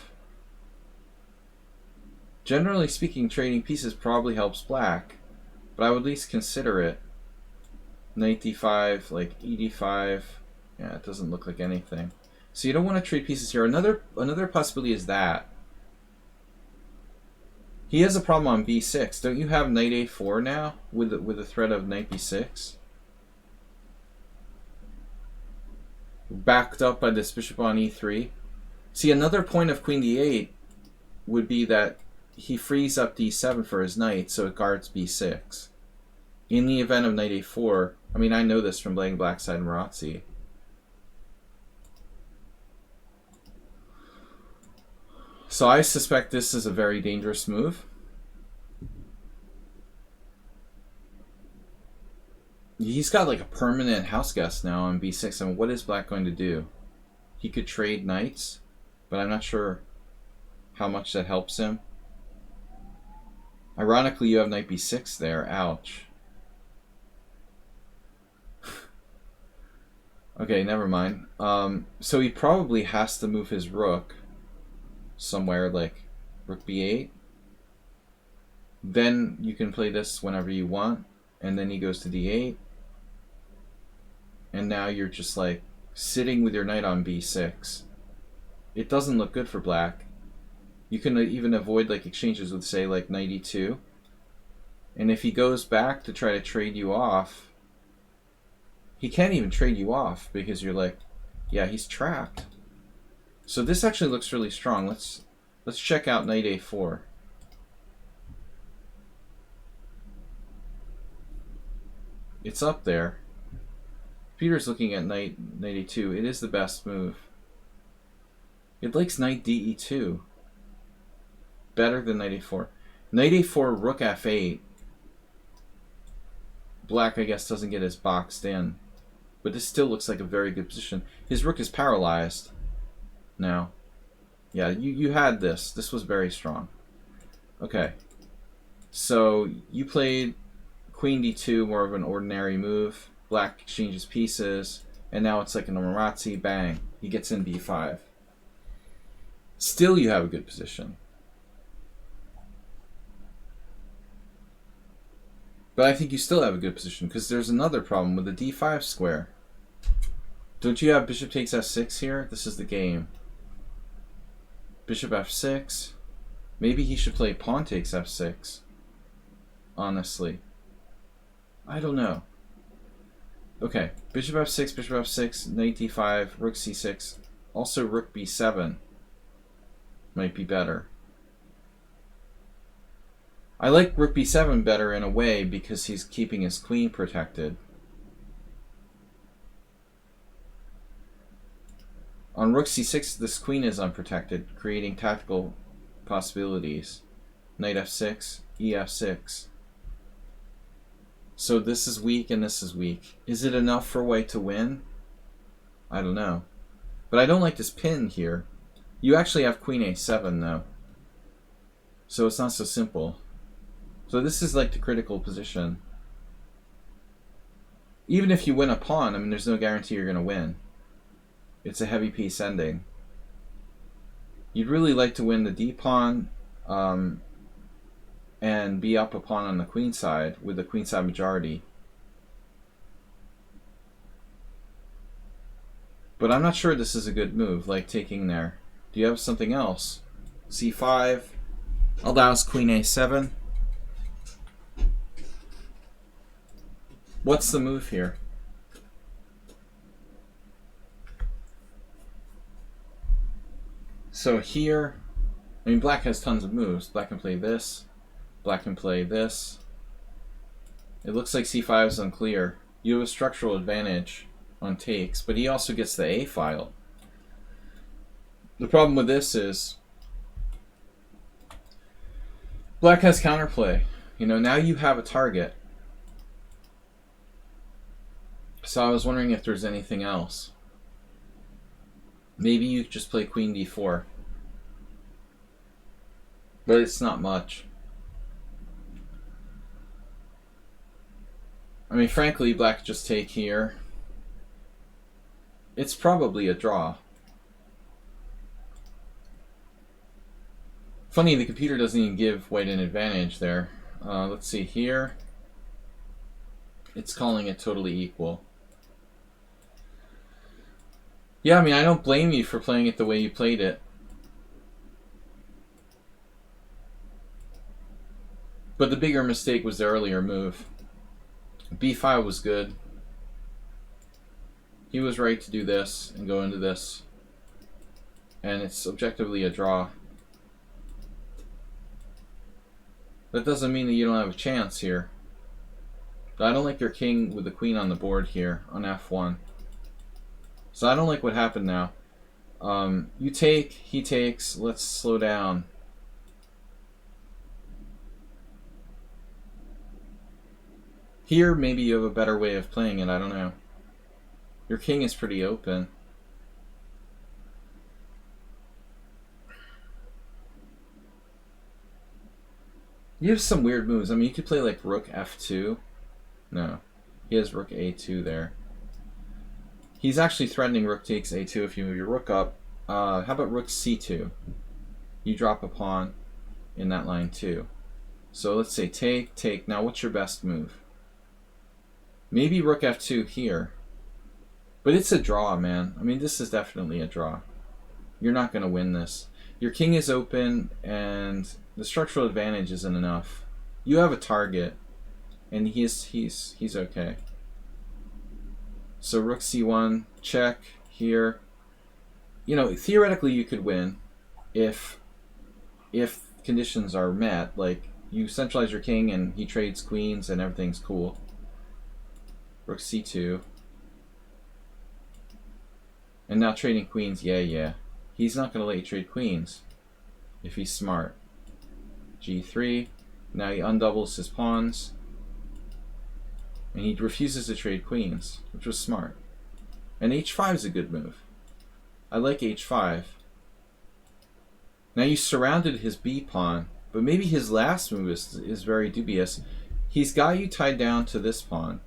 Generally speaking, trading pieces probably helps black, but I would at least consider it. Knight d5, like e d5. Yeah, it doesn't look like anything. So you don't want to trade pieces here. Another possibility is that he has a problem on b6. Don't you have knight a4 now with the threat of knight b6? Backed up by this bishop on e3. See, another point of queen d8 would be that he frees up d7 for his knight, so it guards b6. In the event of knight a4, I mean, I know this from playing blackside Marazzi. So I suspect this is a very dangerous move. He's got like a permanent house guest now on b6. I mean, what is black going to do? He could trade knights, but I'm not sure how much that helps him. Ironically, you have knight b6 there. Ouch. Okay, never mind. So he probably has to move his rook somewhere, like rook b8. Then you can play this whenever you want, and then he goes to d8. And now you're just like sitting with your knight on b6. It doesn't look good for black. You can even avoid like exchanges with, say, like knight e2. And if he goes back to try to trade you off, he can't even trade you off because you're like, yeah, he's trapped. So this actually looks really strong. Let's check out knight a4. It's up there. Peter's looking at knight e2. It is the best move. It likes knight de2. Better than knight a4. Knight a4, rook f8. Black, I guess, doesn't get as boxed in. But this still looks like a very good position. His rook is paralyzed now. Yeah, you had this. This was very strong. Okay. So you played queen d2, more of an ordinary move. Black exchanges pieces. And now it's like an Marazzi. Bang. He gets in b5. Still you have a good position. But I think you still have a good position because there's another problem with the d5 square. Don't you have bishop takes f6 here? This is the game. Bishop f6. Maybe he should play pawn takes f6. Honestly. I don't know. Okay. Bishop f6, knight d5, rook c6. Also rook b7 might be better. I like rook b7 better in a way because he's keeping his queen protected. On rook c6, this queen is unprotected, creating tactical possibilities. Knight f6, ef6. So this is weak and this is weak. Is it enough for white to win? I don't know. But I don't like this pin here. You actually have queen a7 though. So it's not so simple. So this is like the critical position. Even if you win a pawn, I mean, there's no guarantee you're going to win. It's a heavy piece ending. You'd really like to win the d-pawn and be up a pawn on the queen side with the queen side majority. But I'm not sure this is a good move, like taking there. Do you have something else? c5 allows queen a7. What's the move here? So here, I mean, black has tons of moves. Black can play this. Black can play this. It looks like c5 is unclear. You have a structural advantage on takes, but he also gets the a file. The problem with this is black has counterplay. You know, now you have a target. So I was wondering if there's anything else. Maybe you just play queen d4. But it's not much. I mean, frankly, black could just take here. It's probably a draw. Funny, the computer doesn't even give white an advantage there. Let's see here. It's calling it totally equal. Yeah, I mean, I don't blame you for playing it the way you played it. But the bigger mistake was the earlier move. b5 was good. He was right to do this and go into this. And it's objectively a draw. That doesn't mean that you don't have a chance here. But I don't like your king with the queen on the board here on f1. So I don't like what happened now. You take, he takes, let's slow down. Here, maybe you have a better way of playing it. I don't know. Your king is pretty open. You have some weird moves. I mean, you could play like rook f2. No. He has rook a2 there. He's actually threatening rook takes a2 if you move your rook up. How about rook c2? You drop a pawn in that line too. So let's say take, take. Now what's your best move? Maybe rook f2 here. But it's a draw, man. I mean, this is definitely a draw. You're not going to win this. Your king is open, and the structural advantage isn't enough. You have a target, and he's okay. So rook c1, check here. You know, theoretically you could win if conditions are met. Like, you centralize your king, and he trades queens, and everything's cool. Rook c2. And now trading queens, yeah. He's not going to let you trade queens if he's smart. g3. Now he undoubles his pawns. And he refuses to trade queens, which was smart. And h5 is a good move. I like h5. Now you surrounded his b pawn, but maybe his last move is very dubious. He's got you tied down to this pawn.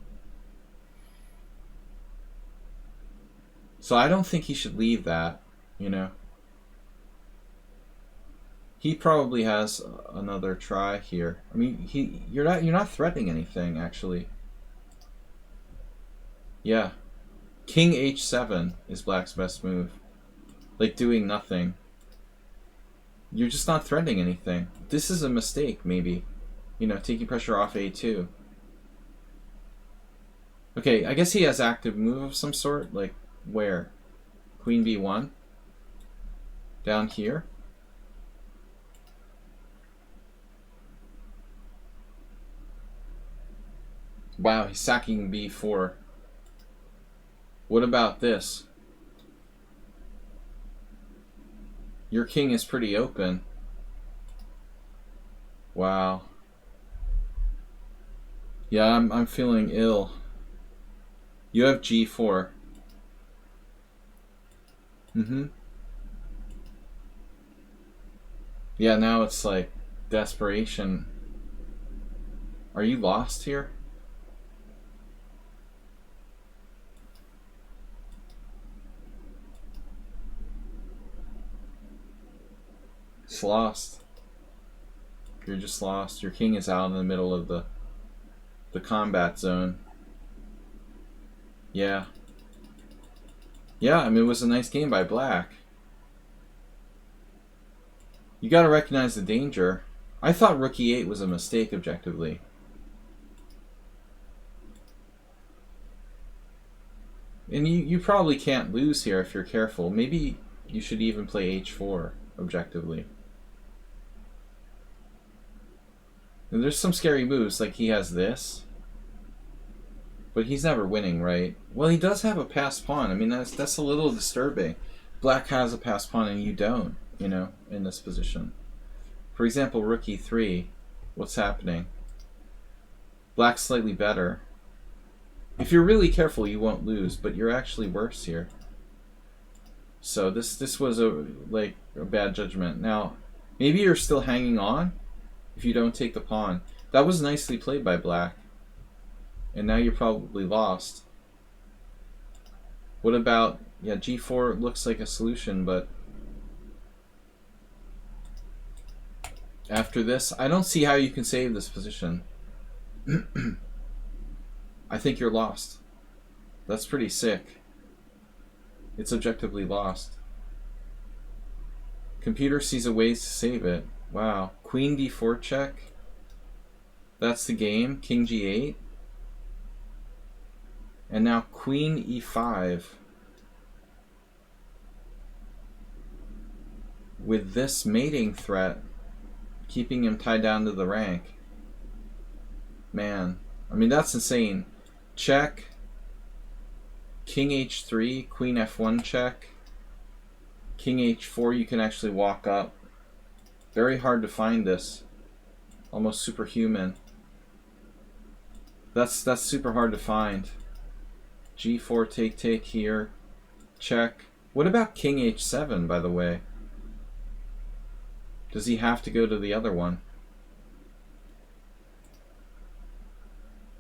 So I don't think he should leave that, you know. He probably has another try here. I mean, you're not threatening anything actually. Yeah. King h7 is black's best move. Like doing nothing. You're just not threatening anything. This is a mistake, maybe. You know, taking pressure off a2. Okay, I guess he has active move of some sort. Like, where? Queen b1? Down here? Wow, he's sacking b4. What about this? Your king is pretty open. Wow. Yeah, I'm feeling ill. You have g4. Yeah, now it's like desperation. Are you lost here? It's lost. You're just lost. Your king is out in the middle of the combat zone. Yeah. Yeah, I mean, it was a nice game by black. You gotta recognize the danger. I thought rook e8 was a mistake objectively. And you probably can't lose here if you're careful. Maybe you should even play h4 objectively. And there's some scary moves, like he has this. But he's never winning, right? Well, he does have a passed pawn. I mean, that's a little disturbing. Black has a passed pawn and you don't, you know, in this position. For example, rook e3. What's happening? Black's slightly better. If you're really careful, you won't lose, but you're actually worse here. So this was a bad judgment. Now, maybe you're still hanging on if you don't take the pawn. That was nicely played by black. And now you're probably lost. What about, yeah, g4 looks like a solution, but after this, I don't see how you can save this position. I think you're lost. That's pretty sick. It's objectively lost. Computer sees a ways to save it. Wow. Queen d4 check. That's the game. King g8. And now queen e5. With this mating threat, keeping him tied down to the rank. Man, I mean, that's insane. Check. King h3, queen f1 check. King h4, you can actually walk up. Very hard to find this. Almost superhuman. That's super hard to find. G4 take here. Check. What about king h7, by the way? Does he have to go to the other one?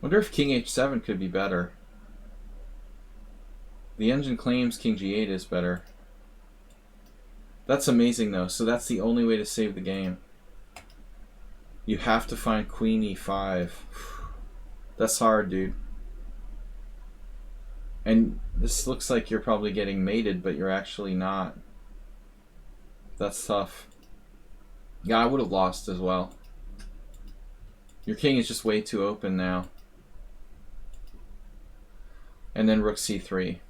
Wonder if king h7 could be better. The engine claims king g8 is better. That's amazing though, so that's the only way to save the game. You have to find queen e5. That's hard, dude. And this looks like you're probably getting mated, but you're actually not. That's tough. Yeah, I would have lost as well. Your king is just way too open now. And then rook c3.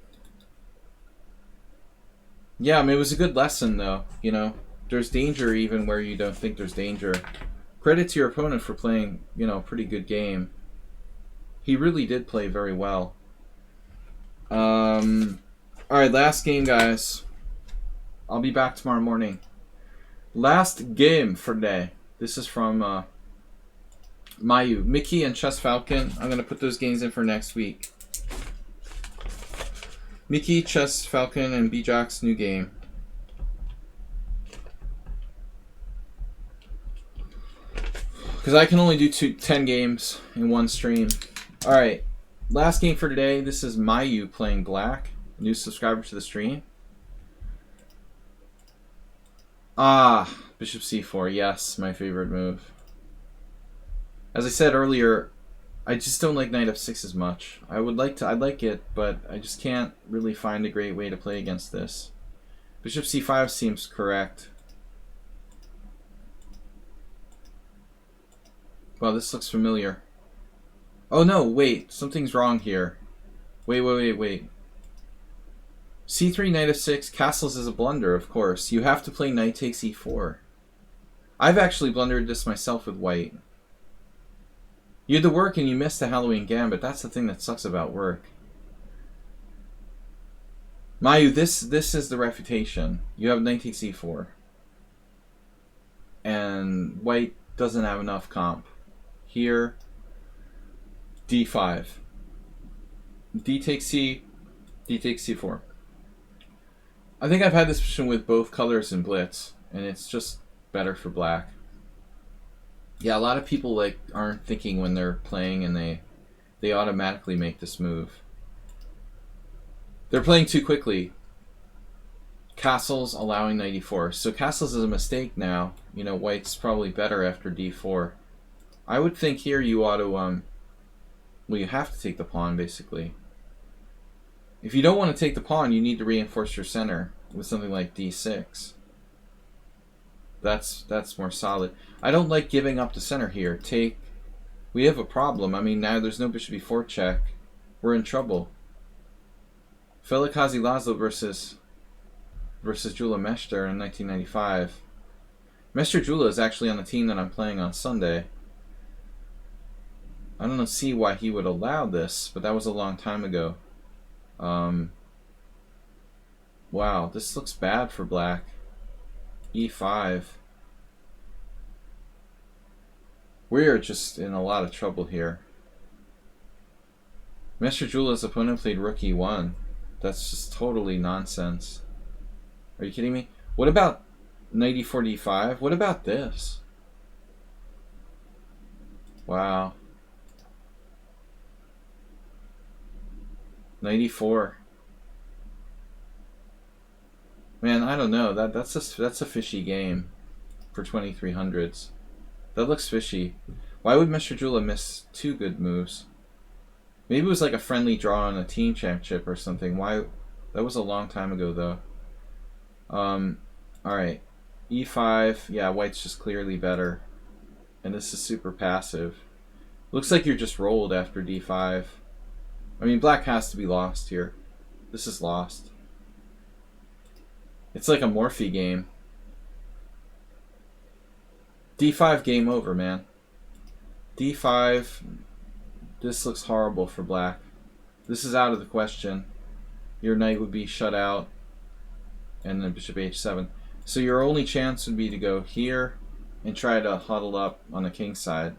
Yeah, I mean, it was a good lesson, though. You know, there's danger even where you don't think there's danger. Credit to your opponent for playing, you know, a pretty good game. He really did play very well. Alright, last game, guys. I'll be back tomorrow morning. Last game for today. This is from Mayu. Mickey and Chess Falcon. I'm going to put those games in for next week. Mickey, Chess Falcon, and B-Jock's new game. Because I can only do 10 games in one stream. Alright, last game for today. This is Mayu playing black. New subscriber to the stream. Ah, bishop c4. Yes, my favorite move. As I said earlier, I just don't like knight f6 as much. I'd like it, but I just can't really find a great way to play against this. Bishop c5 seems correct. Wow, this looks familiar. Oh no, wait, something's wrong here. Wait. c3, knight f6, castles is a blunder, of course. You have to play knight takes e4. I've actually blundered this myself with white. You had to work and you missed the Halloween gambit. That's the thing that sucks about work. Mayu, this is the refutation. You have knight takes e4. And white doesn't have enough comp. Here, d5. D takes c, d takes c4. I think I've had this position with both colors in Blitz, and it's just better for black. Yeah, a lot of people like aren't thinking when they're playing, and they automatically make this move. They're playing too quickly. Castles allowing knight e4. So castles is a mistake now. You know, white's probably better after d4. I would think here you ought to well, you have to take the pawn basically. If you don't want to take the pawn, you need to reinforce your center with something like d6. That's more solid. I don't like giving up the center here. Take. We have a problem. I mean, now there's no bishop e4 check. We're in trouble. Felikazi Laszlo versus Jula Mester in 1995. Mester Jula is actually on the team that I'm playing on Sunday. I don't see why he would allow this, but that was a long time ago. Wow, this looks bad for black. e5. We're just in a lot of trouble here. Mester Jula's opponent played rook e1. That's just totally nonsense. Are you kidding me? What about knight e4 d5? What about this? Wow. Knight e4. Man, I don't know. That's a fishy game for 2300s. That looks fishy. Why would Mr. Jula miss two good moves? Maybe it was like a friendly draw in a team championship or something. Why? That was a long time ago, though. Alright. e5. Yeah, white's just clearly better. And this is super passive. Looks like you're just rolled after d5. I mean, black has to be lost here. This is lost. It's like a Morphe game. d5, game over, man. d5. This looks horrible for black. This is out of the question. Your knight would be shut out. And then bishop h7. So your only chance would be to go here and try to huddle up on the king side.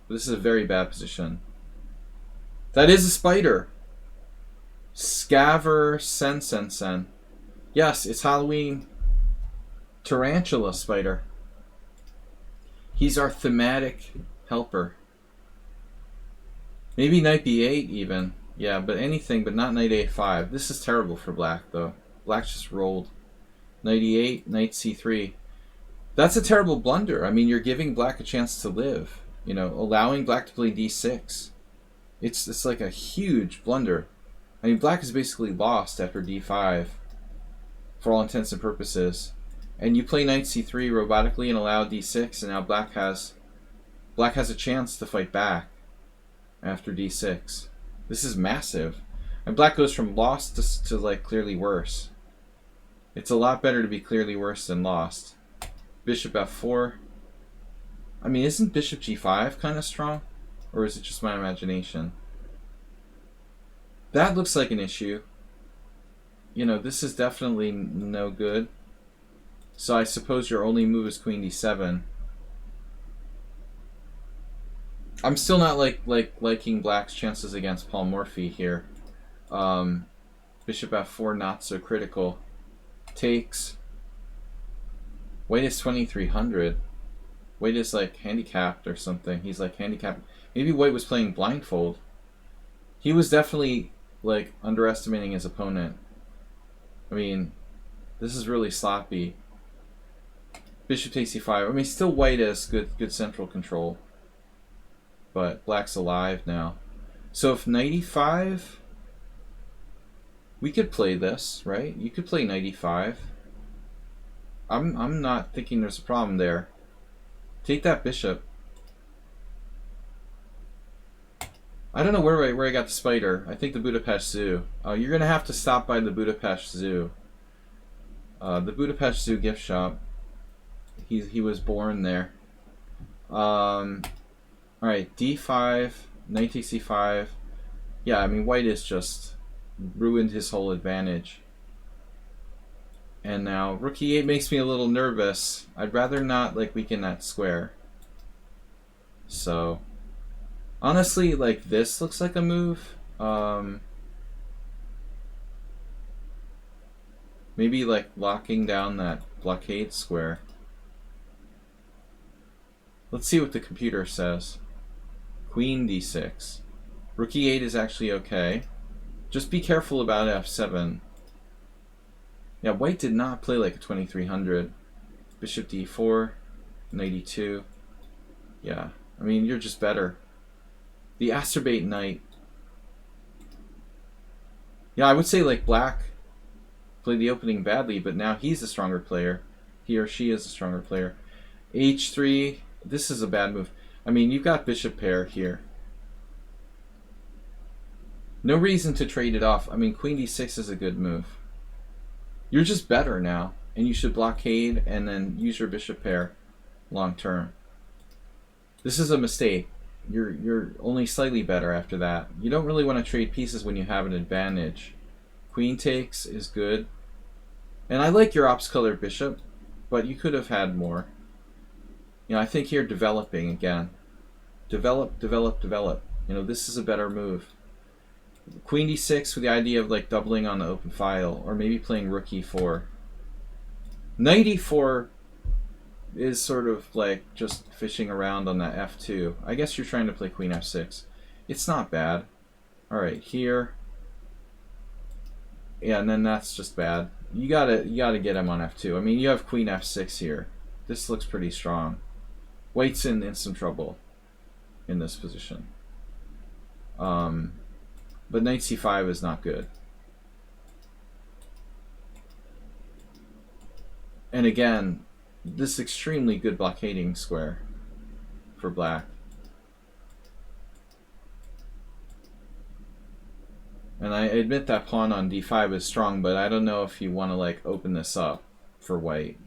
But this is a very bad position. That is a spider. Scaver sen. Yes, it's Halloween tarantula spider. He's our thematic helper. Maybe knight b8 even. Yeah, but anything but not knight a5. This is terrible for black, though. Black just rolled. Knight e8, knight c3. That's a terrible blunder. I mean, you're giving black a chance to live. You know, allowing black to play d6. It's like a huge blunder. I mean, black is basically lost after d5 for all intents and purposes. And you play knight c3 robotically and allow d6, and now black has a chance to fight back after d6. This is massive. And black goes from lost to like clearly worse. It's a lot better to be clearly worse than lost. Bishop f4. I mean, isn't bishop g5 kind of strong? Or is it just my imagination? That looks like an issue. You know, this is definitely no good. So I suppose your only move is queen d7. I'm still not liking black's chances against Paul Morphy here. Bishop f4 not so critical. Takes. White is 2300. White is like handicapped or something. He's like handicapped. Maybe White was playing blindfold. He was definitely like underestimating his opponent. I mean, this is really sloppy. Bishop takes c5. I mean, still White has good central control. But black's alive now. So if knight e5, we could play this, right? You could play knight e5. I'm not thinking there's a problem there. Take that bishop. I don't know where I got the spider. I think the Budapest Zoo. You're gonna have to stop by the Budapest Zoo. The Budapest Zoo gift shop. He was born there. Alright, d5, knight takes c5. Yeah, I mean, white is just ruined his whole advantage. And now rook e8 makes me a little nervous. I'd rather not like weaken that square. So honestly, like this looks like a move. Maybe like locking down that blockade square. Let's see what the computer says. Queen d6. Rook e8 is actually okay. Just be careful about f7. Yeah, white did not play like a 2300. Bishop d4, knight e2. Yeah, I mean, you're just better. The acerbate knight. Yeah, I would say like black played the opening badly, but now he's a stronger player. He or she is a stronger player. h3, this is a bad move. I mean, you've got bishop pair here. No reason to trade it off. I mean, queen d6 is a good move. You're just better now, and you should blockade and then use your bishop pair long term. This is a mistake. You're only slightly better after that. You don't really want to trade pieces when you have an advantage. Queen takes is good. And I like your ops color bishop, but you could have had more. You know, I think here developing again. Develop. You know, this is a better move. Queen d6 with the idea of like doubling on the open file, or maybe playing rook e4. Knight e4 is sort of like just fishing around on that f2. I guess you're trying to play queen f6. It's not bad. Alright, here. Yeah, and then that's just bad. You gotta get him on f2. I mean, you have queen f6 here. This looks pretty strong. White's in some trouble in this position. But knight c5 is not good. And again, this extremely good blockading square for black. And I admit that pawn on d5 is strong, but I don't know if you want to like open this up for white.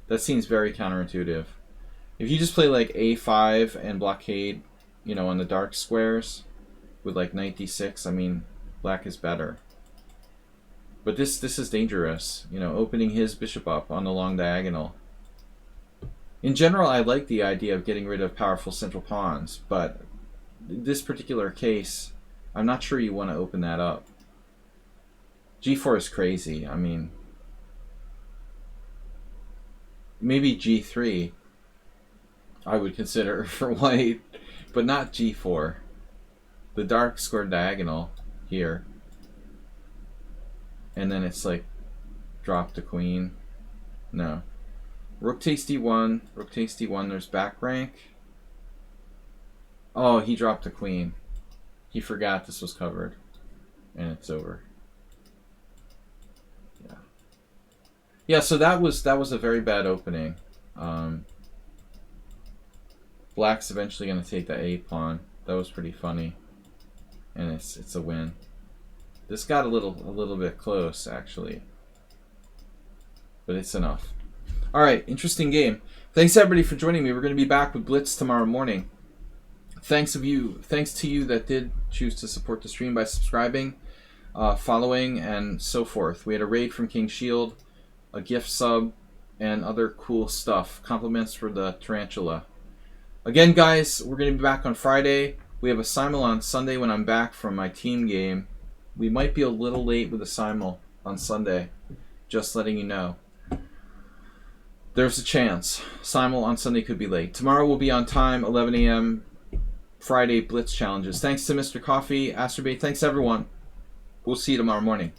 That seems very counterintuitive. If you just play like a5 and blockade, you know, on the dark squares with like knight d6, I mean, black is better. But this is dangerous, you know, opening his bishop up on the long diagonal. In general, I like the idea of getting rid of powerful central pawns, but this particular case, I'm not sure you want to open that up. G4 is crazy. I mean, maybe G3 I would consider for white, but not G4. The dark square diagonal here. And then it's like drop the queen. No. Rook takes D1. Rook takes D1. There's back rank. Oh, he dropped the queen. He forgot this was covered. And it's over. Yeah. Yeah, so that was a very bad opening. Black's eventually going to take the A pawn. That was pretty funny. And it's a win. This got a little bit close, actually. But it's enough. Alright, interesting game. Thanks everybody for joining me. We're going to be back with Blitz tomorrow morning. Thanks to you that did choose to support the stream by subscribing, following, and so forth. We had a raid from King Shield, a gift sub, and other cool stuff. Compliments for the tarantula. Again, guys, we're going to be back on Friday. We have a simul on Sunday when I'm back from my team game. We might be a little late with the simul on Sunday. Just letting you know. There's a chance. Simul on Sunday could be late. Tomorrow we'll be on time, 11 a.m. Friday Blitz challenges. Thanks to Mr. Coffee, Asterbait. Thanks, everyone. We'll see you tomorrow morning.